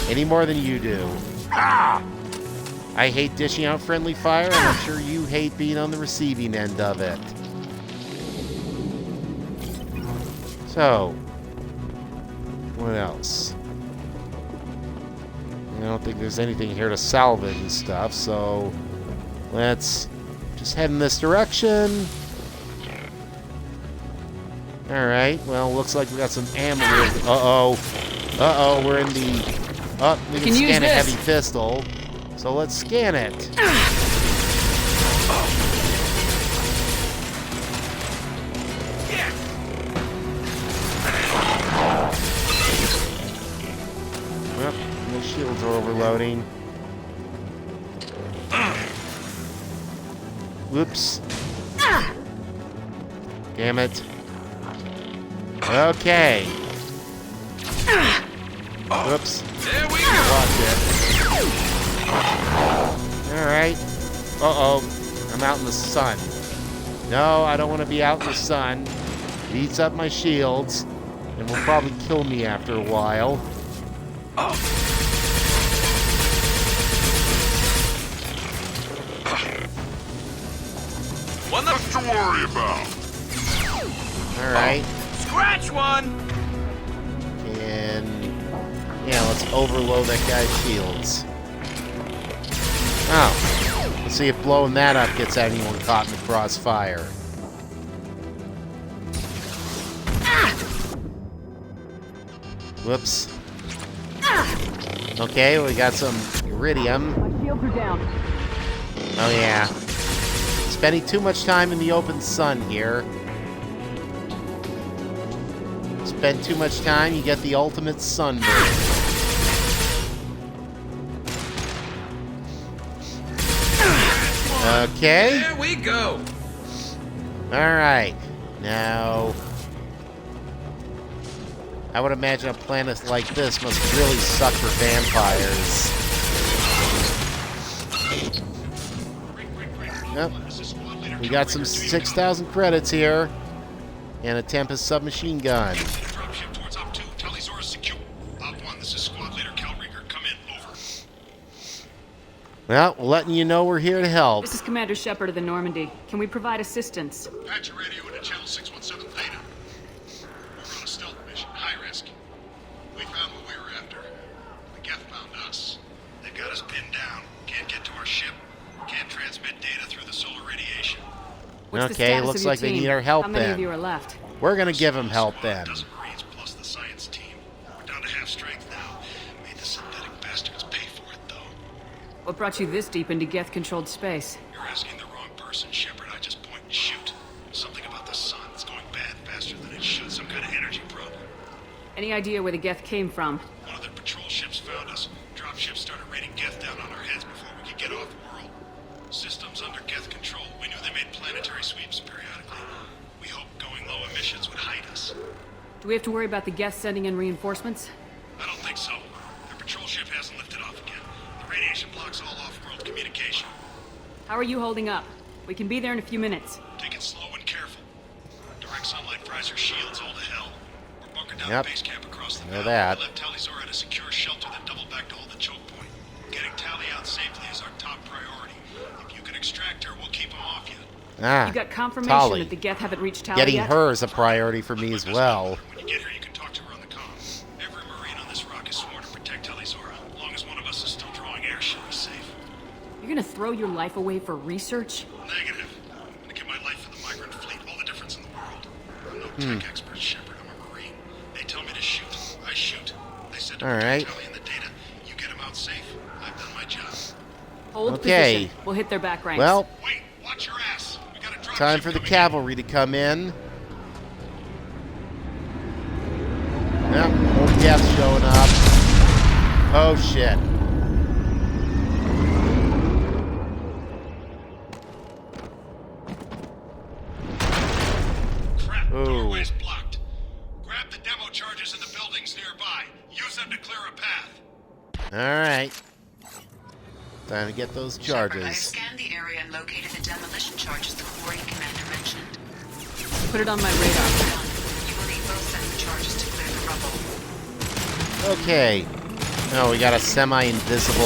any more than you do. I hate dishing out friendly fire, and I'm sure you hate being on the receiving end of it. So, what else? I don't think there's anything here to salvage and stuff, so let's just head in this direction. Alright, well, looks like we got some ammo. Uh-oh, we're in the... Oh, we can scan a heavy pistol. So let's scan it. Well, the shields are overloading. Whoops. Damn it. Okay. Whoops. There we go. Watch it. Alright. Uh-oh. I'm out in the sun. No, I don't want to be out in the sun. It eats up my shields and will probably kill me after a while. One left to worry about. Alright. Scratch one! And yeah, let's overload that guy's shields. Oh. Let's see if blowing that up gets anyone caught in the crossfire. Whoops. Okay, we got some iridium. My shields are down. Oh yeah. Spending too much time in the open sun here. Spend too much time, you get the ultimate sunburn. Okay. There we go. Alright. Now, I would imagine a planet like this must really suck for vampires. Yep. We got some 6,000 credits here. And a Tempest submachine gun. Dropship towards Op 2. Talisaurus secure. Op 1, this is Squad Leader Cal Rieger. Come in. Over. Well, letting you know we're here to help. This is Commander Shepard of the Normandy. Can we provide assistance? Patch your radio into channel 617 Theta. We're on a stealth mission. High risk. We found what we were after. The Geth found us. They've got us pinned down. Can't get to our ship. Can't transmit data through the solar radiation. What's the Okay, status looks of your like they team? need our help How many then. of you are left? We're gonna give them help then. Dozen Marines plus the science team. We're down to half strength now. Made the synthetic bastards pay for it, though. What brought you this deep into Geth-controlled space? You're asking the wrong person, Shepard. I just point and shoot. Something about the sun. It's going bad faster than it should. Some kind of energy problem. Any idea where the Geth came from? One of their patrol ships found us. Dropships started raining Geth down on our heads before we could get off world. Systems under Geth control. We knew they made planetary sweeps periodically. We hoped going low emissions would hide us. Do we have to worry about the Geth sending in reinforcements? I don't think so. Their patrol ship hasn't lifted off again. The radiation blocks all off-world communication. How are you holding up? We can be there in a few minutes. Take it slow and careful. Direct sunlight fries our shields all to hell. We're bunkered down Yep. the base camp across the Know valley. that. We left Talisaur at a secure shelter that doubled back to hold the choke point. Getting Tali out safely is our top priority. If you can extract her, we'll keep them off you. Ah, You got confirmation Tali. that the Geth haven't reached Tali Getting yet? her is a priority for me as well. When you get here, you can talk to her on the comms. Every Marine on this rock is sworn to protect Talisaur. As long as one of us is still drawing air, she'll be safe. You're gonna throw your life away for research? Negative. I'm gonna give my life for the migrant fleet. All the difference in the world. I'm no tech expert, Shepard. I'm a Marine. They tell me to shoot. I shoot. They said to protect Tali and the data. You get them out safe. I've done my job. Hold Okay. position. We'll hit their back ranks. Well, Wait, watch your ass. We got a drop time ship for the coming cavalry to come in. Yep, old Geth showing up. Oh shit. Crap, Ooh. doorway's blocked. Grab the demo charges in the buildings nearby. Use them to clear a path. Alright. Time to get those Shepard, I have charges. scanned the area and located the demolition charges the quarry commander mentioned. Put it on my radar. You will need both sets of charges to clear the rubble. Okay. Oh, we got a semi-invisible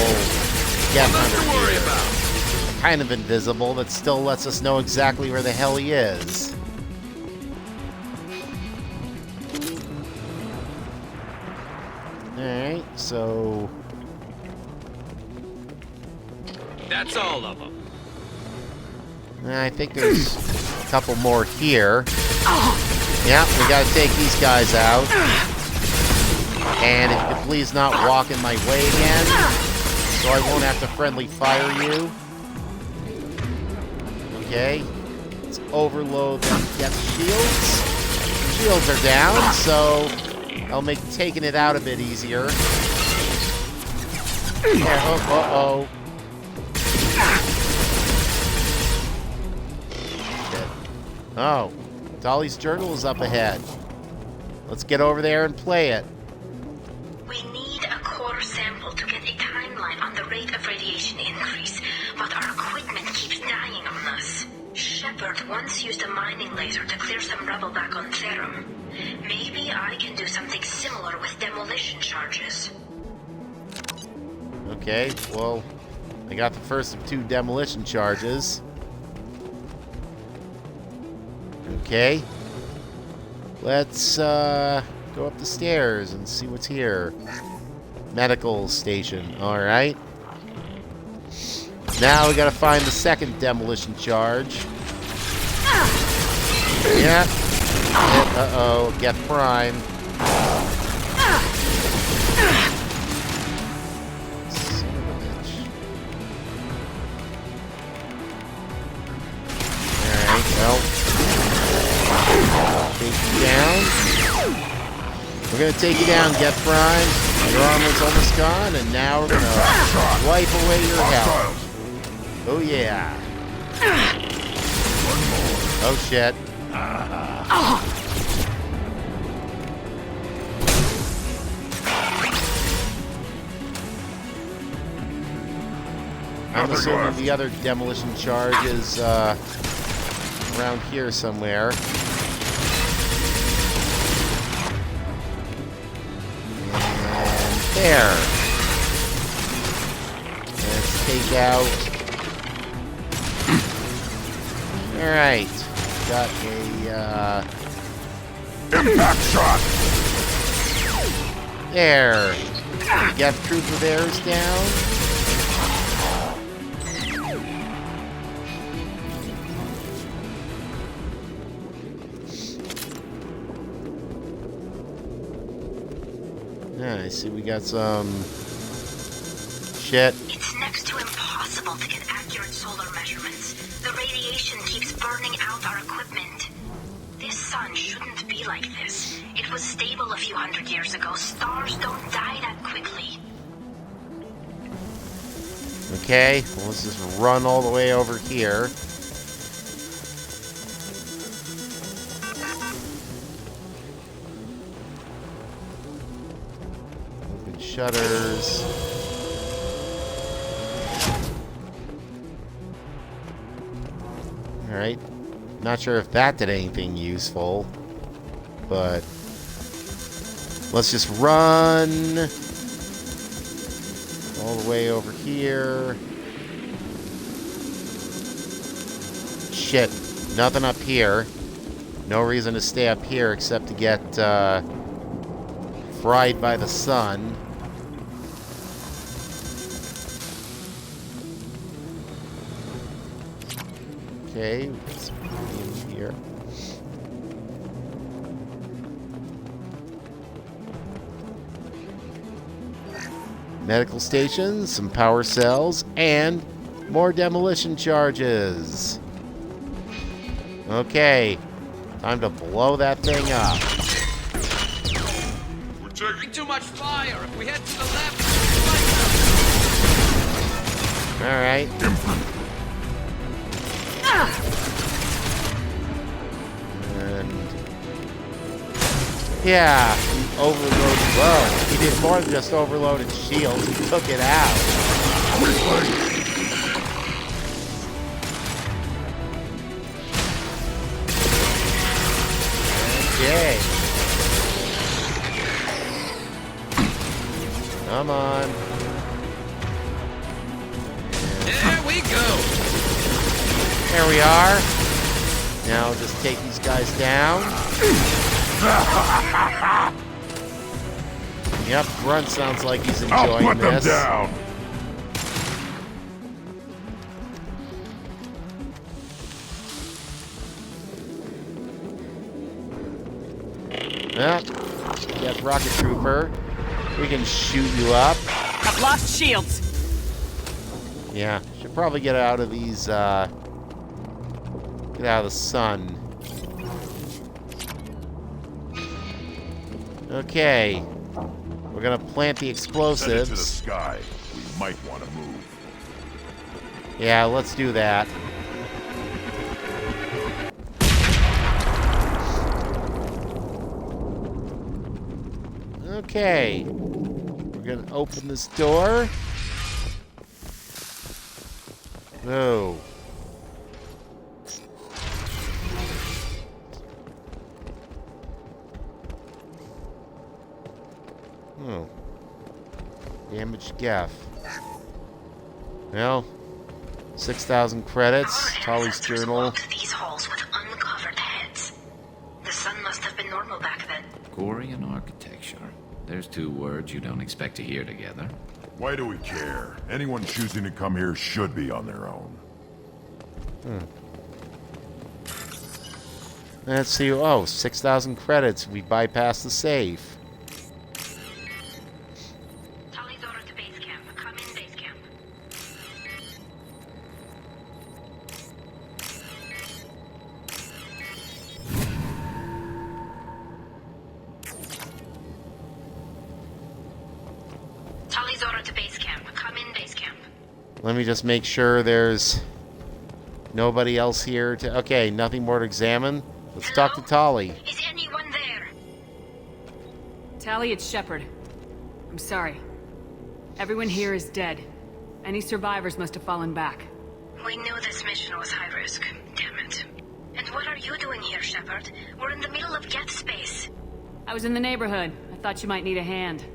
Geth Hunter here. Kind of invisible, but still lets us know exactly where the hell he is. Alright, so... That's all of them. I think there's a couple more here. Yeah, we gotta take these guys out. And if you could please not walk in my way again, so I won't have to friendly fire you. Okay. Let's overload them. Get shields. Shields are down, so I'll make taking it out a bit easier. Yeah, uh-oh. Oh, Dolly's Journal is up ahead. Let's get over there and play it. We need a core sample to get a timeline on the rate of radiation increase, but our equipment keeps dying on us. Shepard once used a mining laser to clear some rubble back on Therum. Maybe I can do something similar with demolition charges. Okay, well, I got the first of 2 demolition charges. Okay. Let's go up the stairs and see what's here. Medical station. Alright. Now we gotta find the second demolition charge. Yeah. Uh-oh. Geth Prime. Son of a bitch. Alright, well. Take you down. We're gonna take you down, Geth Prime. Your armor's almost gone, and now we're gonna wipe away your health. Oh yeah. Oh shit. I'm assuming the other demolition charge is around here somewhere. And there. Let's take out. Alright. Got a impact shot. There. Geth Trooper there's down. Yeah, I see we got some shit. It's next to impossible to get accurate solar measurements. The radiation keeps burning out our equipment. This sun shouldn't be like this. It was stable a few hundred years ago. Stars don't die that quickly. Okay, well, let's just run all the way over here. Open shutters. Alright. Not sure if that did anything useful, but let's just run all the way over here. Shit, nothing up here. No reason to stay up here except to get fried by the sun. Okay, let's put in here. Medical stations, some power cells, and more demolition charges. Okay, time to blow that thing up. We're taking too much fire. If we head to the left, All right. And yeah, he overloaded. Whoa, he did more than just overloaded shields. He took it out. Okay. Come on. There we go. There we are. Now just take these guys down. Yep, Grunt sounds like he's enjoying I'll put them this. down. Yep. Got Rocket Trooper. We can shoot you up. I've lost shields. Yeah, should probably get out of these, get out of the sun. Okay. We're gonna plant the Send it explosives. to the sky. We might want to move. Yeah, let's do that. Okay. We're gonna open this door. Oh. Oh. Damaged gaff. Well, 6,000 credits. Tolly's journal. These halls with uncovered heads. The sun must have been normal back then. Gorian architecture. There's two words you don't expect to hear together. Why do we care? Anyone choosing to come here should be on their own. Let's see. Oh, 6,000 credits. We bypassed the safe. Tallyzora to base camp. Come in base camp. Tallyzora to base camp. Come in base camp. Let me just make sure there's nobody else here to... Okay, nothing more to examine. Let's talk to Tolly. Is anyone there? Tally, it's Shepard. I'm sorry. Everyone here is dead. Any survivors must have fallen back. We knew this mission was high risk. Damn it. And what are you doing here, Shepard? We're in the middle of Geth space. I was in the neighborhood. I thought you might need a hand.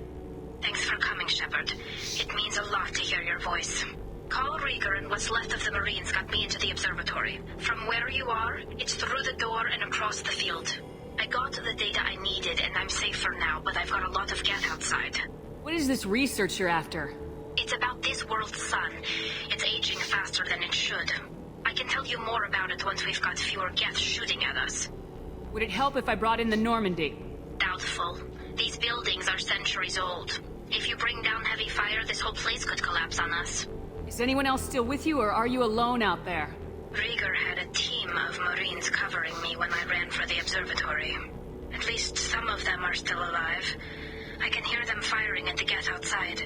Thanks for coming, Shepard. It means a lot to hear your voice. Call Rieger and what's left of the Marines got me into the observatory. From where you are, it's through the door and across the field. I got the data I needed and I'm safe for now, but I've got a lot of Geth outside. What is this research you're after? It's about this world's sun. It's aging faster than it should. I can tell you more about it once we've got fewer Geth shooting at us. Would it help if I brought in the Normandy? Doubtful. These buildings are centuries old. If you bring down heavy fire, this whole place could collapse on us. Is anyone else still with you, or are you alone out there? Rieger had a team of Marines covering me when I ran for the observatory. At least some of them are still alive. I can hear them firing at the Geth outside.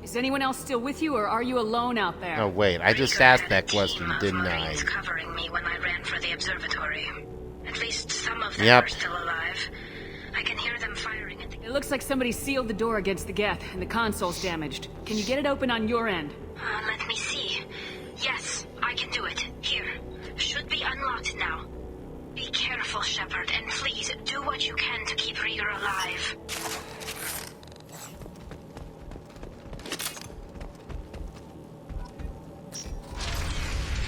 Is anyone else still with you, or are you alone out there? Oh, wait. I just asked that question, didn't I? Marines covering me when I ran for the observatory. At least some of them Yep. are still alive. I can hear them firing at the... It looks like somebody sealed the door against the Geth, and the console's damaged. Can you get it open on your end? Let me see. Yes, I can do it. Here. Should be unlocked now. Be careful, Shepard, and please do what you can to keep Rieger alive.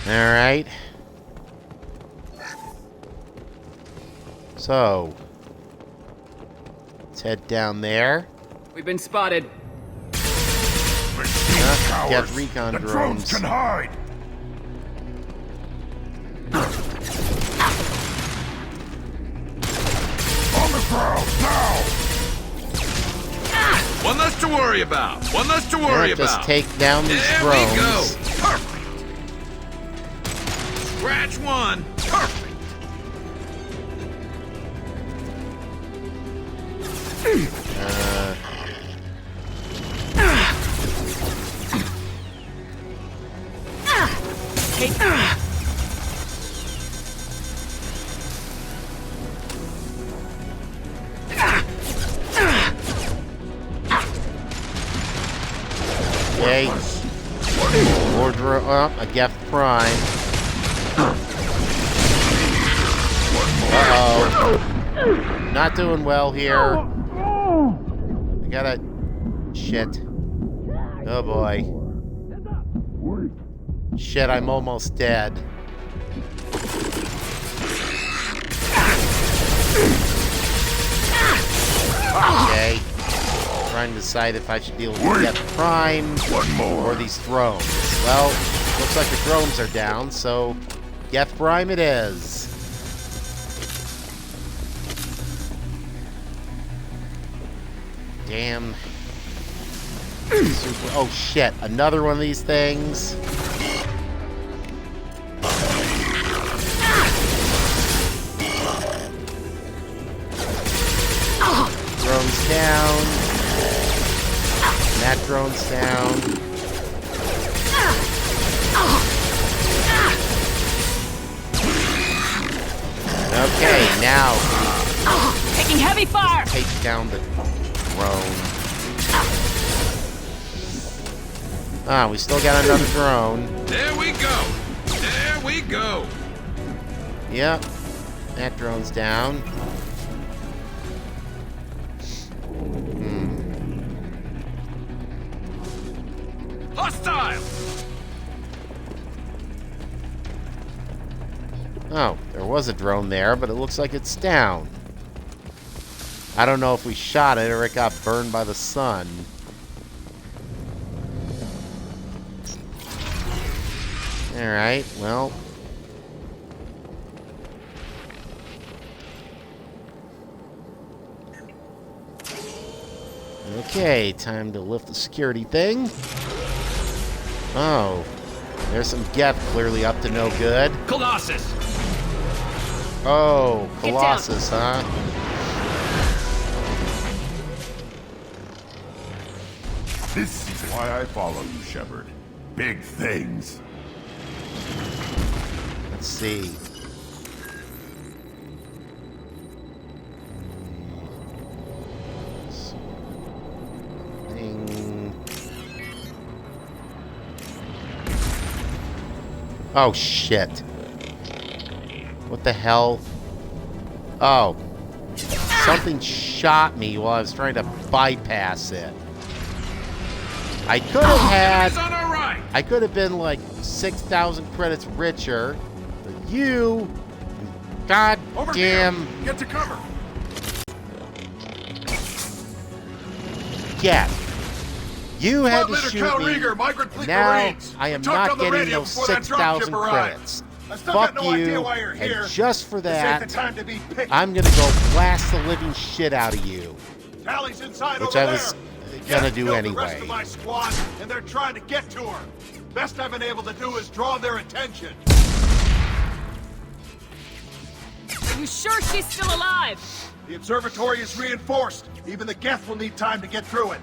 Alright. So, let's head down there. We've been spotted. Get recon The drones. can hide. On the ground now. One less to worry about. One less to worry Yeah, just about. take down these there drones. we go. Perfect. Scratch one. Perfect. Okay. Order up a Geth Prime. Uh-oh. Not doing well here. gotta... Shit. Oh boy. Shit, I'm almost dead. Okay. Trying to decide if I should deal with Geth Prime or these drones. Well, looks like the drones are down, so Geth Prime it is. Damn. Super. Oh shit, another one of these things. Drone's down. That drone's down. Okay, now taking heavy fire. Take down the drone. Ah, we still got another drone. There we go. There we go. Yep. That drone's down. Hostile. Oh, there was a drone there, but it looks like it's down. I don't know if we shot it or it got burned by the sun. Alright, well. Okay, time to lift the security thing. Oh, there's some Geth clearly up to no good. Colossus! Oh, Colossus, huh? This is why I follow you, Shepard. Big things. Let's see. Oh, shit. What the hell? Oh. Something shot me while I was trying to bypass it. I could have had... I could have been like 6,000 credits richer. But you... God damn... Get to cover. Yeah. You had to shoot Cal me. Rieger, Migrant Fleet Now Marines. I am We talked not on the getting radio those before that 6,000 dropship arrived. credits. I still Fuck got no idea you, why you're here. and just for This ain't that, the time to be picky. I'm gonna go blast the living shit out of you. Tally's inside Which over I was there. gonna do killed anyway. The rest of my squad, and they're trying to get to her. Best I've been able to do is draw their attention. Are you sure she's still alive? The observatory is reinforced. Even the Geth will need time to get through it.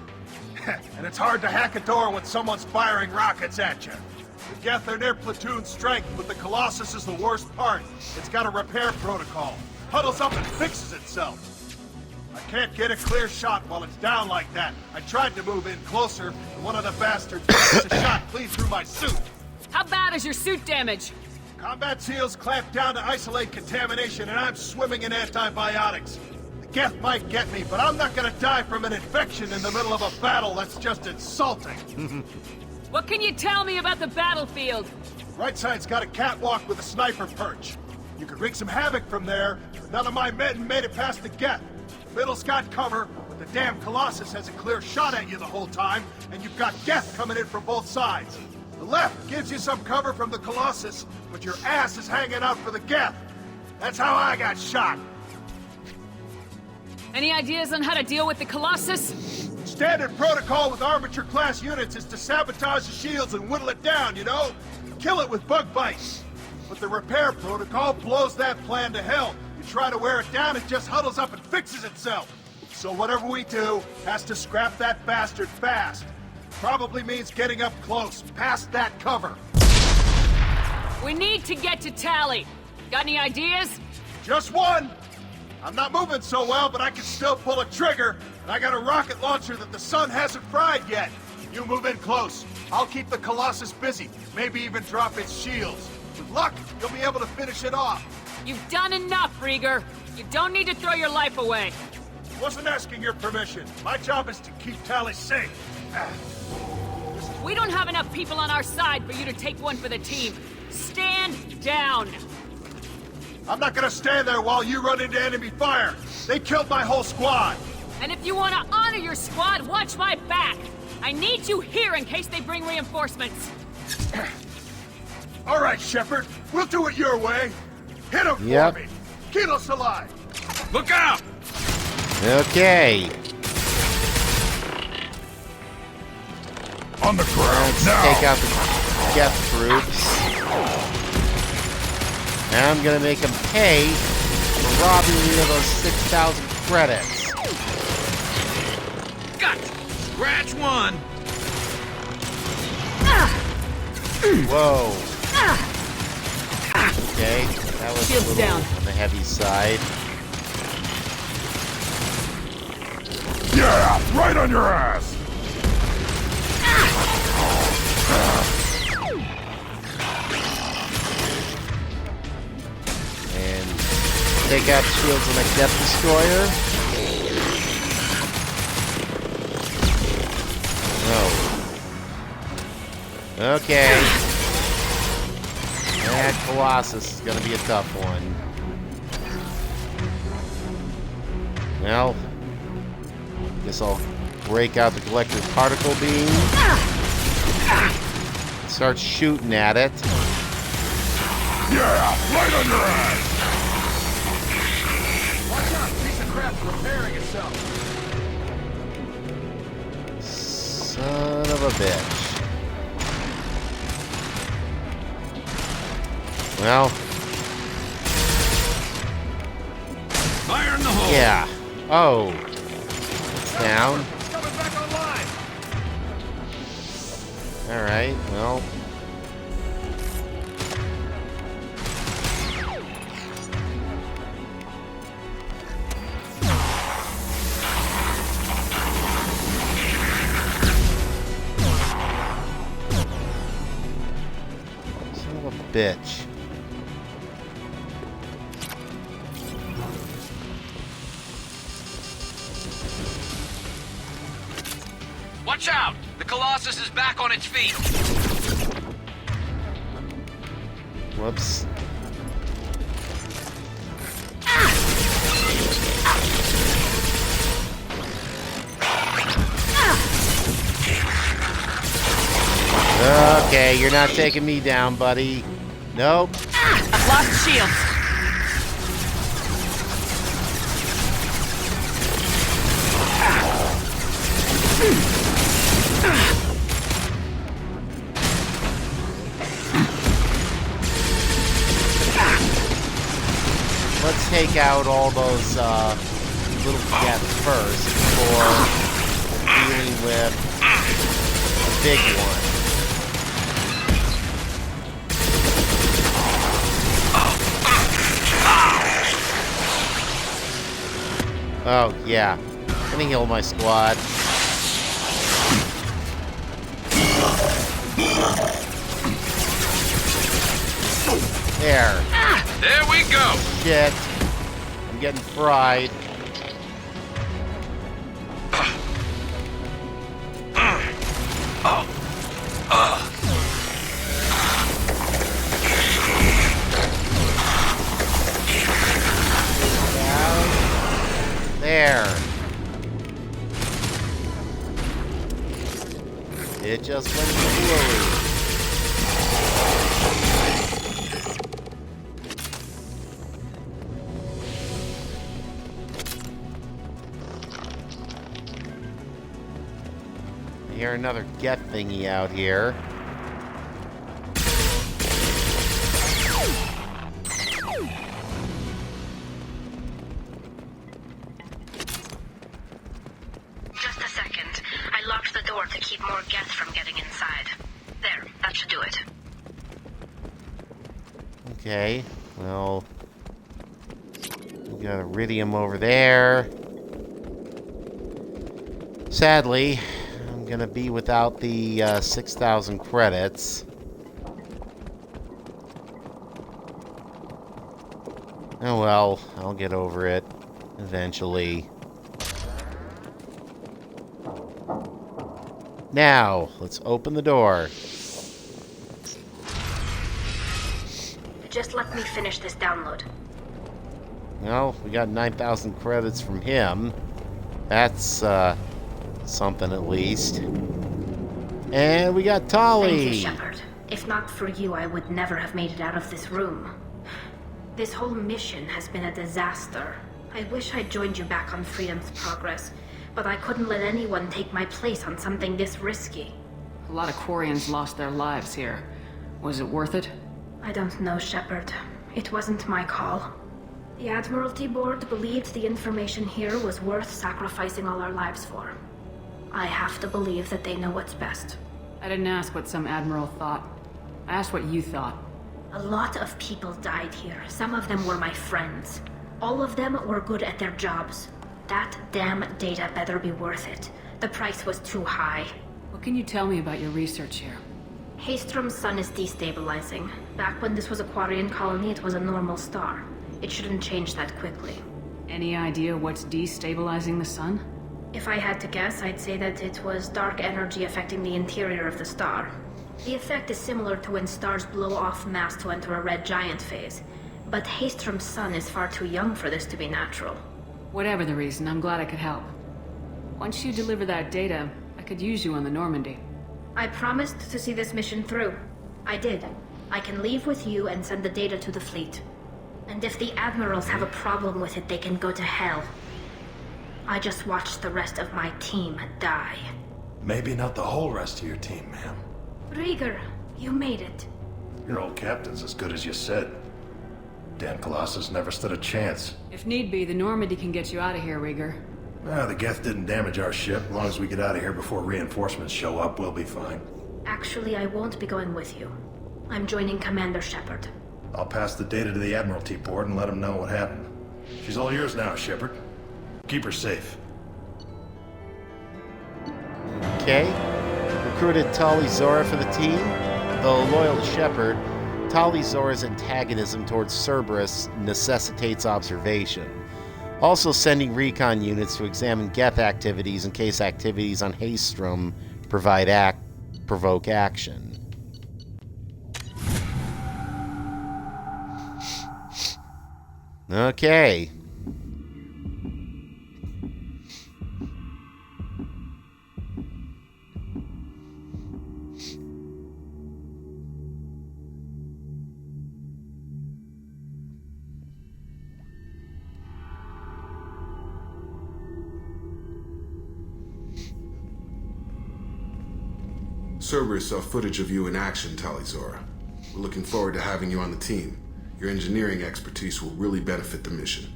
And it's hard to hack a door when someone's firing rockets at you. The Geth are near platoon strength, but the Colossus is the worst part. It's got a repair protocol. Huddles up and fixes itself. I can't get a clear shot while it's down like that. I tried to move in closer, and one of the bastards makes a shot clean through my suit. How bad is your suit damage? Combat SEALs clamped down to isolate contamination, and I'm swimming in antibiotics. The Geth might get me, but I'm not gonna die from an infection in the middle of a battle. That's just insulting. What can you tell me about the battlefield? Right side's got a catwalk with a sniper perch. You could wreak some havoc from there, but none of my men made it past the Geth. Middle's got cover, but the damn Colossus has a clear shot at you the whole time, and you've got Geth coming in from both sides. The left gives you some cover from the Colossus, but your ass is hanging out for the Geth. That's how I got shot. Any ideas on how to deal with the Colossus? Standard protocol with armature-class units is to sabotage the shields and whittle it down, you know? Kill it with bug bites. But the repair protocol blows that plan to hell. You try to wear it down, it just huddles up and fixes itself. So whatever we do has to scrap that bastard fast. Probably means getting up close, past that cover. We need to get to Tally. Got any ideas? Just one. I'm not moving so well, but I can still pull a trigger. And I got a rocket launcher that the sun hasn't fried yet. You move in close. I'll keep the Colossus busy. Maybe even drop its shields. With luck, you'll be able to finish it off. You've done enough, Rieger. You don't need to throw your life away. Wasn't asking your permission. My job is to keep Tally safe. We don't have enough people on our side for you to take one for the team. Stand down. I'm not gonna stand there while you run into enemy fire. They killed my whole squad. And if you want to honor your squad, watch my back. I need you here in case they bring reinforcements. All right, Shepard. We'll do it your way. Hit him Yep. for me. Keyless alive. Look out! Okay. On the ground Let's now! take out the Geth troops. Now I'm gonna make them pay for robbing me of those 6,000 credits. Gotcha! Scratch one! Whoa. Okay, that was a Shields little down. on the heavy side. Yeah! Right on your ass! And take out the shields on the Death Destroyer. No. Okay. That Colossus is gonna be a tough one. Well, guess I'll break out the Collector's Particle Beam. Start shooting at it. Yeah! Right on your ass! Watch out. Piece of crap's repairing itself. Son of a bitch. Well. Fire in the hole! Yeah. Oh. It's down. It's coming back online. Alright, well. Son of a bitch. Watch out! The Colossus is back on its feet. Whoops. Okay, you're not taking me down, buddy. Nope. I've lost shields. Let's take out all those little Geths first before dealing with a big one. Oh, yeah. Gonna heal my squad. There. There we go. Shit. I'm getting fried. There. It just went slowly. I hear another Geth thingy out here. Just a second. I locked the door to keep more Geth from getting inside. There, that should do it. Okay, well, we got Iridium over there. Sadly, I'm gonna be without the 6,000 credits. Oh well, I'll get over it eventually. Now, let's open the door. Just let me finish this download. Well, we got 9,000 credits from him. That's, something at least. And we got Tali. Thank you, Shepard. If not for you, I would never have made it out of this room. This whole mission has been a disaster. I wish I'd joined you back on Freedom's Progress, but I couldn't let anyone take my place on something this risky. A lot of Quarians lost their lives here. Was it worth it? I don't know, Shepard. It wasn't my call. The Admiralty Board believed the information here was worth sacrificing all our lives for. I have to believe that they know what's best. I didn't ask what some admiral thought. I asked what you thought. A lot of people died here. Some of them were my friends. All of them were good at their jobs. That damn data better be worth it. The price was too high. What can you tell me about your research here? Haystrom's sun is destabilizing. Back when this was a Quarian colony, it was a normal star. It shouldn't change that quickly. Any idea what's destabilizing the sun? If I had to guess, I'd say that it was dark energy affecting the interior of the star. The effect is similar to when stars blow off mass to enter a red giant phase. But Haystrom's sun is far too young for this to be natural. Whatever the reason, I'm glad I could help. Once you deliver that data, I could use you on the Normandy. I promised to see this mission through. I did. I can leave with you and send the data to the fleet. And if the admirals have a problem with it, they can go to hell. I just watched the rest of my team die. Maybe not the whole rest of your team, ma'am. Rieger, you made it. Your old captain's as good as you said. Dan Colossus never stood a chance. If need be, the Normandy can get you out of here, Rieger. The Geth didn't damage our ship. As long as we get out of here before reinforcements show up, we'll be fine. Actually, I won't be going with you. I'm joining Commander Shepard. I'll pass the data to the Admiralty Board and let them know what happened. She's all yours now, Shepard. Keep her safe. Okay. Recruited Tali Zora for the team. Though loyal to Shepard, Tali Zora's antagonism towards Cerberus necessitates observation. Also sending recon units to examine Geth activities in case activities on Haystrom provoke action. Okay. Cerberus saw footage of you in action, Tali Zora. We're looking forward to having you on the team. Your engineering expertise will really benefit the mission.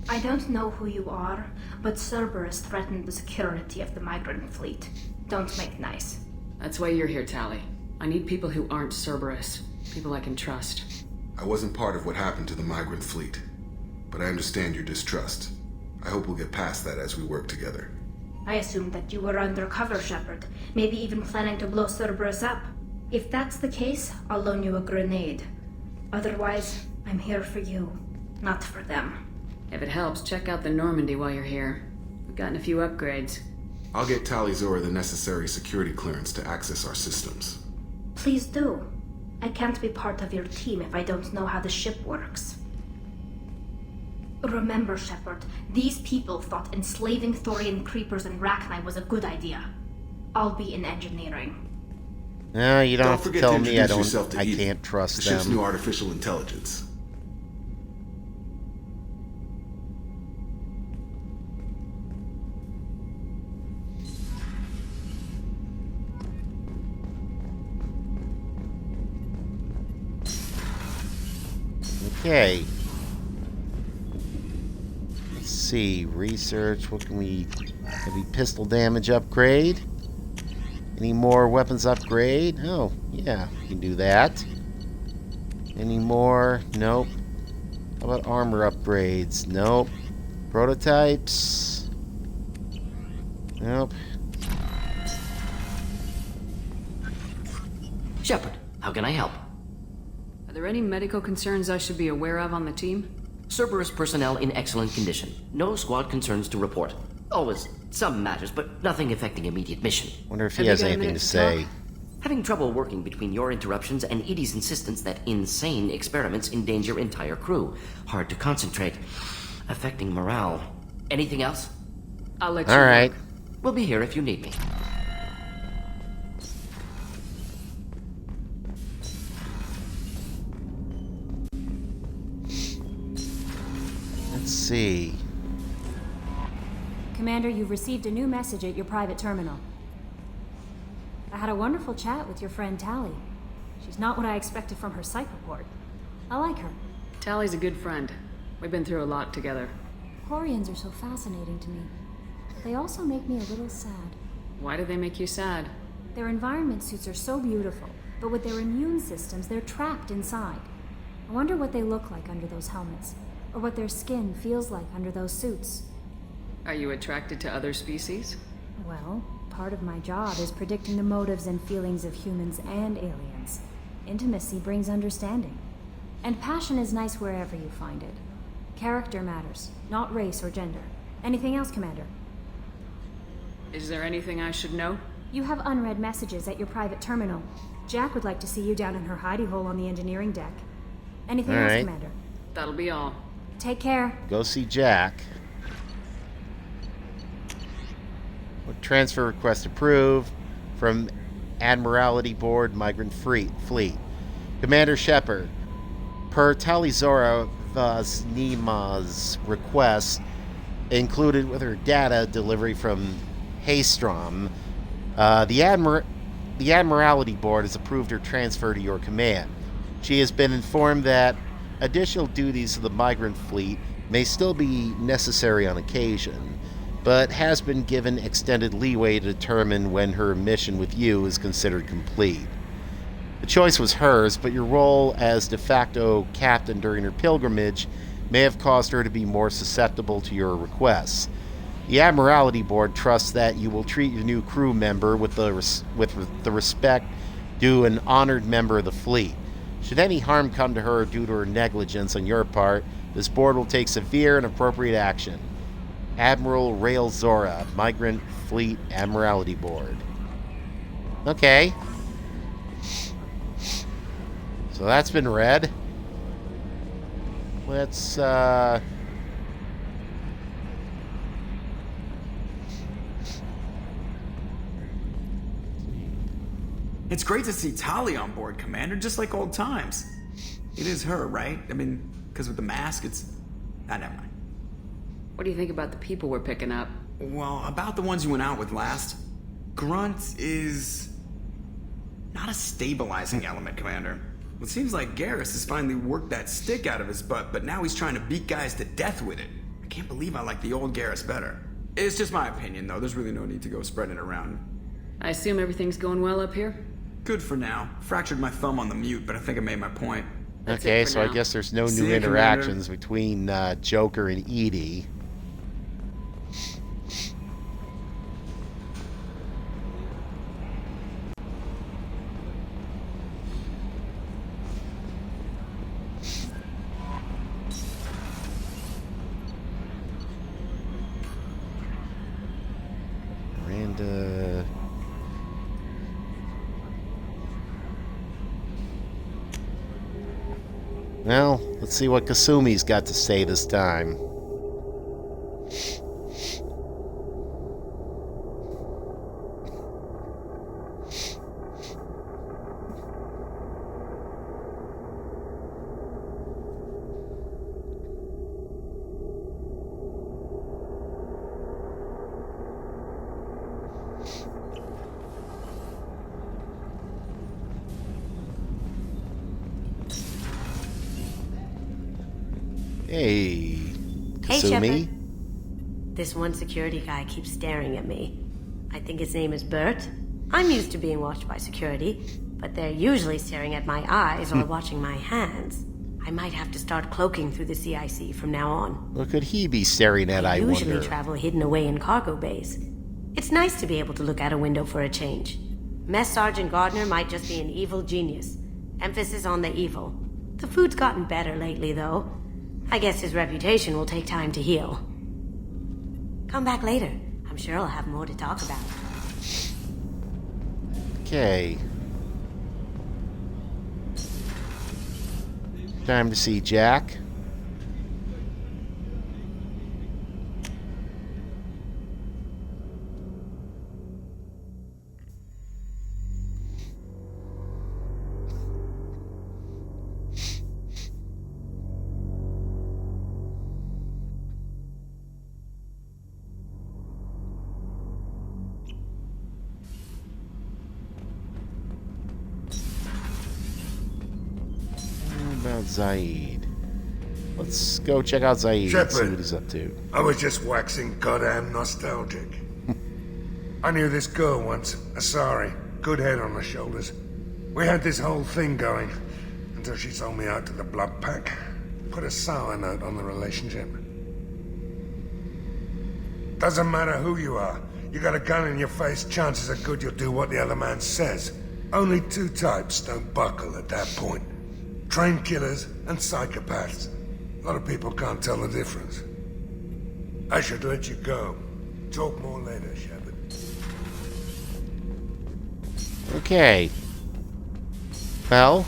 I don't know who you are, but Cerberus threatened the security of the migrant fleet. Don't make nice. That's why you're here, Tali. I need people who aren't Cerberus. People I can trust. I wasn't part of what happened to the migrant fleet, but I understand your distrust. I hope we'll get past that as we work together. I assumed that you were undercover, Shepard. Maybe even planning to blow Cerberus up. If that's the case, I'll loan you a grenade. Otherwise, I'm here for you, not for them. If it helps, check out the Normandy while you're here. We've gotten a few upgrades. I'll get Tali Zora the necessary security clearance to access our systems. Please do. I can't be part of your team if I don't know how the ship works. Remember, Shepard, these people thought enslaving Thorian creepers and Rachni was a good idea. I'll be in engineering. No, you don't have to tell me. I Eden, can't trust the them. ship's new artificial intelligence. Okay. Let's see. Research. What can we... Heavy pistol damage upgrade. Any more weapons upgrade? Oh, yeah. We can do that. Any more? Nope. How about armor upgrades? Nope. Prototypes? Nope. Shepard, how can I help? Are there any medical concerns I should be aware of on the team? Cerberus personnel in excellent condition. No squad concerns to report. Always some matters, but nothing affecting immediate mission. Wonder if he has anything to say. Having trouble working between your interruptions and Edie's insistence that insane experiments endanger entire crew. Hard to concentrate. Affecting morale. Anything else? I'll let you All right. know. We'll be here if you need me. Let's see. Commander, you've received a new message at your private terminal. I had a wonderful chat with your friend Tali. She's not what I expected from her psych report. I like her. Tally's a good friend. We've been through a lot together. Quarians are so fascinating to me. But they also make me a little sad. Why do they make you sad? Their environment suits are so beautiful, but with their immune systems, they're trapped inside. I wonder what they look like under those helmets, or what their skin feels like under those suits. Are you attracted to other species? Well, part of my job is predicting the motives and feelings of humans and aliens. Intimacy brings understanding. And passion is nice wherever you find it. Character matters, not race or gender. Anything else, Commander? Is there anything I should know? You have unread messages at your private terminal. Jack would like to see you down in her hidey hole on the engineering deck. Anything else, Commander? That'll be all. Take care. Go see Jack. Transfer request approved from Admiralty Board Migrant Fleet. Commander Shepard, per Talizora Vaznima's request, included with her data delivery from Haystrom, the Admiralty Board has approved her transfer to your command. She has been informed that additional duties of the Migrant Fleet may still be necessary on occasion, but has been given extended leeway to determine when her mission with you is considered complete. The choice was hers, but your role as de facto captain during her pilgrimage may have caused her to be more susceptible to your requests. The Admiralty Board trusts that you will treat your new crew member with the respect due an honored member of the fleet. Should any harm come to her due to her negligence on your part, this board will take severe and appropriate action. Admiral Rael Zora, Migrant Fleet Admiralty Board. Okay. So that's been read. Let's, It's great to see Tali on board, Commander, just like old times. It is her, right? I mean, because with the mask, it's... never mind. What do you think about the people we're picking up? Well, about the ones you went out with last. Grunt is... not a stabilizing element, Commander. It seems like Garrus has finally worked that stick out of his butt, but now he's trying to beat guys to death with it. I can't believe I like the old Garrus better. It's just my opinion, though. There's really no need to go spreading it around. I assume everything's going well up here? Good for now. Fractured my thumb on the mute, but I think I made my point. okay, so now. I guess there's no new interactions between Joker and Edie. Miranda... Well, let's see what Kasumi's got to say this time. Hey, Kasumi. Hey, Shepard. This one security guy keeps staring at me. I think his name is Bert. I'm used to being watched by security, but they're usually staring at my eyes or watching my hands. I might have to start cloaking through the CIC from now on. What could he be staring at, I wonder? I usually travel hidden away in cargo bays. It's nice to be able to look out a window for a change. Mess Sergeant Gardner might just be an evil genius. Emphasis on the evil. The food's gotten better lately, though. I guess his reputation will take time to heal. Come back later. I'm I'm sure I'll have more to talk about. Okay. Time to see Jack. Zaid. Let's go check out Zaid and see what he's up to. I was just waxing goddamn nostalgic. I knew this girl once, Asari. Good head on her shoulders. We had this whole thing going until she sold me out to the Blood Pack. Put a sour note on the relationship. Doesn't matter who you are. You got a gun in your face, chances are good you'll do what the other man says. Only two types don't buckle at that point. Trained killers and psychopaths. A lot of people can't tell the difference. I should let you go. Talk more later, Shepard. Okay. Well,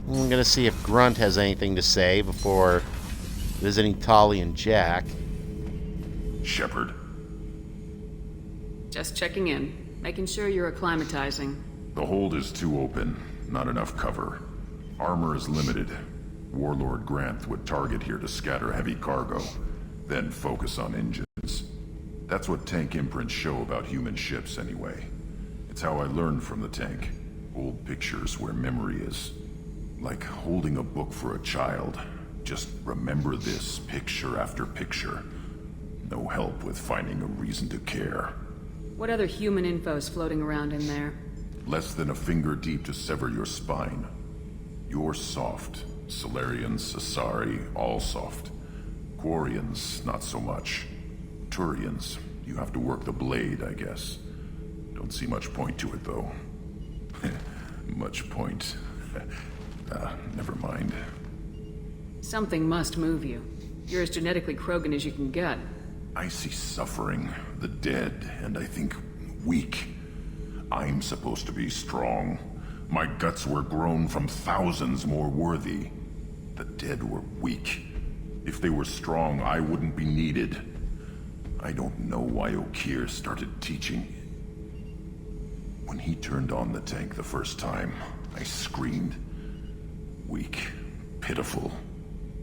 I'm gonna see if Grunt has anything to say before visiting Tali and Jack. Shepard. Just checking in. Making sure you're acclimatizing. The hold is too open. Not enough cover. Armor is limited. Warlord Grant would target here to scatter heavy cargo, then focus on engines. That's what tank imprints show about human ships anyway. It's how I learned from the tank. Old pictures where memory is. Like holding a book for a child. Just remember this, picture after picture. No help with finding a reason to care. What other human info's floating around in there? Less than a finger deep to sever your spine. You're soft. Solarians, Asari, all soft. Quarians, not so much. Turians, you have to work the blade, I guess. Don't see much point to it, though. Much point. Never mind. Something must move you. You're as genetically Krogan as you can get. I see suffering, the dead, and I think weak. I'm supposed to be strong. My guts were grown from thousands more worthy. The dead were weak. If they were strong, I wouldn't be needed. I don't know why Okeer started teaching. When he turned on the tank the first time, I screamed. Weak. Pitiful.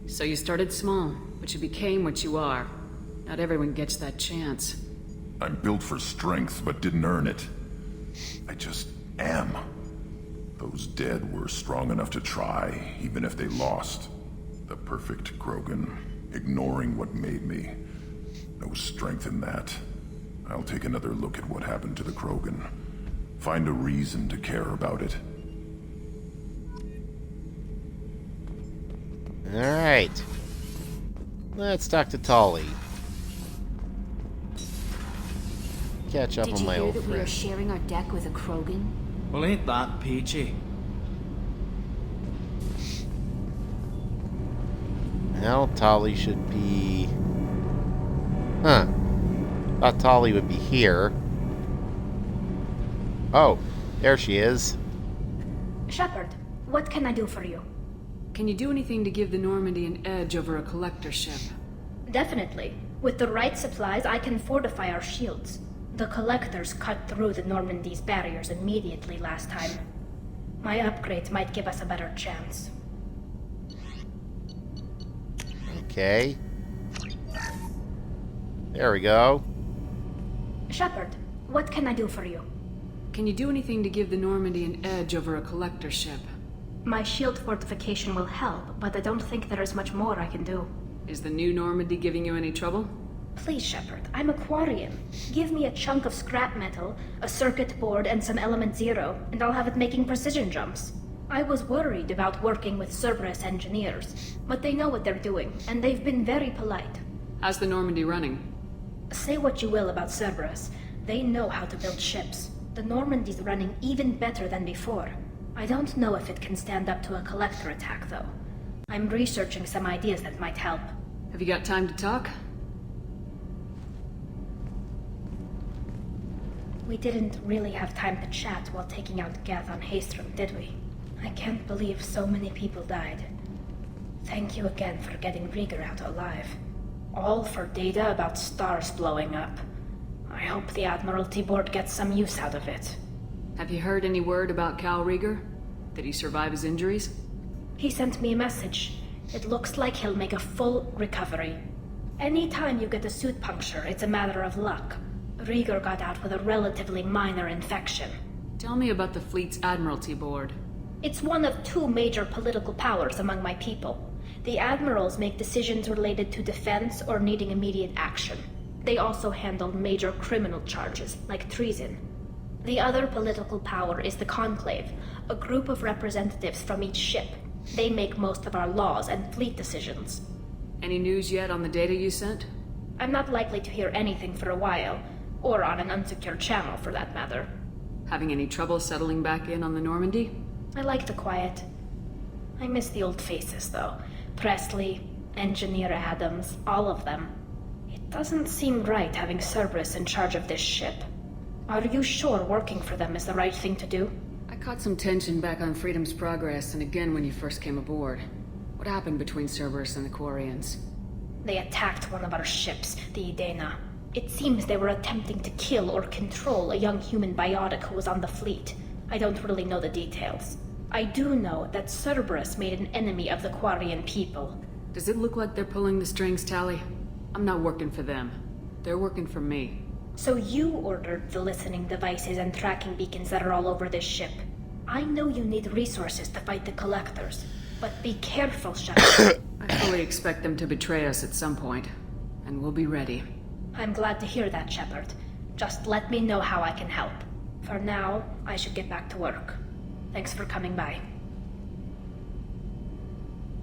So you started small, but you became what you are. Not everyone gets that chance. I'm built for strength, but didn't earn it. I just am. Those dead were strong enough to try, even if they lost. The perfect Krogan, ignoring what made me. No strength in that. I'll take another look at what happened to the Krogan. Find a reason to care about it. Alright. Let's talk to Tali. Catch up on my old Did you hear that we are friend. sharing our deck with a Krogan? Well, ain't that peachy? Well, Tali should be... Huh. Thought Tali would be here. Oh, there she is. Shepard, what can I do for you? Can you do anything to give the Normandy an edge over a collector ship? Definitely. With the right supplies, I can fortify our shields. The Collectors cut through the Normandy's barriers immediately last time. My upgrades might give us a better chance. Okay. There we go. Shepard, what can I do for you? Can you do anything to give the Normandy an edge over a collector ship? My shield fortification will help, but I don't think there is much more I can do. Is the new Normandy giving you any trouble? Please, Shepard, I'm a Quarian. Give me a chunk of scrap metal, a circuit board, and some element zero, and I'll have it making precision jumps. I was worried about working with Cerberus engineers, but they know what they're doing, and they've been very polite. How's the Normandy running? Say what you will about Cerberus. They know how to build ships. The Normandy's running even better than before. I don't know if it can stand up to a collector attack, though. I'm researching some ideas that might help. Have you got time to talk? We didn't really have time to chat while taking out Geth on Haestrom, did we? I can't believe so many people died. Thank you again for getting Rieger out alive. All for data about stars blowing up. I hope the Admiralty Board gets some use out of it. Have you heard any word about Cal Rieger? Did he survive his injuries? He sent me a message. It looks like he'll make a full recovery. Anytime you get a suit puncture, it's a matter of luck. Rieger got out with a relatively minor infection. Tell me about the fleet's Admiralty Board. It's one of two major political powers among my people. The admirals make decisions related to defense or needing immediate action. They also handle major criminal charges, like treason. The other political power is the Conclave, a group of representatives from each ship. They make most of our laws and fleet decisions. Any news yet on the data you sent? I'm not likely to hear anything for a while, or on an unsecured channel for that matter. Having any trouble settling back in on the Normandy? I like the quiet. I miss the old faces, though. Presley, Engineer Adams, all of them. It doesn't seem right having Cerberus in charge of this ship. Are you sure working for them is the right thing to do? I caught some tension back on Freedom's Progress and again when you first came aboard. What happened between Cerberus and the Quarians? They attacked one of our ships, the Edena. It seems they were attempting to kill or control a young human biotic who was on the fleet. I don't really know the details. I do know that Cerberus made an enemy of the Quarian people. Does it look like they're pulling the strings, Tali? I'm not working for them. They're working for me. So you ordered the listening devices and tracking beacons that are all over this ship. I know you need resources to fight the Collectors, but be careful, Shepard. I fully expect them to betray us at some point, and we'll be ready. I'm glad to hear that, Shepard. Just let me know how I can help. For now, I should get back to work. Thanks for coming by.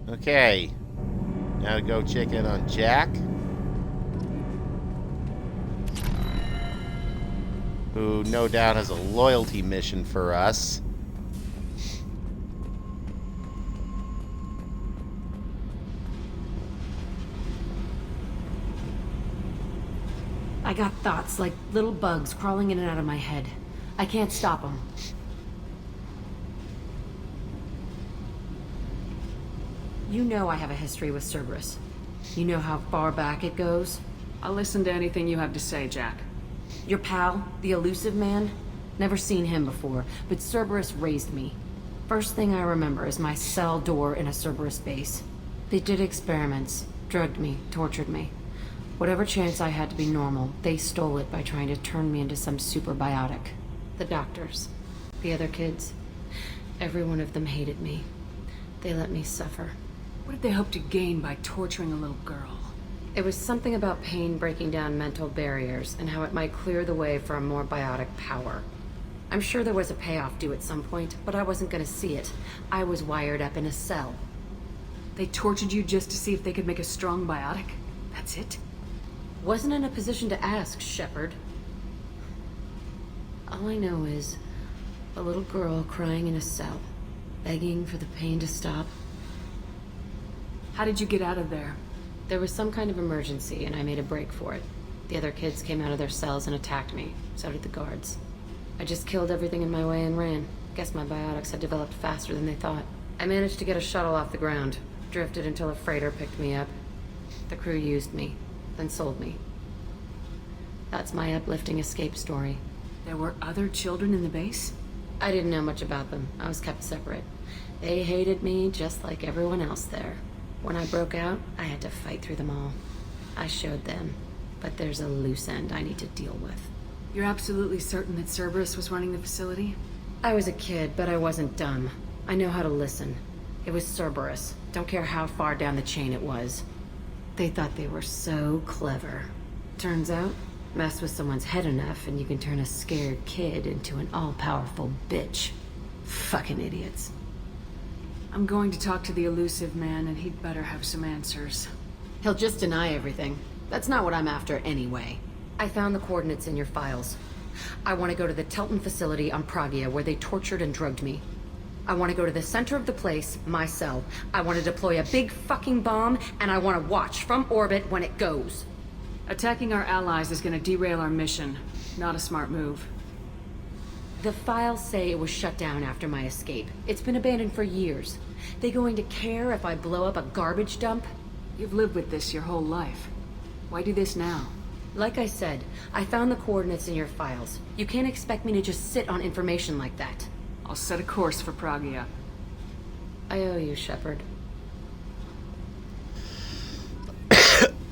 Okay. Now to go check in on Jack, who no doubt has a loyalty mission for us. I got thoughts like little bugs crawling in and out of my head. I can't stop them. You know I have a history with Cerberus. You know how far back it goes? I'll listen to anything you have to say, Jack. Your pal, the Elusive Man? Never seen him before, but Cerberus raised me. First thing I remember is my cell door in a Cerberus base. They did experiments, drugged me, tortured me. Whatever chance I had to be normal, they stole it by trying to turn me into some super biotic. The doctors, the other kids, every one of them hated me. They let me suffer. What did they hope to gain by torturing a little girl? It was something about pain breaking down mental barriers and how it might clear the way for a more biotic power. I'm sure there was a payoff due at some point, but I wasn't gonna see it. I was wired up in a cell. They tortured you just to see if they could make a strong biotic? That's it? Wasn't in a position to ask, Shepard. All I know is a little girl crying in a cell, begging for the pain to stop. How did you get out of there? There was some kind of emergency, and I made a break for it. The other kids came out of their cells and attacked me. So did the guards. I just killed everything in my way and ran. Guess my biotics had developed faster than they thought. I managed to get a shuttle off the ground. Drifted until a freighter picked me up. The crew used me, then sold me. That's my uplifting escape story. There were other children in the base? I didn't know much about them. I was kept separate. They hated me just like everyone else there. When I broke out, I had to fight through them all. I showed them, but there's a loose end I need to deal with. You're absolutely certain that Cerberus was running the facility? I was a kid, but I wasn't dumb. I know how to listen. It was Cerberus. Don't care how far down the chain it was. They thought they were so clever. Turns out, mess with someone's head enough and you can turn a scared kid into an all-powerful bitch. Fucking idiots. I'm going to talk to the Elusive Man, and he'd better have some answers. He'll just deny everything. That's not what I'm after anyway. I found the coordinates in your files. I want to go to the Telton facility on Pragia where they tortured and drugged me. I want to go to the center of the place, my cell. I want to deploy a big fucking bomb, and I want to watch from orbit when it goes. Attacking our allies is going to derail our mission. Not a smart move. The files say it was shut down after my escape. It's been abandoned for years. They going to care if I blow up a garbage dump? You've lived with this your whole life. Why do this now? Like I said, I found the coordinates in your files. You can't expect me to just sit on information like that. I'll set a course for Pragia. I owe you, Shepard.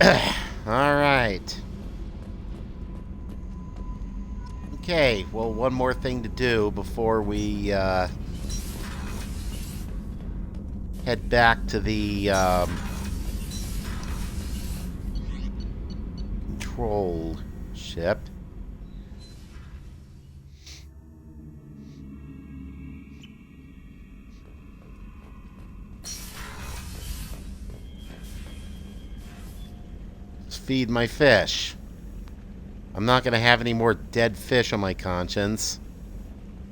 All right. Okay, well, one more thing to do before we head back to the control ship. Let's feed my fish. I'm not going to have any more dead fish on my conscience.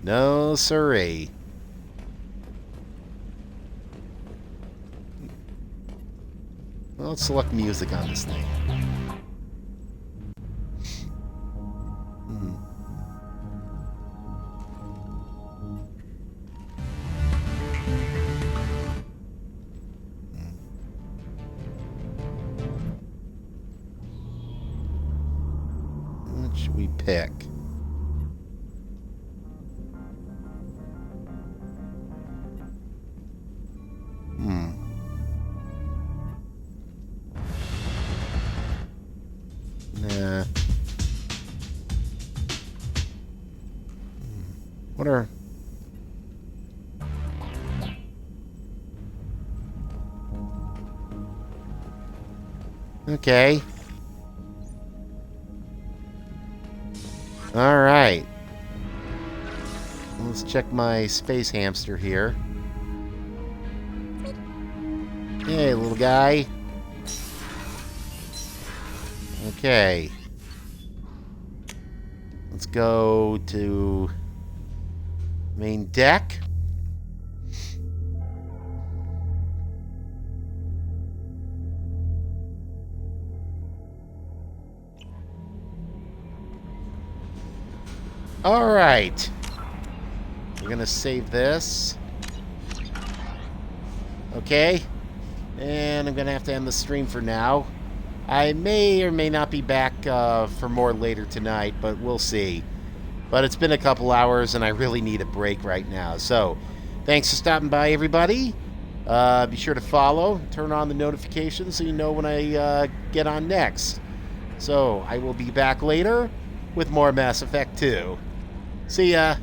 No siree. Well, let's select music on this thing. What should we pick? Nah. What are... Okay. Alright. Let's check my space hamster here. Hey, little guy. Okay. Let's go to main deck. All right. We're going to save this. Okay. And I'm going to have to end the stream for now. I may or may not be back for more later tonight, but we'll see. But it's been a couple hours, and I really need a break right now. So, thanks for stopping by, everybody. Be sure to follow, turn on the notifications so you know when I get on next. So, I will be back later with more Mass Effect 2. See ya.